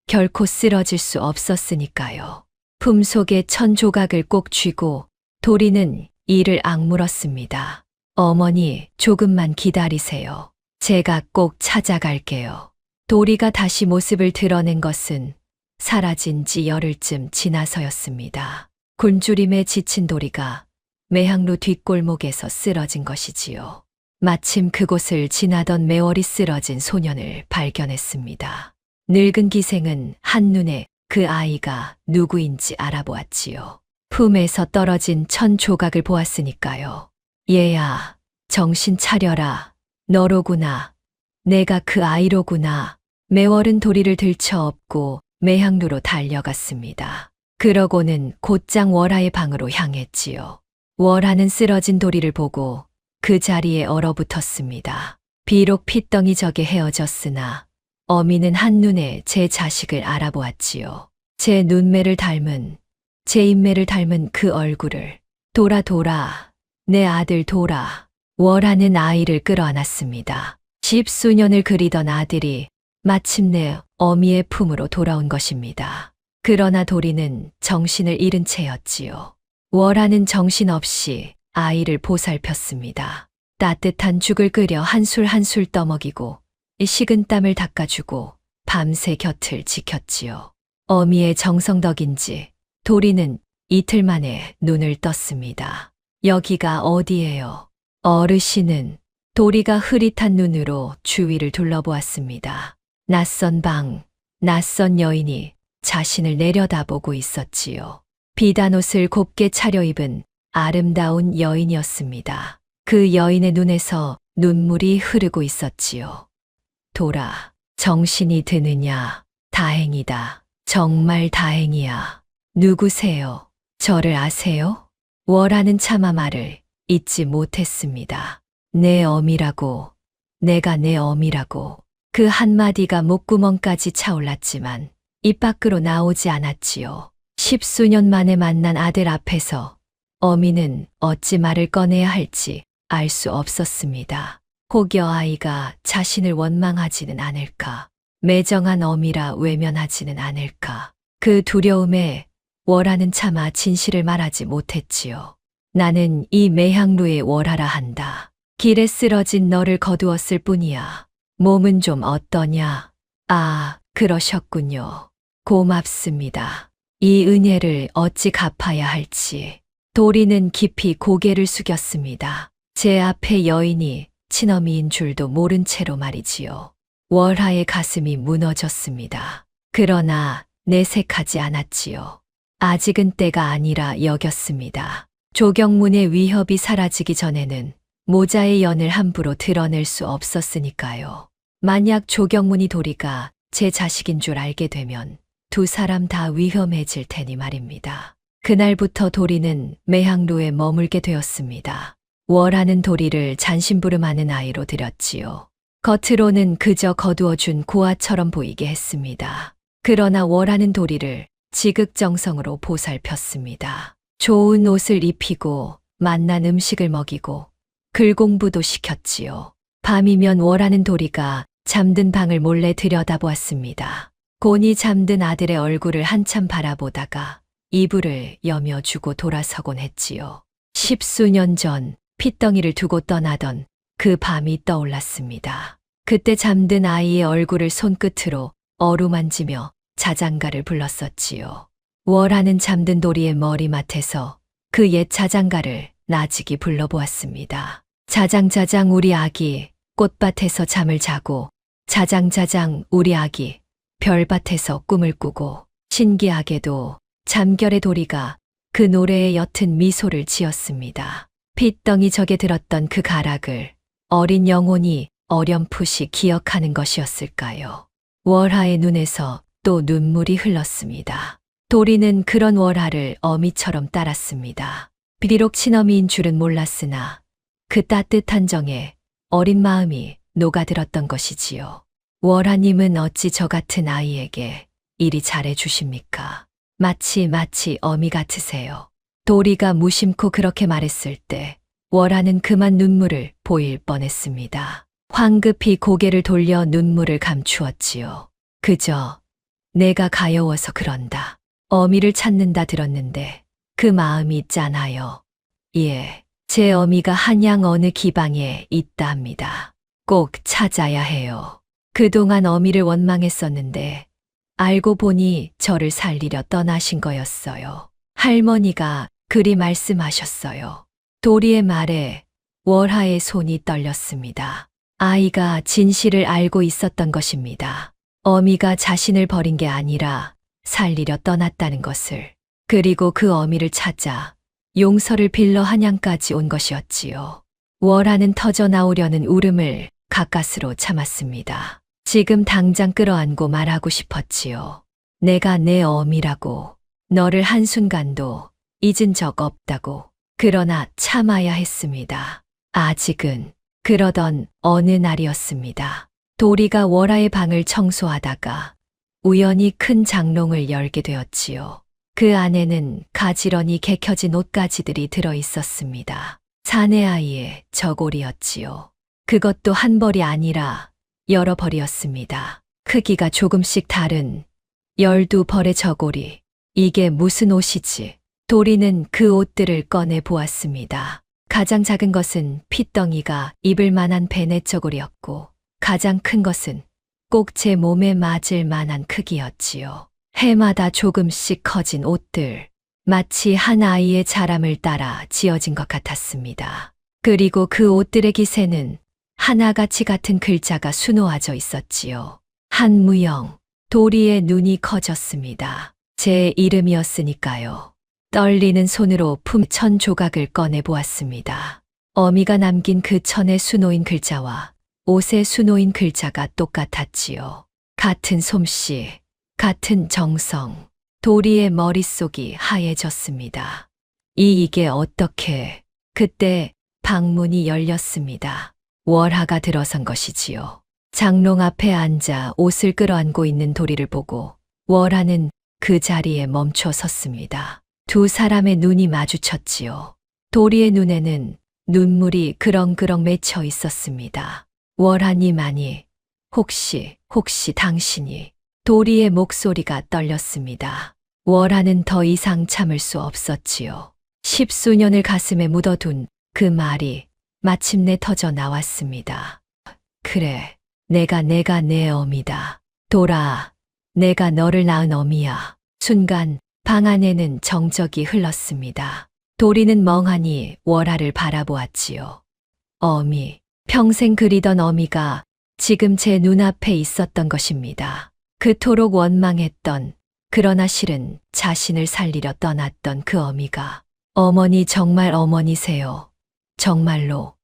결코 쓰러질 수 없었으니까요. 품속에 천 조각을 꼭 쥐고 도리는 이를 악물었습니다. 어머니, 조금만 기다리세요. 제가 꼭 찾아갈게요. 도리가 다시 모습을 드러낸 것은 사라진 지 열흘쯤 지나서였습니다. 굶주림에 지친 도리가 매항로 뒷골목에서 쓰러진 것이지요. 마침 그곳을 지나던 매월이 쓰러진 소년을 발견했습니다. 늙은 기생은 한눈에 그 아이가 누구인지 알아보았지요. 품에서 떨어진 천 조각을 보았으니까요. 얘야, 정신 차려라. 너로구나. 내가 그 아이로구나. 매월은 도리를 들쳐업고 매항로로 달려갔습니다. 그러고는 곧장 월하의 방으로 향했지요. 월하는 쓰러진 도리를 보고 그 자리에 얼어붙었습니다. 비록 핏덩이 적에 헤어졌으나 어미는 한눈에 제 자식을 알아보았지요. 제 눈매를 닮은, 제 인매를 닮은 그 얼굴을. 돌아, 내 아들 돌아. 월하는 아이를 끌어안았습니다. 십수년을 그리던 아들이 마침내 어미의 품으로 돌아온 것입니다. 그러나 도리는 정신을 잃은 채였지요. 월하는 정신없이 아이를 보살폈습니다. 따뜻한 죽을 끓여 한술 한술 떠먹이고 식은 땀을 닦아주고 밤새 곁을 지켰지요. 어미의 정성 덕인지 도리는 이틀 만에 눈을 떴습니다. 여기가 어디예요? 어르신은 도리가 흐릿한 눈으로 주위를 둘러보았습니다. 낯선 방, 낯선 여인이 자신을 내려다보고 있었지요. 비단 옷을 곱게 차려입은 아름다운 여인이었습니다. 그 여인의 눈에서 눈물이 흐르고 있었지요. 돌아, 정신이 드느냐? 다행이다. 정말 다행이야. 누구세요? 저를 아세요? 월하는 차마 말을 잊지 못했습니다. 내 어미라고, 내가 내 어미라고. 그 한마디가 목구멍까지 차올랐지만 입 밖으로 나오지 않았지요. 10수년 만에 만난 아들 앞에서 어미는 어찌 말을 꺼내야 할지 알 수 없었습니다. 혹여 아이가 자신을 원망하지는 않을까, 매정한 어미라 외면하지는 않을까. 그 두려움에 월하는 차마 진실을 말하지 못했지요. 나는 이 매향루의 월하라 한다. 길에 쓰러진 너를 거두었을 뿐이야. 몸은 좀 어떠냐? 아, 그러셨군요. 고맙습니다. 이 은혜를 어찌 갚아야 할지. 도리는 깊이 고개를 숙였습니다. 제 앞에 여인이 친어미인 줄도 모른 채로 말이지요. 월하의 가슴이 무너졌습니다. 그러나 내색하지 않았지요. 아직은 때가 아니라 여겼습니다. 조경문의 위협이 사라지기 전에는 모자의 연을 함부로 드러낼 수 없었으니까요. 만약 조경문이 도리가 제 자식인 줄 알게 되면 두 사람 다 위험해질 테니 말입니다. 그날부터 도리는 매향루에 머물게 되었습니다. 월하는 도리를 잔심부름하는 아이로 들였지요. 겉으로는 그저 거두어준 고아처럼 보이게 했습니다. 그러나 월하는 도리를 지극정성으로 보살폈습니다. 좋은 옷을 입히고 맛난 음식을 먹이고 글 공부도 시켰지요. 밤이면 월하는 도리가 잠든 방을 몰래 들여다보았습니다. 곤히 잠든 아들의 얼굴을 한참 바라보다가 이불을 여며주고 돌아서곤 했지요. 10수년 전 핏덩이를 두고 떠나던 그 밤이 떠올랐습니다. 그때 잠든 아이의 얼굴을 손끝으로 어루만지며 자장가를 불렀었지요. 월하는 잠든 도리의 머리맡에서 그 옛 자장가를 나직이 불러보았습니다. 자장자장 우리 아기 꽃밭에서 잠을 자고, 자장자장 우리 아기 별밭에서 꿈을 꾸고. 신기하게도 잠결의 도리가 그 노래에 옅은 미소를 지었습니다. 핏덩이 적에 들었던 그 가락을 어린 영혼이 어렴풋이 기억하는 것이었을까요? 월하의 눈에서 또 눈물이 흘렀습니다. 도리는 그런 월하를 어미처럼 따랐습니다. 비록 친어미인 줄은 몰랐으나 그 따뜻한 정에 어린 마음이 녹아들었던 것이지요. 월하님은 어찌 저 같은 아이에게 이리 잘해 주십니까? 마치 어미 같으세요. 도리가 무심코 그렇게 말했을 때 월하는 그만 눈물을 보일 뻔했습니다. 황급히 고개를 돌려 눈물을 감추었지요. 그저 내가 가여워서 그런다. 어미를 찾는다 들었는데 그 마음이 짠하여. 예, 제 어미가 한양 어느 기방에 있다 합니다. 꼭 찾아야 해요. 그동안 어미를 원망했었는데 알고 보니 저를 살리려 떠나신 거였어요. 할머니가 그리 말씀하셨어요. 도리의 말에 월하의 손이 떨렸습니다. 아이가 진실을 알고 있었던 것입니다. 어미가 자신을 버린 게 아니라 살리려 떠났다는 것을. 그리고 그 어미를 찾아 용서를 빌러 한양까지 온 것이었지요. 월하는 터져 나오려는 울음을 가까스로 참았습니다. 지금 당장 끌어안고 말하고 싶었지요. 내가 내 어미라고, 너를 한순간도 잊은 적 없다고. 그러나 참아야 했습니다. 아직은. 그러던 어느 날이었습니다. 도리가 월하의 방을 청소하다가 우연히 큰 장롱을 열게 되었지요. 그 안에는 가지런히 개켜진 옷가지들이 들어 있었습니다. 사내 아이의 저고리였지요. 그것도 한 벌이 아니라 여러 벌이었습니다. 크기가 조금씩 다른 12벌의 저고리. 이게 무슨 옷이지? 도리는 그 옷들을 꺼내 보았습니다. 가장 작은 것은 핏덩이가 입을 만한 배냇저고리였고, 가장 큰 것은 꼭 제 몸에 맞을 만한 크기였지요. 해마다 조금씩 커진 옷들, 마치 한 아이의 자람을 따라 지어진 것 같았습니다. 그리고 그 옷들의 기세는 하나같이 같은 글자가 수놓아져 있었지요. 한무영. 도리의 눈이 커졌습니다. 제 이름이었으니까요. 떨리는 손으로 품1,000 조각을 꺼내 보았습니다. 어미가 남긴 그 천에 수놓인 글자와 옷에 수놓인 글자가 똑같았지요. 같은 솜씨, 같은 정성. 도리의 머릿속이 하얘졌습니다. 이게 어떻게... 그때 방문이 열렸습니다. 월하가 들어선 것이지요. 장롱 앞에 앉아 옷을 끌어안고 있는 도리를 보고 월하는 그 자리에 멈춰 섰습니다. 두 사람의 눈이 마주쳤지요. 도리의 눈에는 눈물이 그렁그렁 맺혀 있었습니다. 월하니만이 혹시 당신이... 도리의 목소리가 떨렸습니다. 월하는 더 이상 참을 수 없었지요. 10수년을 가슴에 묻어둔 그 말이 마침내 터져 나왔습니다. 그래, 내가 내 어미다. 돌아, 내가 너를 낳은 어미야. 순간 방 안에는 정적이 흘렀습니다. 도리는 멍하니 월하를 바라보았지요. 어미, 평생 그리던 어미가 지금 제 눈앞에 있었던 것입니다. 그토록 원망했던, 그러나 실은 자신을 살리려 떠났던 그 어미가 어머니 정말 어머니세요. 정말로.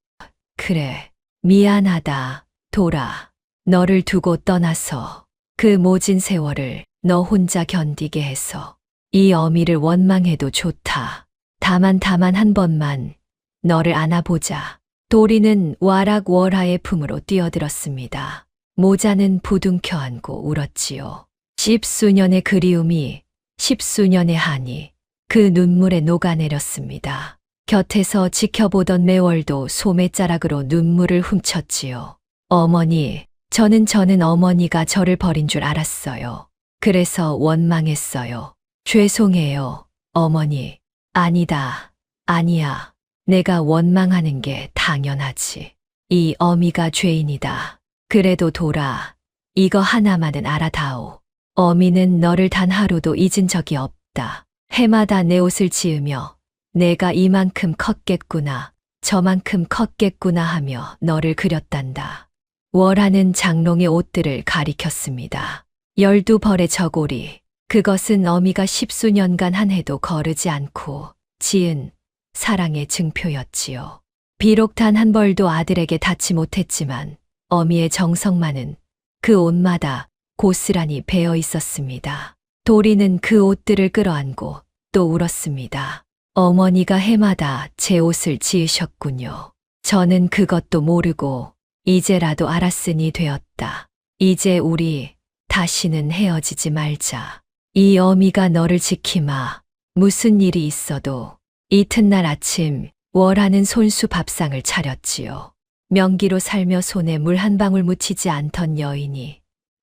그래, 미안하다, 돌아. 너를 두고 떠나서 그 모진 세월을 너 혼자 견디게 해서 이 어미를 원망해도 좋다. 다만 한 번만 너를 안아보자. 도리는 와락 월하의 품으로 뛰어들었습니다. 모자는 부둥켜 안고 울었지요. 10수년의 그리움이 10수년의 한이 그 눈물에 녹아내렸습니다. 곁에서 지켜보던 매월도 소매자락으로 눈물을 훔쳤지요. 어머니, 저는 어머니가 저를 버린 줄 알았어요. 그래서 원망했어요. 죄송해요, 어머니. 아니다, 아니야. 내가 원망하는 게 당연하지. 이 어미가 죄인이다. 그래도 돌아, 이거 하나만은 알아다오. 어미는 너를 단 하루도 잊은 적이 없다. 해마다 내 옷을 지으며 내가 이만큼 컸겠구나, 저만큼 컸겠구나 하며 너를 그렸단다. 월하는 장롱의 옷들을 가리켰습니다. 12벌의 저고리, 그것은 어미가 10수년간 한 해도 거르지 않고 지은 사랑의 증표였지요. 비록 단 한 벌도 아들에게 닿지 못했지만 어미의 정성만은 그 옷마다 고스란히 배어 있었습니다. 도리는 그 옷들을 끌어안고 또 울었습니다. 어머니가 해마다 제 옷을 지으셨군요. 저는 그것도 모르고 이제라도 알았으니 되었다. 이제 우리 다시는 헤어지지 말자. 이 어미가 너를 지키마. 무슨 일이 있어도. 이튿날 아침 월하는 손수 밥상을 차렸지요. 명기로 살며 손에 물 한 방울 묻히지 않던 여인이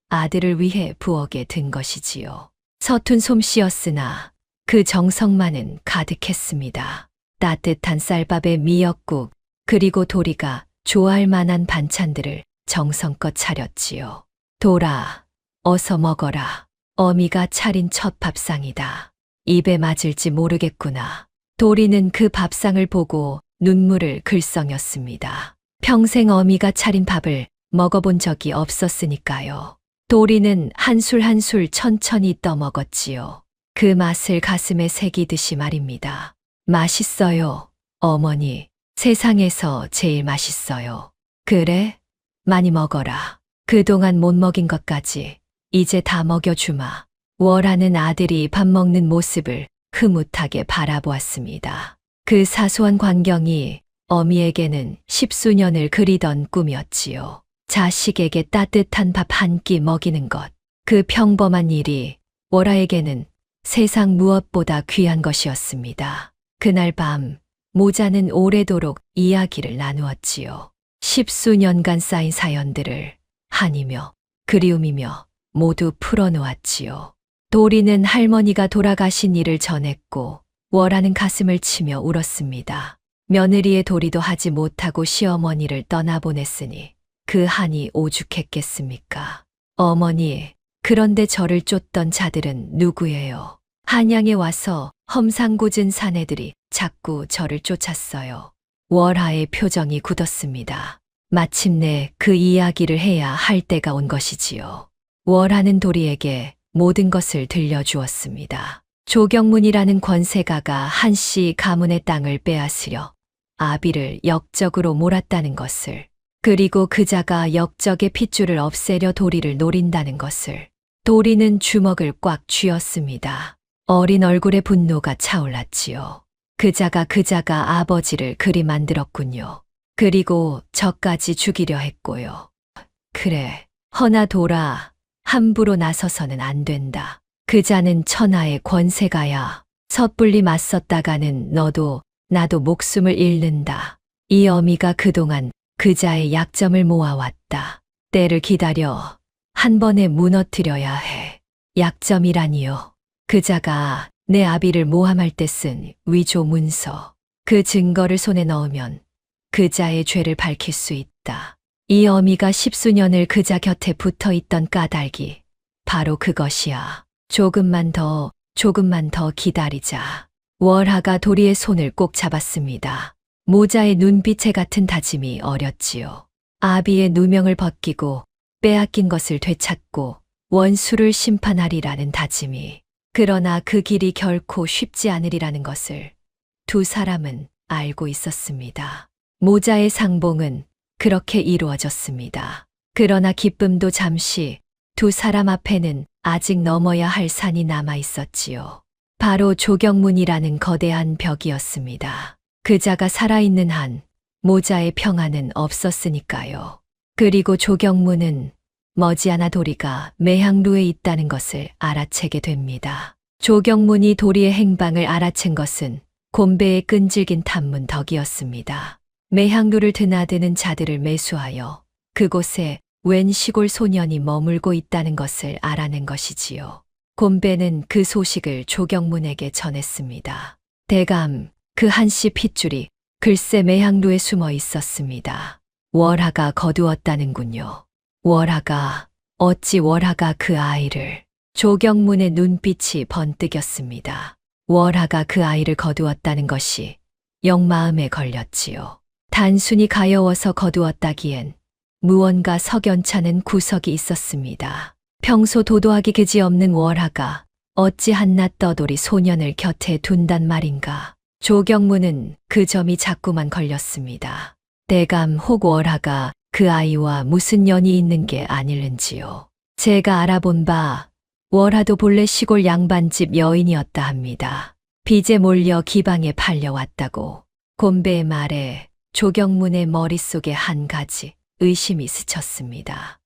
아들을 위해 부엌에 든 것이지요. 서툰 솜씨였으나 그 정성만은 가득했습니다. 따뜻한 쌀밥에 미역국, 그리고 도리가 좋아할 만한 반찬들을 정성껏 차렸지요. 돌아, 어서 먹어라. 어미가 차린 첫 밥상이다. 입에 맞을지 모르겠구나. 도리는 그 밥상을 보고 눈물을 글썽였습니다. 평생 어미가 차린 밥을 먹어본 적이 없었으니까요. 도리는 한술 한술 천천히 떠먹었지요. 그 맛을 가슴에 새기듯이 말입니다. 맛있어요, 어머니. 세상에서 제일 맛있어요. 그래? 많이 먹어라. 그동안 못 먹인 것까지 이제 다 먹여주마. 월하는 아들이 밥 먹는 모습을 흐뭇하게 바라보았습니다. 그 사소한 광경이 어미에게는 10수년을 그리던 꿈이었지요. 자식에게 따뜻한 밥 한 끼 먹이는 것. 그 평범한 일이 월하에게는 세상 무엇보다 귀한 것이었습니다. 그날 밤 모자는 오래도록 이야기를 나누었지요. 10수년간 쌓인 사연들을 한이며 그리움이며 모두 풀어놓았지요. 도리는 할머니가 돌아가신 일을 전했고 월하는 가슴을 치며 울었습니다. 며느리의 도리도 하지 못하고 시어머니를 떠나보냈으니 그 한이 오죽했겠습니까? 어머니, 그런데 저를 쫓던 자들은 누구예요? 한양에 와서 험상궂은 사내들이 자꾸 저를 쫓았어요. 월하의 표정이 굳었습니다. 마침내 그 이야기를 해야 할 때가 온 것이지요. 월하는 도리에게 모든 것을 들려주었습니다. 조경문이라는 권세가가 한씨 가문의 땅을 빼앗으려 아비를 역적으로 몰았다는 것을, 그리고 그자가 역적의 핏줄을 없애려 도리를 노린다는 것을. 도리는 주먹을 꽉 쥐었습니다. 어린 얼굴에 분노가 차올랐지요. 그자가 아버지를 그리 만들었군요. 그리고 저까지 죽이려 했고요. 그래, 허나 돌아, 함부로 나서서는 안 된다. 그자는 천하의 권세가야. 섣불리 맞섰다가는 너도 나도 목숨을 잃는다. 이 어미가 그동안 그자의 약점을 모아왔다. 때를 기다려 한 번에 무너뜨려야 해. 약점이라니요. 그자가 내 아비를 모함할 때 쓴 위조 문서. 그 증거를 손에 넣으면 그자의 죄를 밝힐 수 있다. 이 어미가 10수년을 그자 곁에 붙어 있던 까닭이 바로 그것이야. 조금만 더 기다리자. 월하가 도리의 손을 꼭 잡았습니다. 모자의 눈빛에 같은 다짐이 어렸지요. 아비의 누명을 벗기고 빼앗긴 것을 되찾고 원수를 심판하리라는 다짐이. 그러나 그 길이 결코 쉽지 않으리라는 것을 두 사람은 알고 있었습니다. 모자의 상봉은 그렇게 이루어졌습니다. 그러나 기쁨도 잠시 두 사람 앞에는 아직 넘어야 할 산이 남아 있었지요. 바로 조경문이라는 거대한 벽이었습니다. 그자가 살아있는 한 모자의 평안은 없었으니까요. 그리고 조경문은 머지않아 도리가 매향루에 있다는 것을 알아채게 됩니다. 조경문이 도리의 행방을 알아챈 것은 곤배의 끈질긴 탐문 덕이었습니다. 매향루를 드나드는 자들을 매수하여 그곳에 웬 시골 소년이 머물고 있다는 것을 알아낸 것이지요. 곤배는 그 소식을 조경문에게 전했습니다. 대감, 그 한씨 핏줄이 글쎄 매향루에 숨어 있었습니다. 월하가 거두었다는군요. 월하가, 어찌 월하가 그 아이를. 조경문의 눈빛이 번뜩였습니다. 월하가 그 아이를 거두었다는 것이 영 마음에 걸렸지요. 단순히 가여워서 거두었다기엔 무언가 석연찮은 구석이 있었습니다. 평소 도도하기 그지없는 월하가 어찌 한낱 떠돌이 소년을 곁에 둔단 말인가. 조경문은 그 점이 자꾸만 걸렸습니다. 대감 혹 월하가 그 아이와 무슨 연이 있는 게 아닐는지요. 제가 알아본 바 월하도 본래 시골 양반집 여인이었다 합니다. 빚에 몰려 기방에 팔려왔다고. 곤배의 말에 조경문의 머릿속에 한 가지 의심이 스쳤습니다.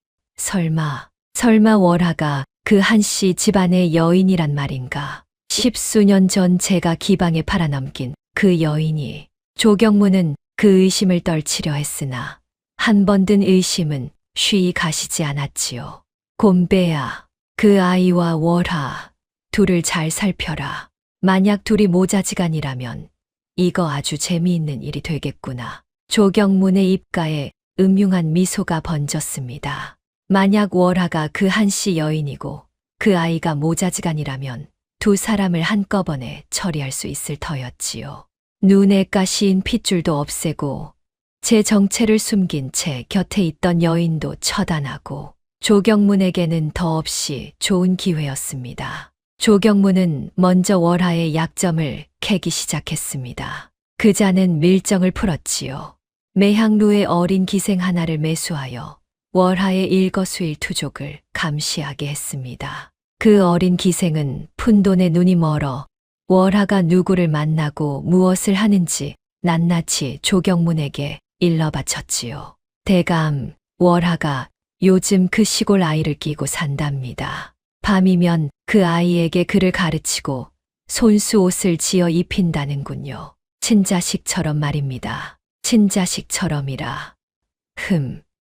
설마 월하가 그 한씨 집안의 여인이란 말인가. 10수년 전 제가 기방에 팔아넘긴 그 여인이. 조경문은 그 의심을 떨치려 했으나 한 번 든 의심은 쉬이 가시지 않았지요. 곤배야, 그 아이와 월하 둘을 잘 살펴라. 만약 둘이 모자지간이라면 이거 아주 재미있는 일이 되겠구나. 조경문의 입가에 음흉한 미소가 번졌습니다. 만약 월하가 그 한씨 여인이고 그 아이가 모자지간이라면 두 사람을 한꺼번에 처리할 수 있을 터였지요. 눈에 가시인 핏줄도 없애고 제 정체를 숨긴 채 곁에 있던 여인도 처단하고. 조경문에게는 더없이 좋은 기회였습니다. 조경문은 먼저 월하의 약점을 캐기 시작했습니다. 그자는 밀정을 풀었지요. 매향루의 어린 기생 하나를 매수하여 월하의 일거수일투족을 감시하게 했습니다. 그 어린 기생은 푼돈에 눈이 멀어 월하가 누구를 만나고 무엇을 하는지 낱낱이 조경문에게 일러 바쳤지요. 대감, 월하가 요즘 그 시골 아이를 끼고 산답니다. 밤이면 그 아이에게 글을 가르치고 손수 옷을 지어 입힌다는군요. 친자식처럼 말입니다. 친자식처럼이라.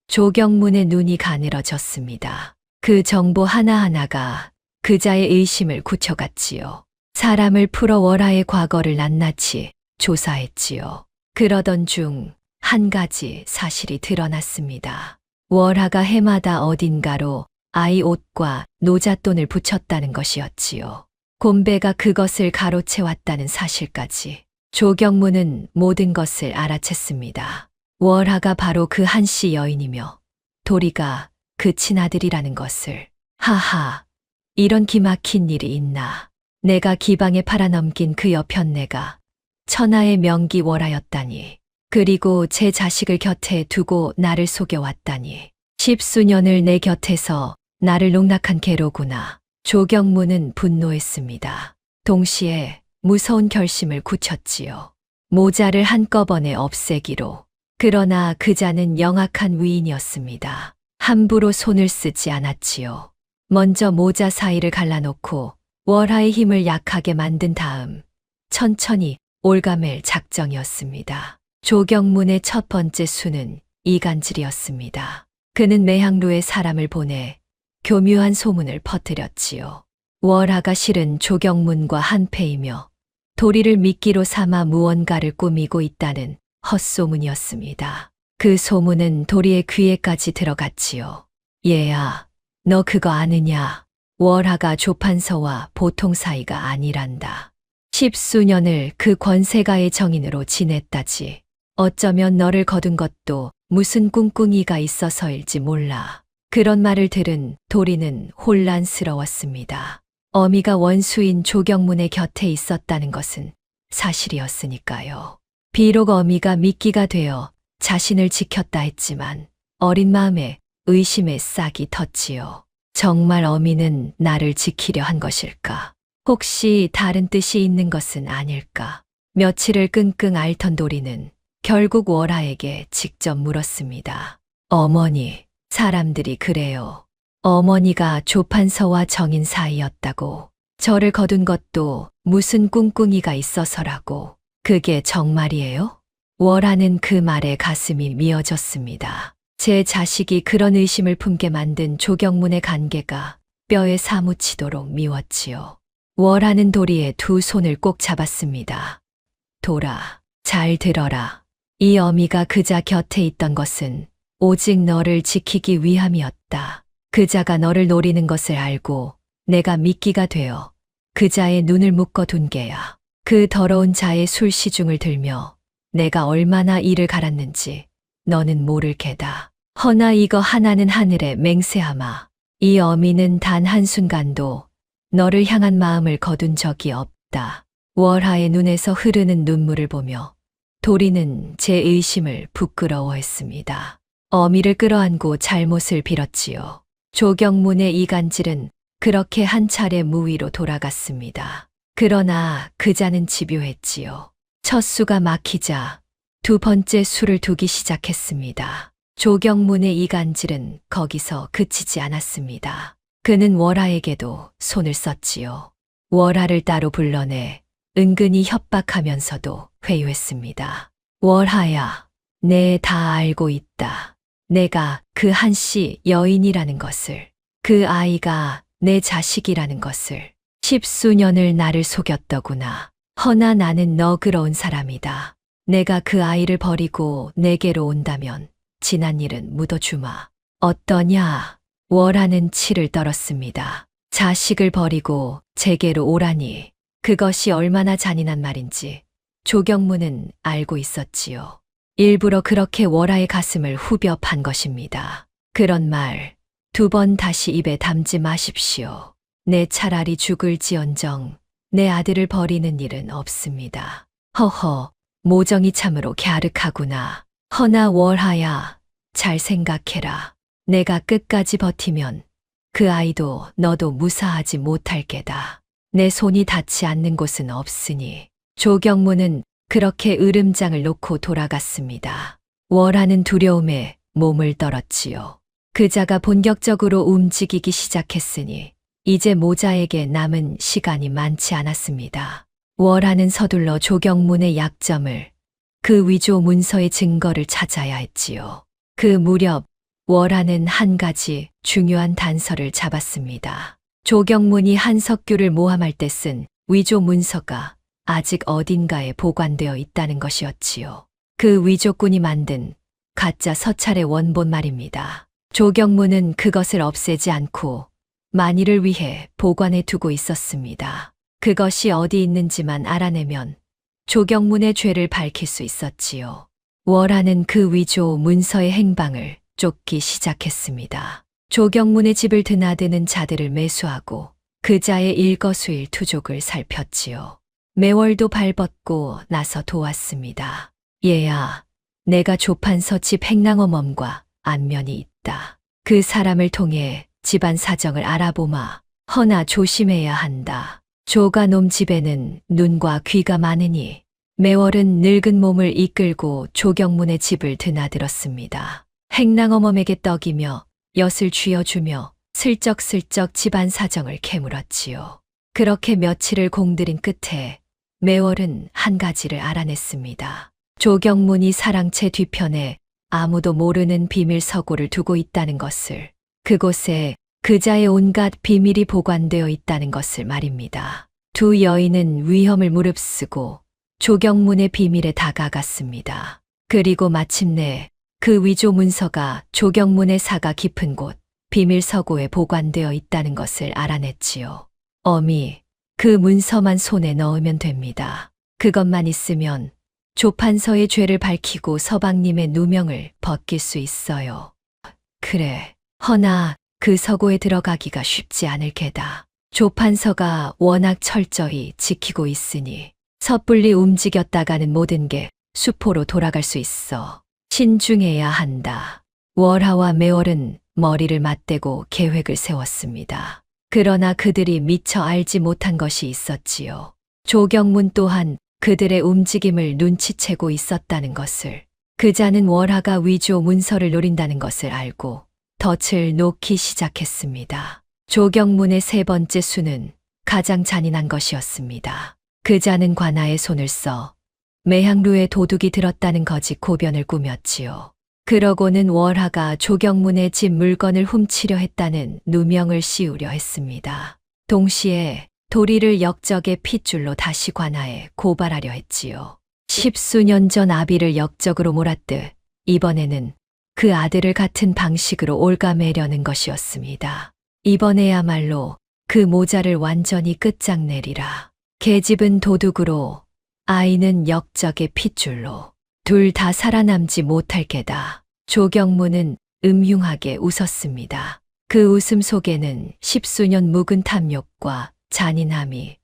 조경문의 눈이 가늘어졌습니다. 그 정보 하나하나가 그자의 의심을 굳혀갔지요. 사람을 풀어 월하의 과거를 낱낱이 조사했지요. 그러던 중 한 가지 사실이 드러났습니다. 월하가 해마다 어딘가로 아이 옷과 노잣돈을 붙였다는 것이었지요. 곤배가 그것을 가로채왔다는 사실까지. 조경무는 모든 것을 알아챘습니다. 월하가 바로 그 한씨 여인이며 도리가 그 친아들이라는 것을. 하하, 이런 기막힌 일이 있나. 내가 기방에 팔아넘긴 그 여편네가 천하의 명기 월하였다니. 그리고 제 자식을 곁에 두고 나를 속여왔다니. 10수년을 내 곁에서 나를 농락한 개로구나. 조경무는 분노했습니다. 동시에 무서운 결심을 굳혔지요. 모자를 한꺼번에 없애기로. 그러나 그자는 영악한 위인이었습니다. 함부로 손을 쓰지 않았지요. 먼저 모자 사이를 갈라놓고 월하의 힘을 약하게 만든 다음 천천히 올가맬 작정이었습니다. 조경문의 첫 번째 수는 이간질이었습니다. 그는 매향루에 사람을 보내 교묘한 소문을 퍼뜨렸지요. 월하가 실은 조경문과 한패이며 도리를 미끼로 삼아 무언가를 꾸미고 있다는 헛소문이었습니다. 그 소문은 도리의 귀에까지 들어갔지요. 얘야, 너 그거 아느냐? 월하가 조판서와 보통 사이가 아니란다. 10수년을 그 권세가의 정인으로 지냈다지. 어쩌면 너를 거둔 것도 무슨 꿍꿍이가 있어서일지 몰라. 그런 말을 들은 도리는 혼란스러웠습니다. 어미가 원수인 조경문의 곁에 있었다는 것은 사실이었으니까요. 비록 어미가 미끼가 되어 자신을 지켰다 했지만 어린 마음에 의심의 싹이 텄지요. 정말 어미는 나를 지키려 한 것일까? 혹시 다른 뜻이 있는 것은 아닐까? 며칠을 끙끙 앓던 도리는 결국 월하에게 직접 물었습니다. 어머니, 사람들이 그래요. 어머니가 조판서와 정인 사이였다고. 저를 거둔 것도 무슨 꿍꿍이가 있어서라고. 그게 정말이에요? 월하는 그 말에 가슴이 미어졌습니다. 제 자식이 그런 의심을 품게 만든 조경문의 간계가 뼈에 사무치도록 미웠지요. 월하는 도리의 두 손을 꼭 잡았습니다. 돌아, 잘 들어라. 이 어미가 그자 곁에 있던 것은 오직 너를 지키기 위함이었다. 그자가 너를 노리는 것을 알고 내가 미끼가 되어 그자의 눈을 묶어둔 게야. 그 더러운 자의 술시중을 들며 내가 얼마나 이를 갈았는지 너는 모를 게다. 허나 이거 하나는 하늘에 맹세하마. 이 어미는 단 한순간도 너를 향한 마음을 거둔 적이 없다. 월하의 눈에서 흐르는 눈물을 보며 도리는 제 의심을 부끄러워했습니다. 어미를 끌어안고 잘못을 빌었지요. 조경문의 이간질은 그렇게 한 차례 무위로 돌아갔습니다. 그러나 그자는 집요했지요. 첫 수가 막히자 두 번째 수를 두기 시작했습니다. 조경문의 이간질은 거기서 그치지 않았습니다. 그는 월하에게도 손을 썼지요. 월하를 따로 불러내 은근히 협박하면서도 회유했습니다. 월하야, 내 다 알고 있다. 내가 그 한씨 여인이라는 것을, 그 아이가 내 자식이라는 것을. 10수년을 나를 속였더구나. 허나 나는 너그러운 사람이다. 내가 그 아이를 버리고 내게로 온다면 지난 일은 묻어주마. 어떠냐? 월하는 치를 떨었습니다. 자식을 버리고 제게로 오라니. 그것이 얼마나 잔인한 말인지 조경문은 알고 있었지요. 일부러 그렇게 월하의 가슴을 후벼 판 것입니다. 그런 말 두 번 다시 입에 담지 마십시오. 내 차라리 죽을지언정 내 아들을 버리는 일은 없습니다. 허허, 모정이 참으로 갸륵하구나. 허나 월하야, 잘 생각해라. 내가 끝까지 버티면 그 아이도 너도 무사하지 못할 게다. 내 손이 닿지 않는 곳은 없으니. 조경문은 그렇게 으름장을 놓고 돌아갔습니다. 월하는 두려움에 몸을 떨었지요. 그자가 본격적으로 움직이기 시작했으니 이제 모자에게 남은 시간이 많지 않았습니다. 월하는 서둘러 조경문의 약점을, 그 위조 문서의 증거를 찾아야 했지요. 그 무렵 월하는 한 가지 중요한 단서를 잡았습니다. 조경문이 한석규를 모함할 때 쓴 위조 문서가 아직 어딘가에 보관되어 있다는 것이었지요. 그 위조꾼이 만든 가짜 서찰의 원본 말입니다. 조경무는 그것을 없애지 않고 만일을 위해 보관해 두고 있었습니다. 그것이 어디 있는지만 알아내면 조경문의 죄를 밝힐 수 있었지요. 월하는 그 위조 문서의 행방을 쫓기 시작했습니다. 조경문의 집을 드나드는 자들을 매수하고 그자의 일거수일투족을 살폈지요. 매월도 발벗고 나서 도왔습니다. 얘야, 내가 조판서 집 행랑어멈과 안면이 있다. 그 사람을 통해 집안 사정을 알아보마. 허나 조심해야 한다. 조가놈 집에는 눈과 귀가 많으니 매월은 늙은 몸을 이끌고 조경문의 집을 드나들었습니다. 행랑어멈에게 떡이며 엿을 쥐어주며 슬쩍슬쩍 집안 사정을 캐물었지요. 그렇게 며칠을 공들인 끝에 매월은 한 가지를 알아냈습니다. 조경문이 사랑채 뒤편에 아무도 모르는 비밀 서고를 두고 있다는 것을, 그곳에 그자의 온갖 비밀이 보관되어 있다는 것을 말입니다. 두 여인은 위험을 무릅쓰고 조경문의 비밀에 다가갔습니다. 그리고 마침내 그 위조 문서가 조경문의 사가 깊은 곳 비밀 서고에 보관되어 있다는 것을 알아냈지요. 어미, 그 문서만 손에 넣으면 됩니다. 그것만 있으면 조판서의 죄를 밝히고 서방님의 누명을 벗길 수 있어요. 그래, 허나 그 서고에 들어가기가 쉽지 않을 게다. 조판서가 워낙 철저히 지키고 있으니 섣불리 움직였다가는 모든 게 수포로 돌아갈 수 있어. 신중해야 한다. 월하와 매월은 머리를 맞대고 계획을 세웠습니다. 그러나 그들이 미처 알지 못한 것이 있었지요. 조경문 또한 그들의 움직임을 눈치채고 있었다는 것을. 그자는 월하가 위조 문서를 노린다는 것을 알고 덫을 놓기 시작했습니다. 조경문의 세 번째 수는 가장 잔인한 것이었습니다. 그자는 관아에 손을 써 매향루에 도둑이 들었다는 거짓 고변을 꾸몄지요. 그러고는 월하가 조경문의 집 물건을 훔치려 했다는 누명을 씌우려 했습니다. 동시에 도리를 역적의 핏줄로 다시 관아에 고발하려 했지요. 10수년 전 아비를 역적으로 몰았듯 이번에는 그 아들을 같은 방식으로 올가매려는 것이었습니다. 이번에야말로 그 모자를 완전히 끝장내리라. 계집은 도둑으로, 아이는 역적의 핏줄로. 둘 다 살아남지 못할 게다. 조경문은 음흉하게 웃었습니다. 그 웃음 속에는 10수년 묵은 탐욕과 잔인함이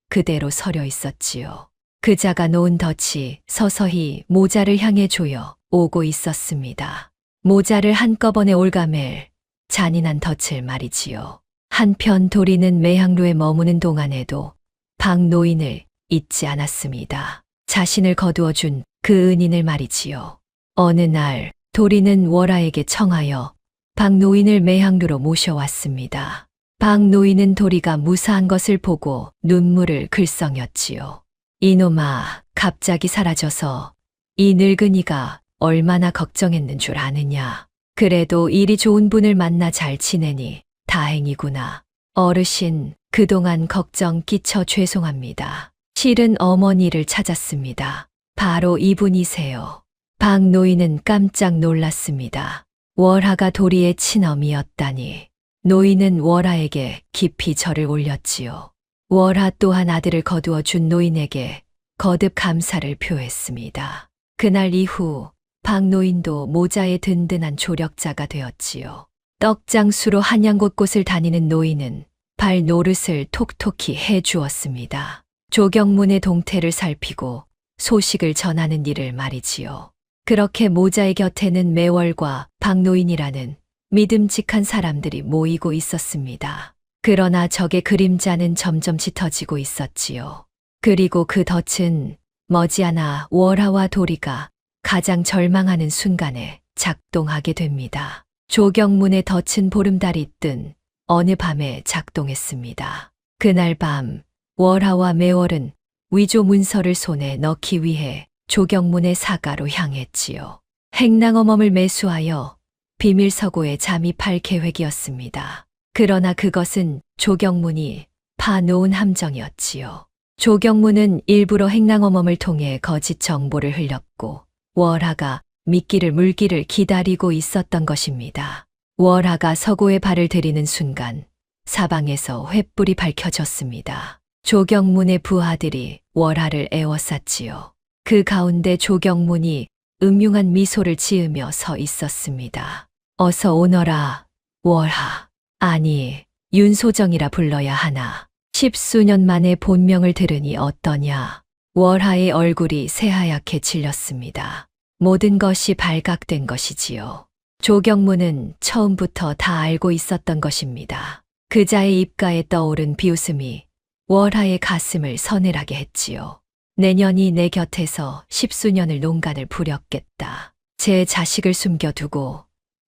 그대로 서려 있었지요. 그자가 놓은 덫이 서서히 모자를 향해 조여 오고 있었습니다. 모자를 한꺼번에 올가맬 잔인한 덫을 말이지요. 한편 도리는 매향루에 머무는 동안에도 박노인을 잊지 않았습니다. 자신을 거두어준 그 은인을 말이지요. 어느 날 도리는 월하에게 청하여 박노인을 매향루로 모셔왔습니다. 박노인은 도리가 무사한 것을 보고 눈물을 글썽였지요. 이놈아, 갑자기 사라져서 이 늙은이가 얼마나 걱정했는 줄 아느냐. 그래도 일이 좋은 분을 만나 잘 지내니 다행이구나. 어르신, 그동안 걱정 끼쳐 죄송합니다. 실은 어머니를 찾았습니다. 바로 이분이세요. 박노인은 깜짝 놀랐습니다. 월하가 도리의 친엄이었다니. 노인은 월하에게 깊이 절을 올렸지요. 월하 또한 아들을 거두어 준 노인에게 거듭 감사를 표했습니다. 그날 이후 박노인도 모자의 든든한 조력자가 되었지요. 떡장수로 한양 곳곳을 다니는 노인은 발 노릇을 톡톡히 해 주었습니다. 조경문의 동태를 살피고 소식을 전하는 일을 말이지요. 그렇게 모자의 곁에는 매월과 박노인이라는 믿음직한 사람들이 모이고 있었습니다. 그러나 적의 그림자는 점점 짙어지고 있었지요. 그리고 그 덫은 머지않아 월하와 도리가 가장 절망하는 순간에 작동하게 됩니다. 조경문의 덫은 보름달이 뜬 어느 밤에 작동했습니다. 그날 밤 월하와 매월은 위조 문서를 손에 넣기 위해 조경문의 사가로 향했지요. 행랑어멈을 매수하여 비밀 서고에 잠입할 계획이었습니다. 그러나 그것은 조경문이 파놓은 함정이었지요. 조경무는 일부러 행랑어멈을 통해 거짓 정보를 흘렸고 월하가 미끼를 물기를 기다리고 있었던 것입니다. 월하가 서고에 발을 들이는 순간 사방에서 횃불이 밝혀졌습니다. 조경문의 부하들이 월하를 에워쌌지요. 그 가운데 조경문이 음흉한 미소를 지으며 서 있었습니다. 어서 오너라, 월하. 아니, 윤소정이라 불러야 하나. 10수년 만에 본명을 들으니 어떠냐. 월하의 얼굴이 새하얗게 질렸습니다. 모든 것이 발각된 것이지요. 조경문은 처음부터 다 알고 있었던 것입니다. 그자의 입가에 떠오른 비웃음이 월하의 가슴을 서늘하게 했지요. 내년이 내 곁에서 10수년을 농간을 부렸겠다. 제 자식을 숨겨두고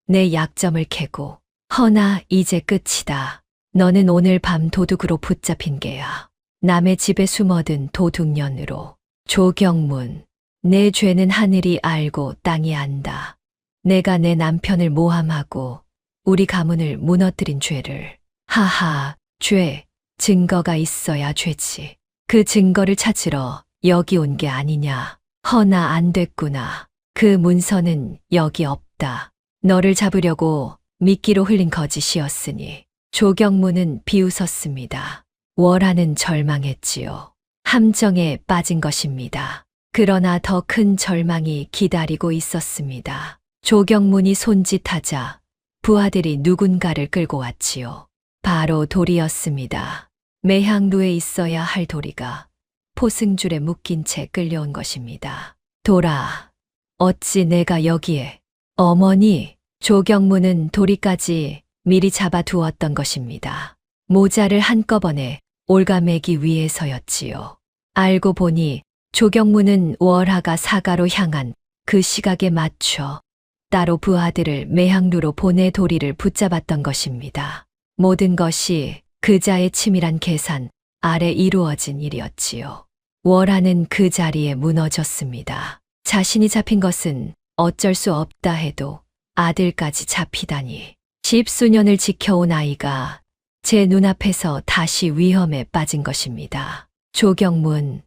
내 약점을 캐고 허나 이제 끝이다. 너는 오늘 밤 도둑으로 붙잡힌 게야. 남의 집에 숨어든 도둑년으로. 조경문, 내 죄는 하늘이 알고 땅이 안다. 내가 내 남편을 모함하고 우리 가문을 무너뜨린 죄를. 하하, 죄, 증거가 있어야 죄지. 그 증거를 찾으러 여기 온 게 아니냐. 허나 안 됐구나. 그 문서는 여기 없다. 너를 잡으려고 미끼로 흘린 거짓이었으니. 조경문은 비웃었습니다. 월하는 절망했지요. 함정에 빠진 것입니다. 그러나 더 큰 절망이 기다리고 있었습니다. 조경문이 손짓하자 부하들이 누군가를 끌고 왔지요. 바로 돌이었습니다. 매향루에 있어야 할 도리가 포승줄에 묶인 채 끌려온 것입니다. 돌아, 어찌 내가 여기에. 어머니, 조경문은 도리까지 미리 잡아두었던 것입니다. 모자를 한꺼번에 올가매기 위해서였지요. 알고 보니 조경문은 월하가 사가로 향한 그 시각에 맞춰 따로 부하들을 매향루로 보내 도리를 붙잡았던 것입니다. 모든 것이 그자의 치밀한 계산 아래 이루어진 일이었지요. 월하는 그 자리에 무너졌습니다. 자신이 잡힌 것은 어쩔 수 없다 해도 아들까지 잡히다니. 10수년을 지켜온 아이가 제 눈앞에서 다시 위험에 빠진 것입니다. 조경문,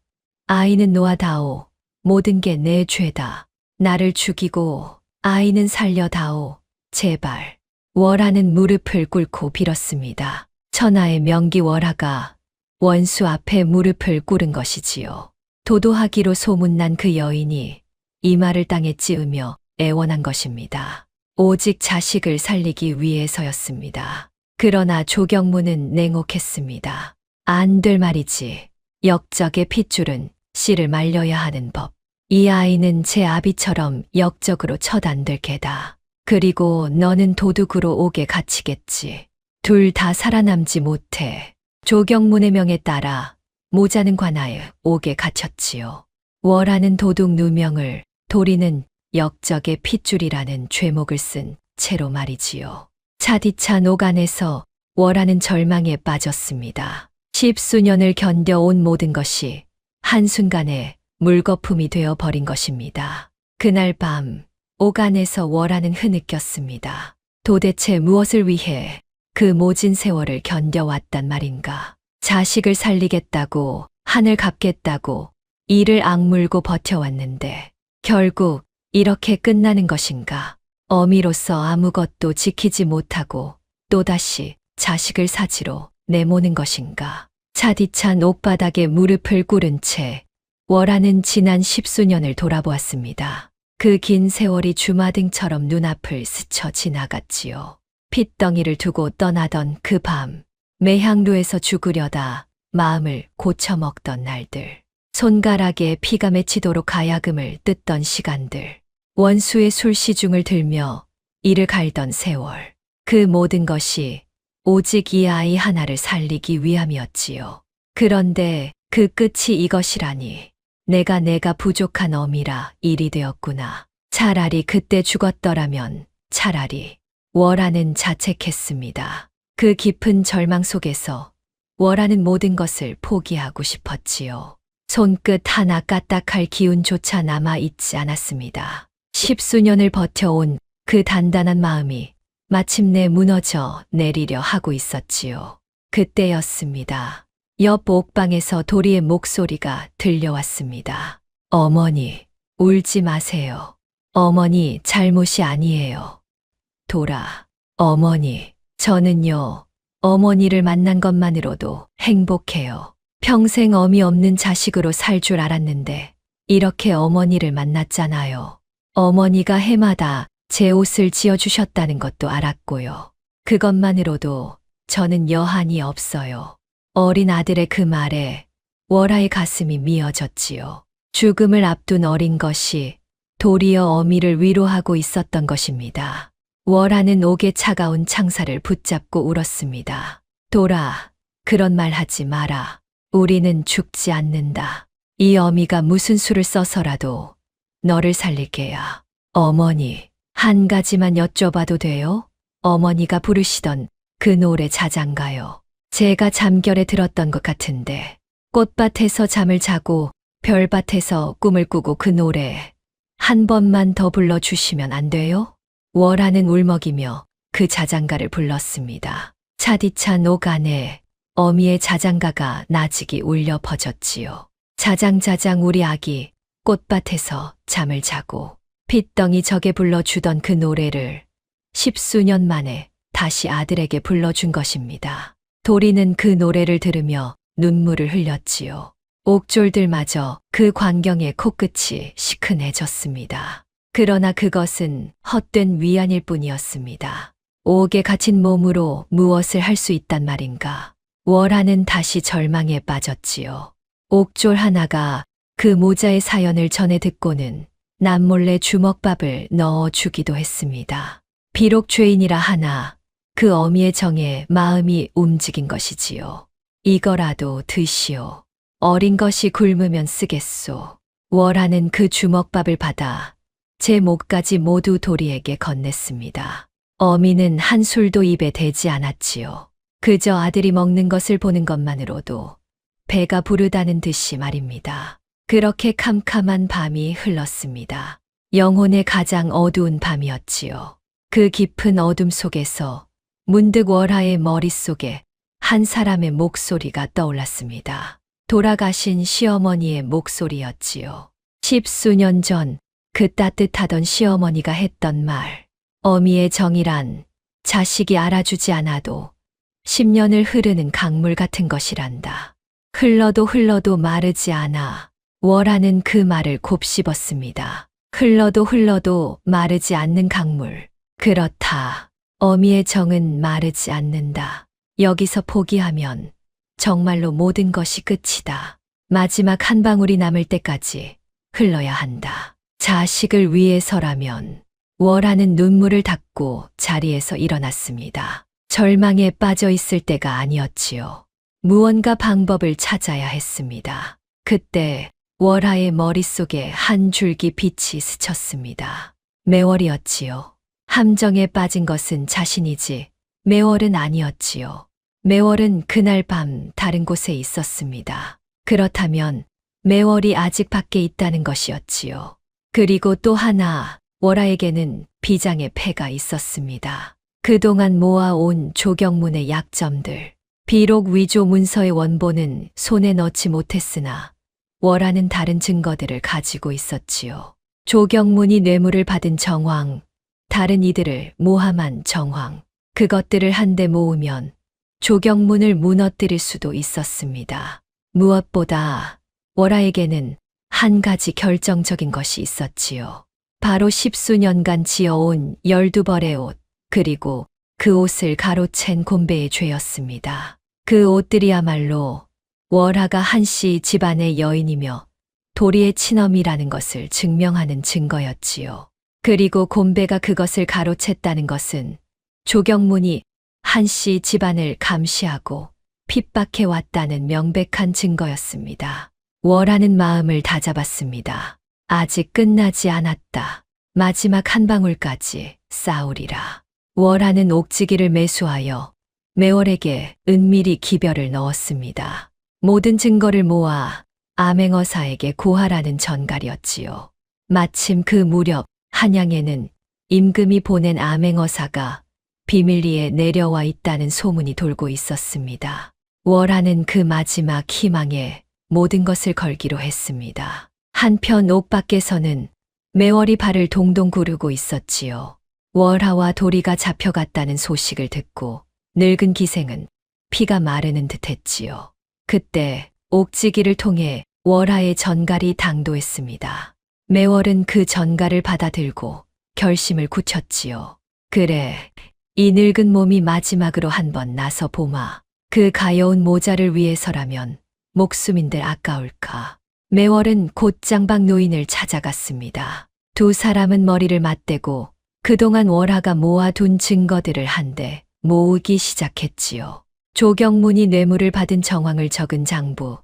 아이는 놓아다오. 모든 게 내 죄다. 나를 죽이고 아이는 살려다오. 제발. 월하는 무릎을 꿇고 빌었습니다. 천하의 명기 월하가 원수 앞에 무릎을 꿇은 것이지요. 도도하기로 소문난 그 여인이 이 말을 땅에 찌으며 애원한 것입니다. 오직 자식을 살리기 위해서였습니다. 그러나 조경문은 냉혹했습니다. 안 될 말이지. 역적의 핏줄은 씨를 말려야 하는 법. 이 아이는 제 아비처럼 역적으로 처단될 게다. 그리고 너는 도둑으로 옥에 갇히겠지. 둘 다 살아남지 못해. 조경문의 명에 따라 모자는 관하에 옥에 갇혔지요. 월하는 도둑 누명을, 도리는 역적의 핏줄이라는 죄목을 쓴 채로 말이지요. 차디찬 옥 안에서 월하는 절망에 빠졌습니다. 10수년을 견뎌온 모든 것이 한순간에 물거품이 되어 버린 것입니다. 그날 밤 옥 안에서 월하는 흐느꼈습니다. 도대체 무엇을 위해 그 모진 세월을 견뎌왔단 말인가. 자식을 살리겠다고, 한을 갚겠다고 이를 악물고 버텨왔는데 결국 이렇게 끝나는 것인가. 어미로서 아무것도 지키지 못하고 또다시 자식을 사지로 내모는 것인가. 차디찬 옥바닥에 무릎을 꿇은 채 월하는 지난 10수년을 돌아보았습니다. 그 긴 세월이 주마등처럼 눈앞을 스쳐 지나갔지요. 핏덩이를 두고 떠나던 그 밤, 매향루에서 죽으려다 마음을 고쳐먹던 날들, 손가락에 피가 맺히도록 가야금을 뜯던 시간들, 원수의 술시중을 들며 이를 갈던 세월, 그 모든 것이 오직 이 아이 하나를 살리기 위함이었지요. 그런데 그 끝이 이것이라니. 내가 부족한 어미라 일이 되었구나. 차라리 그때 죽었더라면 차라리. 월하는 자책했습니다. 그 깊은 절망 속에서 월하는 모든 것을 포기하고 싶었지요. 손끝 하나 까딱할 기운조차 남아있지 않았습니다. 10수년을 버텨온 그 단단한 마음이 마침내 무너져 내리려 하고 있었지요. 그때였습니다. 옆 옥방에서 도리의 목소리가 들려왔습니다. 어머니, 울지 마세요. 어머니 잘못이 아니에요. 돌아, 어머니, 저는요, 어머니를 만난 것만으로도 행복해요. 평생 어미 없는 자식으로 살 줄 알았는데, 이렇게 어머니를 만났잖아요. 어머니가 해마다 제 옷을 지어주셨다는 것도 알았고요. 그것만으로도 저는 여한이 없어요. 어린 아들의 그 말에 월하의 가슴이 미어졌지요. 죽음을 앞둔 어린 것이 도리어 어미를 위로하고 있었던 것입니다. 월하는 옥에 차가운 창살을 붙잡고 울었습니다. 돌아, 그런 말 하지 마라. 우리는 죽지 않는다. 이 어미가 무슨 수를 써서라도 너를 살릴 게야. 어머니, 한 가지만 여쭤봐도 돼요? 어머니가 부르시던 그 노래 자장가요. 제가 잠결에 들었던 것 같은데, 꽃밭에서 잠을 자고 별밭에서 꿈을 꾸고 그 노래 한 번만 더 불러주시면 안 돼요? 월하는 울먹이며 그 자장가를 불렀습니다. 차디찬 옥 안에 어미의 자장가가 나직이 울려 퍼졌지요. 자장자장 우리 아기 꽃밭에서 잠을 자고 핏덩이 적에 불러주던 그 노래를 10수년 만에 다시 아들에게 불러준 것입니다. 도리는 그 노래를 들으며 눈물을 흘렸지요. 옥졸들마저 그 광경에 코끝이 시큰해졌습니다. 그러나 그것은 헛된 위안일 뿐이었습니다. 옥에 갇힌 몸으로 무엇을 할 수 있단 말인가. 월하는 다시 절망에 빠졌지요. 옥졸 하나가 그 모자의 사연을 전해 듣고는 남몰래 주먹밥을 넣어 주기도 했습니다. 비록 죄인이라 하나 그 어미의 정에 마음이 움직인 것이지요. 이거라도 드시오. 어린 것이 굶으면 쓰겠소. 월하는 그 주먹밥을 받아 제 목까지 모두 도리에게 건넸습니다. 어미는 한 술도 입에 대지 않았지요. 그저 아들이 먹는 것을 보는 것만으로도 배가 부르다는 듯이 말입니다. 그렇게 캄캄한 밤이 흘렀습니다. 영혼의 가장 어두운 밤이었지요. 그 깊은 어둠 속에서 문득 월하의 머릿속에 한 사람의 목소리가 떠올랐습니다. 돌아가신 시어머니의 목소리였지요. 10수년 전 그 따뜻하던 시어머니가 했던 말. 어미의 정이란 자식이 알아주지 않아도 10년을 흐르는 강물 같은 것이란다. 흘러도 흘러도 마르지 않아. 월하는 그 말을 곱씹었습니다. 흘러도 흘러도 마르지 않는 강물. 그렇다. 어미의 정은 마르지 않는다. 여기서 포기하면 정말로 모든 것이 끝이다. 마지막 한 방울이 남을 때까지 흘러야 한다. 자식을 위해서라면. 월하는 눈물을 닦고 자리에서 일어났습니다. 절망에 빠져 있을 때가 아니었지요. 무언가 방법을 찾아야 했습니다. 그때 월하의 머릿속에 한 줄기 빛이 스쳤습니다. 매월이었지요. 함정에 빠진 것은 자신이지 매월은 아니었지요. 매월은 그날 밤 다른 곳에 있었습니다. 그렇다면 매월이 아직 밖에 있다는 것이었지요. 그리고 또 하나 월하에게는 비장의 패가 있었습니다. 그동안 모아온 조경문의 약점들. 비록 위조 문서의 원본은 손에 넣지 못했으나 월하는 다른 증거들을 가지고 있었지요. 조경문이 뇌물을 받은 정황, 다른 이들을 모함한 정황. 그것들을 한데 모으면 조경문을 무너뜨릴 수도 있었습니다. 무엇보다 월하에게는 한 가지 결정적인 것이 있었지요. 바로 10수년간 지어온 12벌의 옷, 그리고 그 옷을 가로챈 곤배의 죄였습니다. 그 옷들이야말로 월하가 한씨 집안의 여인이며 도리의 친엄이라는 것을 증명하는 증거였지요. 그리고 곤배가 그것을 가로챘다는 것은 조경문이 한씨 집안을 감시하고 핍박해 왔다는 명백한 증거였습니다. 월하는 마음을 다잡았습니다. 아직 끝나지 않았다. 마지막 한 방울까지 싸우리라. 월하는 옥지기를 매수하여 매월에게 은밀히 기별을 넣었습니다. 모든 증거를 모아 암행어사에게 고하라는 전갈이었지요. 마침 그 무렵 한양에는 임금이 보낸 암행어사가 비밀리에 내려와 있다는 소문이 돌고 있었습니다. 월하는 그 마지막 희망에 모든 것을 걸기로 했습니다. 한편 옥 밖에서는 매월이 발을 동동 구르고 있었지요. 월하와 도리가 잡혀갔다는 소식을 듣고 늙은 기생은 피가 마르는 듯 했지요. 그때 옥지기를 통해 월하의 전갈이 당도했습니다. 매월은 그 전갈을 받아들고 결심을 굳혔지요. 그래, 이 늙은 몸이 마지막으로 한번 나서 보마. 그 가여운 모자를 위해서라면 목숨인들 아까울까. 매월은 곧 장박 노인을 찾아갔습니다. 두 사람은 머리를 맞대고 그동안 월하가 모아둔 증거들을 한데 모으기 시작했지요. 조경문이 뇌물을 받은 정황을 적은 장부,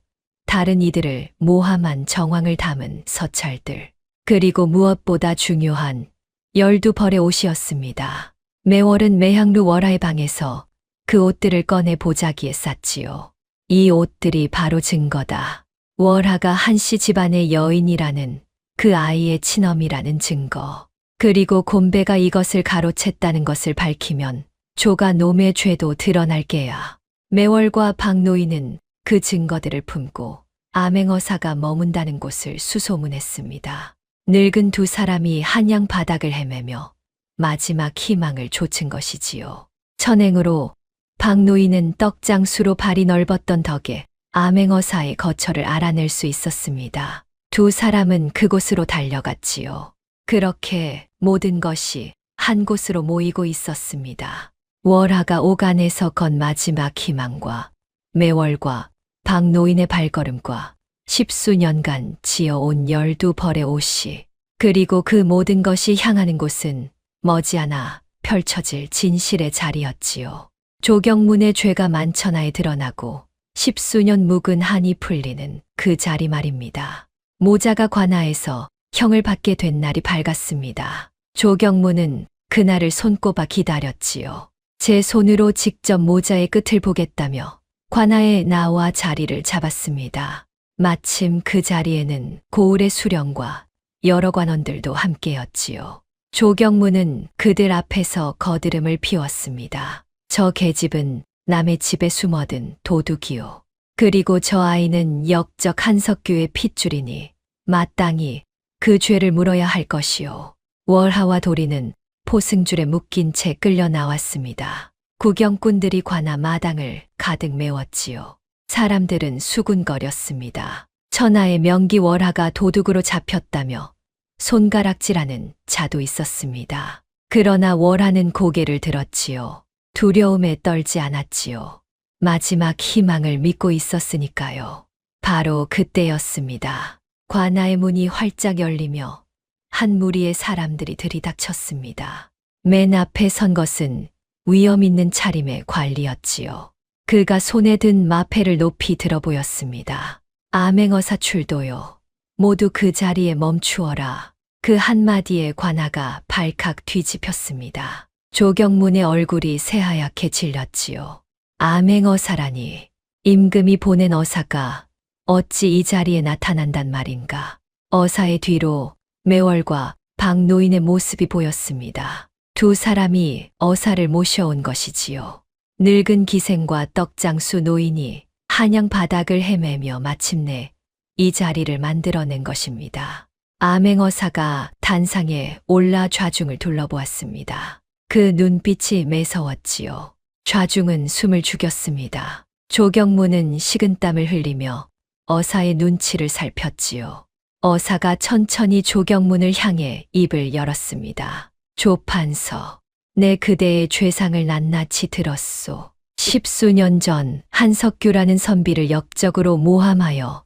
다른 이들을 모함한 정황을 담은 서찰들, 그리고 무엇보다 중요한 12벌의 옷이었습니다. 매월은 매향루 월하의 방에서 그 옷들을 꺼내 보자기에 쌌지요. 이 옷들이 바로 증거다. 월하가 한씨 집안의 여인이라는 그 아이의 친엄이라는 증거. 그리고 곤배가 이것을 가로챘다는 것을 밝히면 조가 놈의 죄도 드러날 게야. 매월과 박노인은 그 증거들을 품고 암행어사가 머문다는 곳을 수소문했습니다. 늙은 두 사람이 한양 바닥을 헤매며 마지막 희망을 좇은 것이지요. 천행으로 박노인은 떡장수로 발이 넓었던 덕에 암행어사의 거처를 알아낼 수 있었습니다. 두 사람은 그곳으로 달려갔지요. 그렇게 모든 것이 한 곳으로 모이고 있었습니다. 월하가 옥안에서 건 마지막 희망과 매월과 박노인의 발걸음과 10수년간 지어온 12벌의 옷이, 그리고 그 모든 것이 향하는 곳은 머지않아 펼쳐질 진실의 자리였지요. 조경문의 죄가 만천하에 드러나고 10수년 묵은 한이 풀리는 그 자리 말입니다. 모자가 관하에서 형을 받게 된 날이 밝았습니다. 조경문은 그날을 손꼽아 기다렸지요. 제 손으로 직접 모자의 끝을 보겠다며 관하에 나와 자리를 잡았습니다. 마침 그 자리에는 고을의 수령과 여러 관원들도 함께였지요. 조경문은 그들 앞에서 거드름을 피웠습니다. 저 계집은 남의 집에 숨어든 도둑이요. 그리고 저 아이는 역적 한석규의 핏줄이니 마땅히 그 죄를 물어야 할 것이요. 월하와 도리는 포승줄에 묶인 채 끌려 나왔습니다. 구경꾼들이 관아 마당을 가득 메웠지요. 사람들은 수군거렸습니다. 천하의 명기 월하가 도둑으로 잡혔다며 손가락질하는 자도 있었습니다. 그러나 월하는 고개를 들었지요. 두려움에 떨지 않았지요. 마지막 희망을 믿고 있었으니까요. 바로 그때였습니다. 관아의 문이 활짝 열리며 한 무리의 사람들이 들이닥쳤습니다. 맨 앞에 선 것은 위험 있는 차림의 관리였지요. 그가 손에 든 마패를 높이 들어 보였습니다. 암행어사 출도요. 모두 그 자리에 멈추어라. 그 한마디에 관아가 발칵 뒤집혔습니다. 조경문의 얼굴이 새하얗게 질렸지요. 암행어사라니, 임금이 보낸 어사가 어찌 이 자리에 나타난단 말인가. 어사의 뒤로 매월과 박노인의 모습이 보였습니다. 두 사람이 어사를 모셔온 것이지요. 늙은 기생과 떡장수 노인이 한양 바닥을 헤매며 마침내 이 자리를 만들어낸 것입니다. 암행어사가 단상에 올라 좌중을 둘러보았습니다. 그 눈빛이 매서웠지요. 좌중은 숨을 죽였습니다. 조경문은 식은땀을 흘리며 어사의 눈치를 살폈지요. 어사가 천천히 조경문을 향해 입을 열었습니다. 조판서, 내 그대의 죄상을 낱낱이 들었소. 10수년 전 한석규라는 선비를 역적으로 모함하여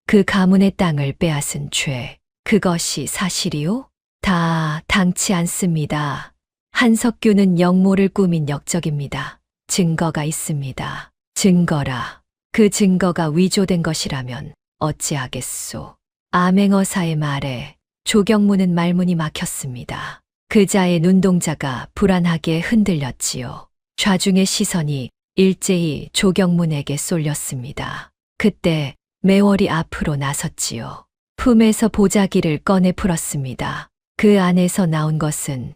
그 가문의 땅을 빼앗은 죄, 그것이 사실이요? 다 당치 않습니다. 한석규는 역모를 꾸민 역적입니다. 증거가 있습니다. 증거라. 그 증거가 위조된 것이라면 어찌하겠소. 암행어사의 말에 조경문은 말문이 막혔습니다. 그자의 눈동자가 불안하게 흔들렸지요. 좌중의 시선이 일제히 조경문에게 쏠렸습니다. 그때 매월이 앞으로 나섰지요. 품에서 보자기를 꺼내 풀었습니다. 그 안에서 나온 것은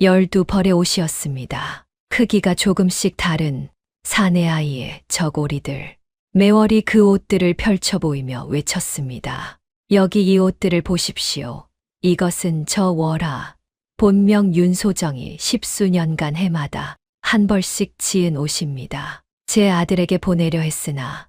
12벌의 옷이었습니다. 크기가 조금씩 다른 사내 아이의 저고리들. 매월이 그 옷들을 펼쳐 보이며 외쳤습니다. 여기 이 옷들을 보십시오. 이것은 저 월하, 본명 윤소정이 10수년간 해마다 한 벌씩 지은 옷입니다. 제 아들에게 보내려 했으나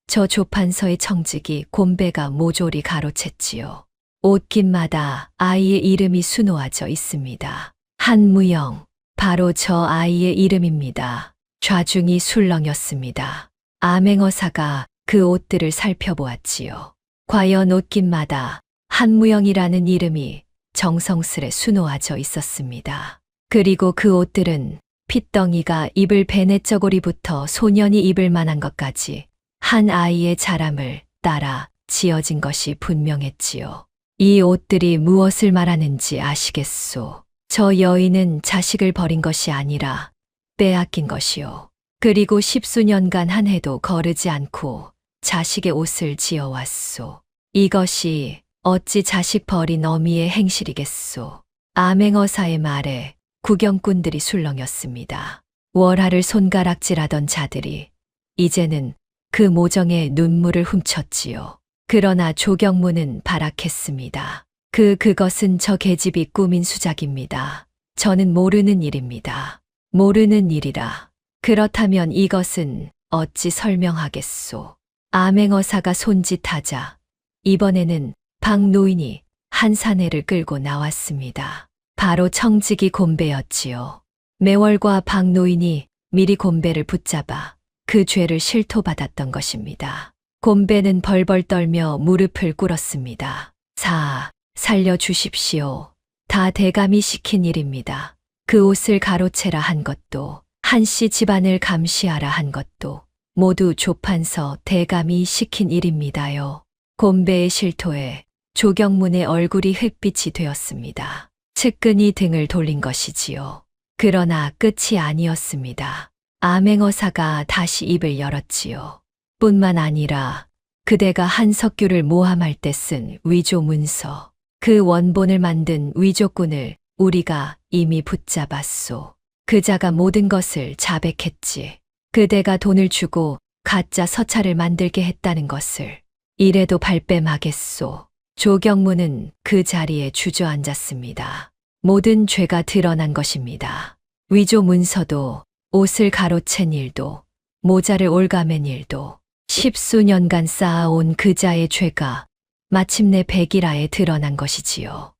저 조판서의 청직이 곰배가 모조리 가로챘지요. 옷깃마다 아이의 이름이 수놓아져 있습니다. 한무영, 바로 저 아이의 이름입니다. 좌중이 술렁였습니다. 암행어사가 그 옷들을 살펴보았지요. 과연 옷깃마다 한무영이라는 이름이 정성스레 수놓아져 있었습니다. 그리고 그 옷들은 핏덩이가 입을 베네저고리부터 소년이 입을 만한 것까지 한 아이의 자람을 따라 지어진 것이 분명했지요. 이 옷들이 무엇을 말하는지 아시겠소? 저 여인은 자식을 버린 것이 아니라 빼앗긴 것이요. 그리고 10수년간 한 해도 거르지 않고 자식의 옷을 지어왔소. 이것이 어찌 자식 버린 어미의 행실이겠소. 암행어사의 말에 구경꾼들이 술렁였습니다. 월하를 손가락질하던 자들이 이제는 그 모정에 눈물을 훔쳤지요. 그러나 조경무는 발악했습니다. 그것은 저 계집이 꾸민 수작입니다. 저는 모르는 일입니다. 모르는 일이라. 그렇다면 이것은 어찌 설명하겠소. 암행어사가 손짓하자 이번에는 박 노인이 한 사내를 끌고 나왔습니다. 바로 청직이 곰배였지요. 매월과 박 노인이 미리 곰배를 붙잡아 그 죄를 실토받았던 것입니다. 곰배는 벌벌 떨며 무릎을 꿇었습니다. 살려주십시오. 다 대감이 시킨 일입니다. 그 옷을 가로채라 한 것도 한씨 집안을 감시하라 한 것도 모두 조판서 대감이 시킨 일입니다요. 곰배의 실토에 조경문의 얼굴이 햇빛이 되었습니다. 측근이 등을 돌린 것이지요. 그러나 끝이 아니었습니다. 암행어사가 다시 입을 열었지요. 뿐만 아니라 그대가 한석규를 모함할 때 쓴 위조 문서, 그 원본을 만든 위조꾼을 우리가 이미 붙잡았소. 그자가 모든 것을 자백했지. 그대가 돈을 주고 가짜 서찰을 만들게 했다는 것을. 이래도 발뺌하겠소. 조경무는 그 자리에 주저앉았습니다. 모든 죄가 드러난 것입니다. 위조 문서도, 옷을 가로챈 일도, 모자를 올가맨 일도, 10수년간 쌓아온 그자의 죄가 마침내 백일하에 드러난 것이지요.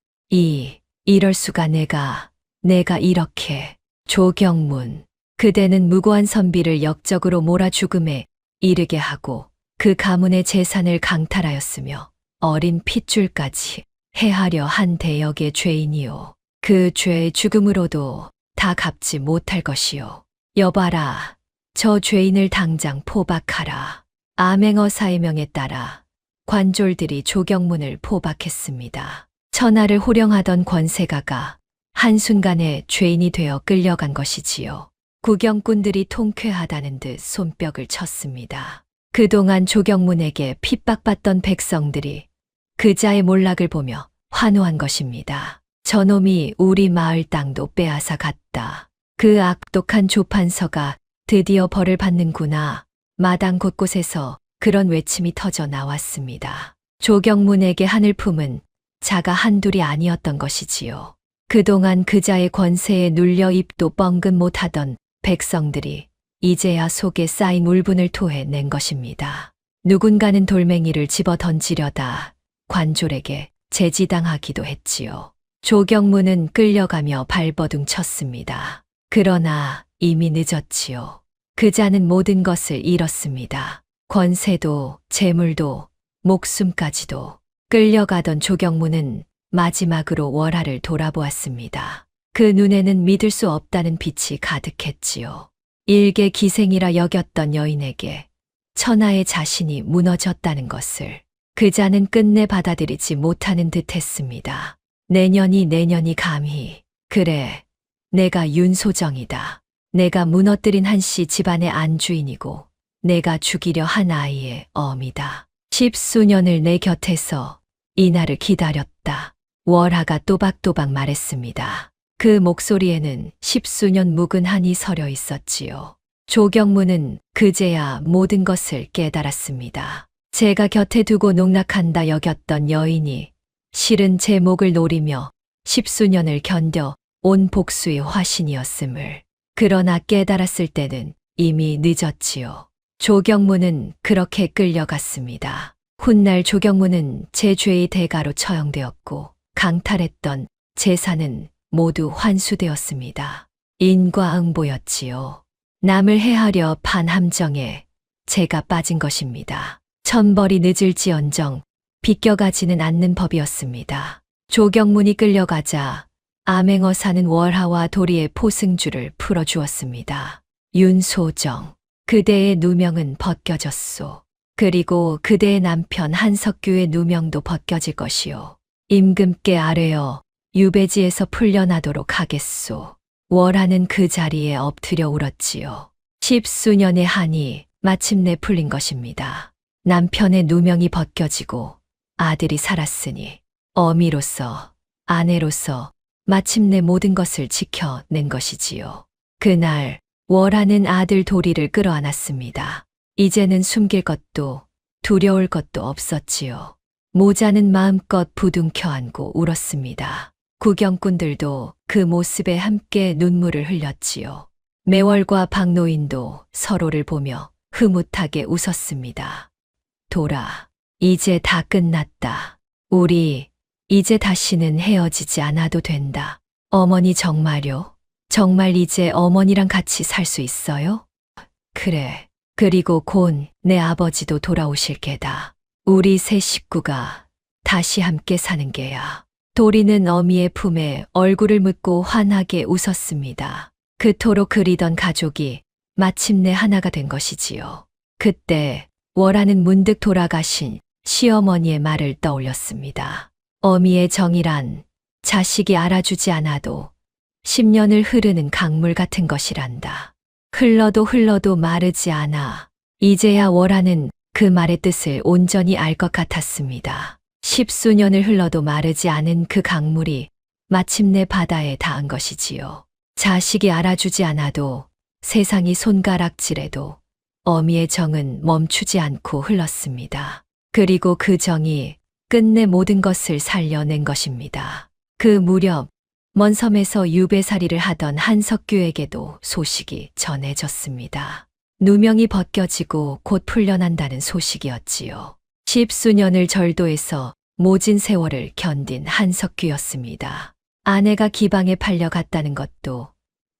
이럴 수가 내가 이렇게. 조경문, 그대는 무고한 선비를 역적으로 몰아 죽음에 이르게 하고 그 가문의 재산을 강탈하였으며 어린 핏줄까지 해하려 한 대역의 죄인이요. 그 죄의 죽음으로도 다 갚지 못할 것이요. 여봐라, 저 죄인을 당장 포박하라. 암행어사의 명에 따라 관졸들이 조경문을 포박했습니다. 천하를 호령하던 권세가가 한순간에 죄인이 되어 끌려간 것이지요. 구경꾼들이 통쾌하다는 듯 손뼉을 쳤습니다. 그동안 조경문에게 핍박받던 백성들이 그자의 몰락을 보며 환호한 것입니다. 저놈이 우리 마을 땅도 빼앗아 갔다. 그 악독한 조판서가 드디어 벌을 받는구나. 마당 곳곳에서 그런 외침이 터져 나왔습니다. 조경문에게 하늘 품은 자가 한둘이 아니었던 것이지요. 그동안 그자의 권세에 눌려 입도 뻥긋 못하던 백성들이 이제야 속에 쌓인 울분을 토해낸 것입니다. 누군가는 돌멩이를 집어 던지려다 관졸에게 제지당하기도 했지요. 조경문은 끌려가며 발버둥 쳤습니다. 그러나 이미 늦었지요. 그자는 모든 것을 잃었습니다. 권세도, 재물도, 목숨까지도. 끌려가던 조경문은 마지막으로 월하를 돌아보았습니다. 그 눈에는 믿을 수 없다는 빛이 가득했지요. 일개 기생이라 여겼던 여인에게 천하의 자신이 무너졌다는 것을 그자는 끝내 받아들이지 못하는 듯 했습니다. 내년이 감히. 그래, 내가 윤소정이다. 내가 무너뜨린 한씨 집안의 안주인이고 내가 죽이려 한 아이의 어미다. 10수년을 내 곁에서 이 날을 기다렸다. 월하가 또박또박 말했습니다. 그 목소리에는 10수년 묵은 한이 서려 있었지요. 조경무는 그제야 모든 것을 깨달았습니다. 제가 곁에 두고 농락한다 여겼던 여인이 실은 제 목을 노리며 십수년을 견뎌 온 복수의 화신이었음을. 그러나 깨달았을 때는 이미 늦었지요. 조경무는 그렇게 끌려갔습니다. 훗날 조경무는 제 죄의 대가로 처형되었고 강탈했던 재산은 모두 환수되었습니다. 인과응보였지요. 남을 해하려 판 함정에 제가 빠진 것입니다. 천벌이 늦을지언정 비껴가지는 않는 법이었습니다. 조경문이 끌려가자 암행어 사는 월하와 도리의 포승줄을 풀어주었습니다. 윤소정, 그대의 누명은 벗겨졌소. 그리고 그대의 남편 한석규의 누명도 벗겨질 것이요. 임금께 아뢰어 유배지에서 풀려나도록 하겠소. 월하는 그 자리에 엎드려 울었지요. 십수년의 한이 마침내 풀린 것입니다. 남편의 누명이 벗겨지고 아들이 살았으니 어미로서, 아내로서 마침내 모든 것을 지켜낸 것이지요. 그날 월하는 아들 도리를 끌어안았습니다. 이제는 숨길 것도 두려울 것도 없었지요. 모자는 마음껏 부둥켜 안고 울었습니다. 구경꾼들도 그 모습에 함께 눈물을 흘렸지요. 매월과 박노인도 서로를 보며 흐뭇하게 웃었습니다. 돌아, 이제 다 끝났다. 우리 이제 다시는 헤어지지 않아도 된다. 어머니 정말요? 정말 이제 어머니랑 같이 살 수 있어요? 그래. 그리고 곧 내 아버지도 돌아오실 게다. 우리 세 식구가 다시 함께 사는 게야. 도리는 어미의 품에 얼굴을 묻고 환하게 웃었습니다. 그토록 그리던 가족이 마침내 하나가 된 것이지요. 그때 월하는 문득 돌아가신 시어머니의 말을 떠올렸습니다. 어미의 정이란 자식이 알아주지 않아도 10년을 흐르는 강물 같은 것이란다. 흘러도 흘러도 마르지 않아. 이제야 월하는 그 말의 뜻을 온전히 알 것 같았습니다. 십수년을 흘러도 마르지 않은 그 강물이 마침내 바다에 닿은 것이지요. 자식이 알아주지 않아도 세상이 손가락질해도 어미의 정은 멈추지 않고 흘렀습니다. 그리고 그 정이 끝내 모든 것을 살려낸 것입니다. 그 무렵 먼 섬에서 유배살이를 하던 한석규에게도 소식이 전해졌습니다. 누명이 벗겨지고 곧 풀려난다는 소식이었지요. 십수년을 절도해서 모진 세월을 견딘 한석규였습니다. 아내가 기방에 팔려갔다는 것도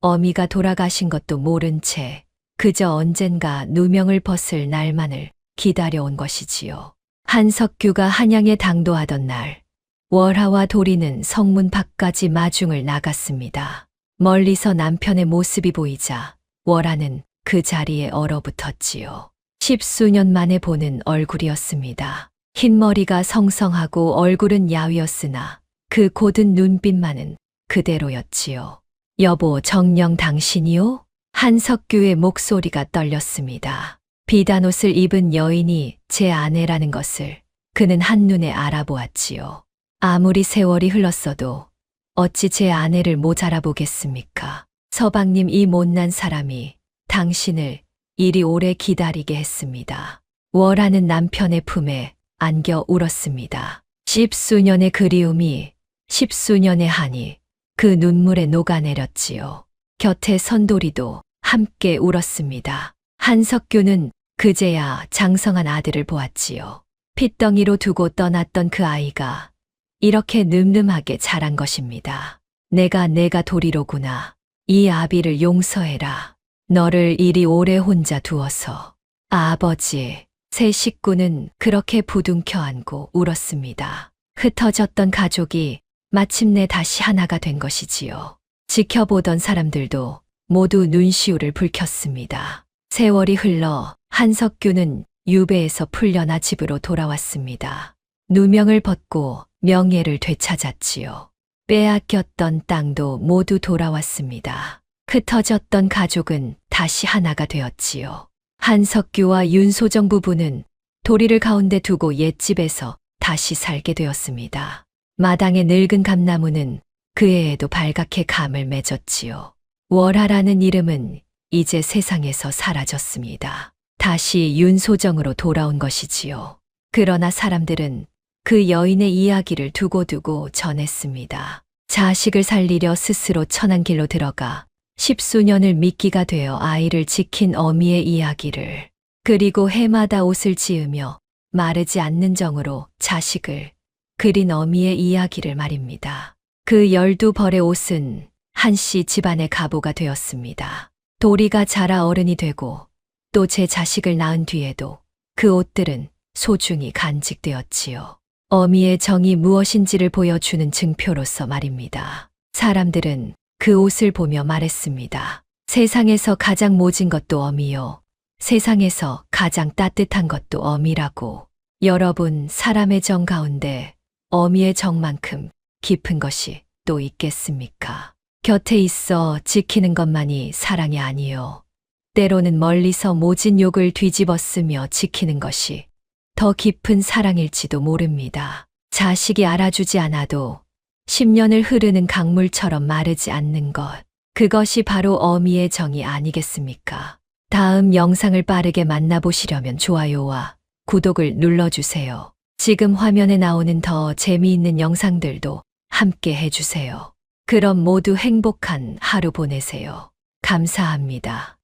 어미가 돌아가신 것도 모른 채 그저 언젠가 누명을 벗을 날만을 기다려온 것이지요. 한석규가 한양에 당도하던 날 월하와 도리는 성문 밖까지 마중을 나갔습니다. 멀리서 남편의 모습이 보이자 월하는 그 자리에 얼어붙었지요. 십수년 만에 보는 얼굴이었습니다. 흰머리가 성성하고 얼굴은 야위었으나 그 고든 눈빛만은 그대로였지요. 여보, 정녕 당신이요? 한석규의 목소리가 떨렸습니다. 비단옷을 입은 여인이 제 아내라는 것을 그는 한눈에 알아보았지요. 아무리 세월이 흘렀어도 어찌 제 아내를 못 알아보겠습니까? 서방님, 이 못난 사람이 당신을 이리 오래 기다리게 했습니다. 월하는 남편의 품에 안겨 울었습니다. 십수년의 그리움이, 십수년의 한이 그 눈물에 녹아내렸지요. 곁에 선도리도 함께 울었습니다. 한석규는 그제야 장성한 아들을 보았지요. 핏덩이로 두고 떠났던 그 아이가 이렇게 늠름하게 자란 것입니다. 내가 도리로구나. 이 아비를 용서해라. 너를 이리 오래 혼자 두어서. 아버지, 세 식구는 그렇게 부둥켜 안고 울었습니다. 흩어졌던 가족이 마침내 다시 하나가 된 것이지요. 지켜보던 사람들도 모두 눈시울을 붉혔습니다. 세월이 흘러 한석규는 유배에서 풀려나 집으로 돌아왔습니다. 누명을 벗고 명예를 되찾았지요. 빼앗겼던 땅도 모두 돌아왔습니다. 흩어졌던 가족은 다시 하나가 되었지요. 한석규와 윤소정 부부는 도리를 가운데 두고 옛집에서 다시 살게 되었습니다. 마당의 늙은 감나무는 그 해에도 발갛게 감을 맺었지요. 월하라는 이름은 이제 세상에서 사라졌습니다. 다시 윤소정으로 돌아온 것이지요. 그러나 사람들은 그 여인의 이야기를 두고두고 전했습니다. 자식을 살리려 스스로 천한 길로 들어가 십수년을 미끼가 되어 아이를 지킨 어미의 이야기를, 그리고 해마다 옷을 지으며 마르지 않는 정으로 자식을 그린 어미의 이야기를 말입니다. 그 12벌의 옷은 한씨 집안의 가보가 되었습니다. 도리가 자라 어른이 되고 또 제 자식을 낳은 뒤에도 그 옷들은 소중히 간직되었지요. 어미의 정이 무엇인지를 보여주는 증표로서 말입니다. 사람들은 그 옷을 보며 말했습니다. 세상에서 가장 모진 것도 어미요. 세상에서 가장 따뜻한 것도 어미라고. 여러분, 사람의 정 가운데 어미의 정만큼 깊은 것이 또 있겠습니까? 곁에 있어 지키는 것만이 사랑이 아니요. 때로는 멀리서 모진 욕을 뒤집어 쓰며 지키는 것이 더 깊은 사랑일지도 모릅니다. 자식이 알아주지 않아도 10년을 흐르는 강물처럼 마르지 않는 것. 그것이 바로 어미의 정이 아니겠습니까? 다음 영상을 빠르게 만나보시려면 좋아요와 구독을 눌러주세요. 지금 화면에 나오는 더 재미있는 영상들도 함께 해주세요. 그럼 모두 행복한 하루 보내세요. 감사합니다.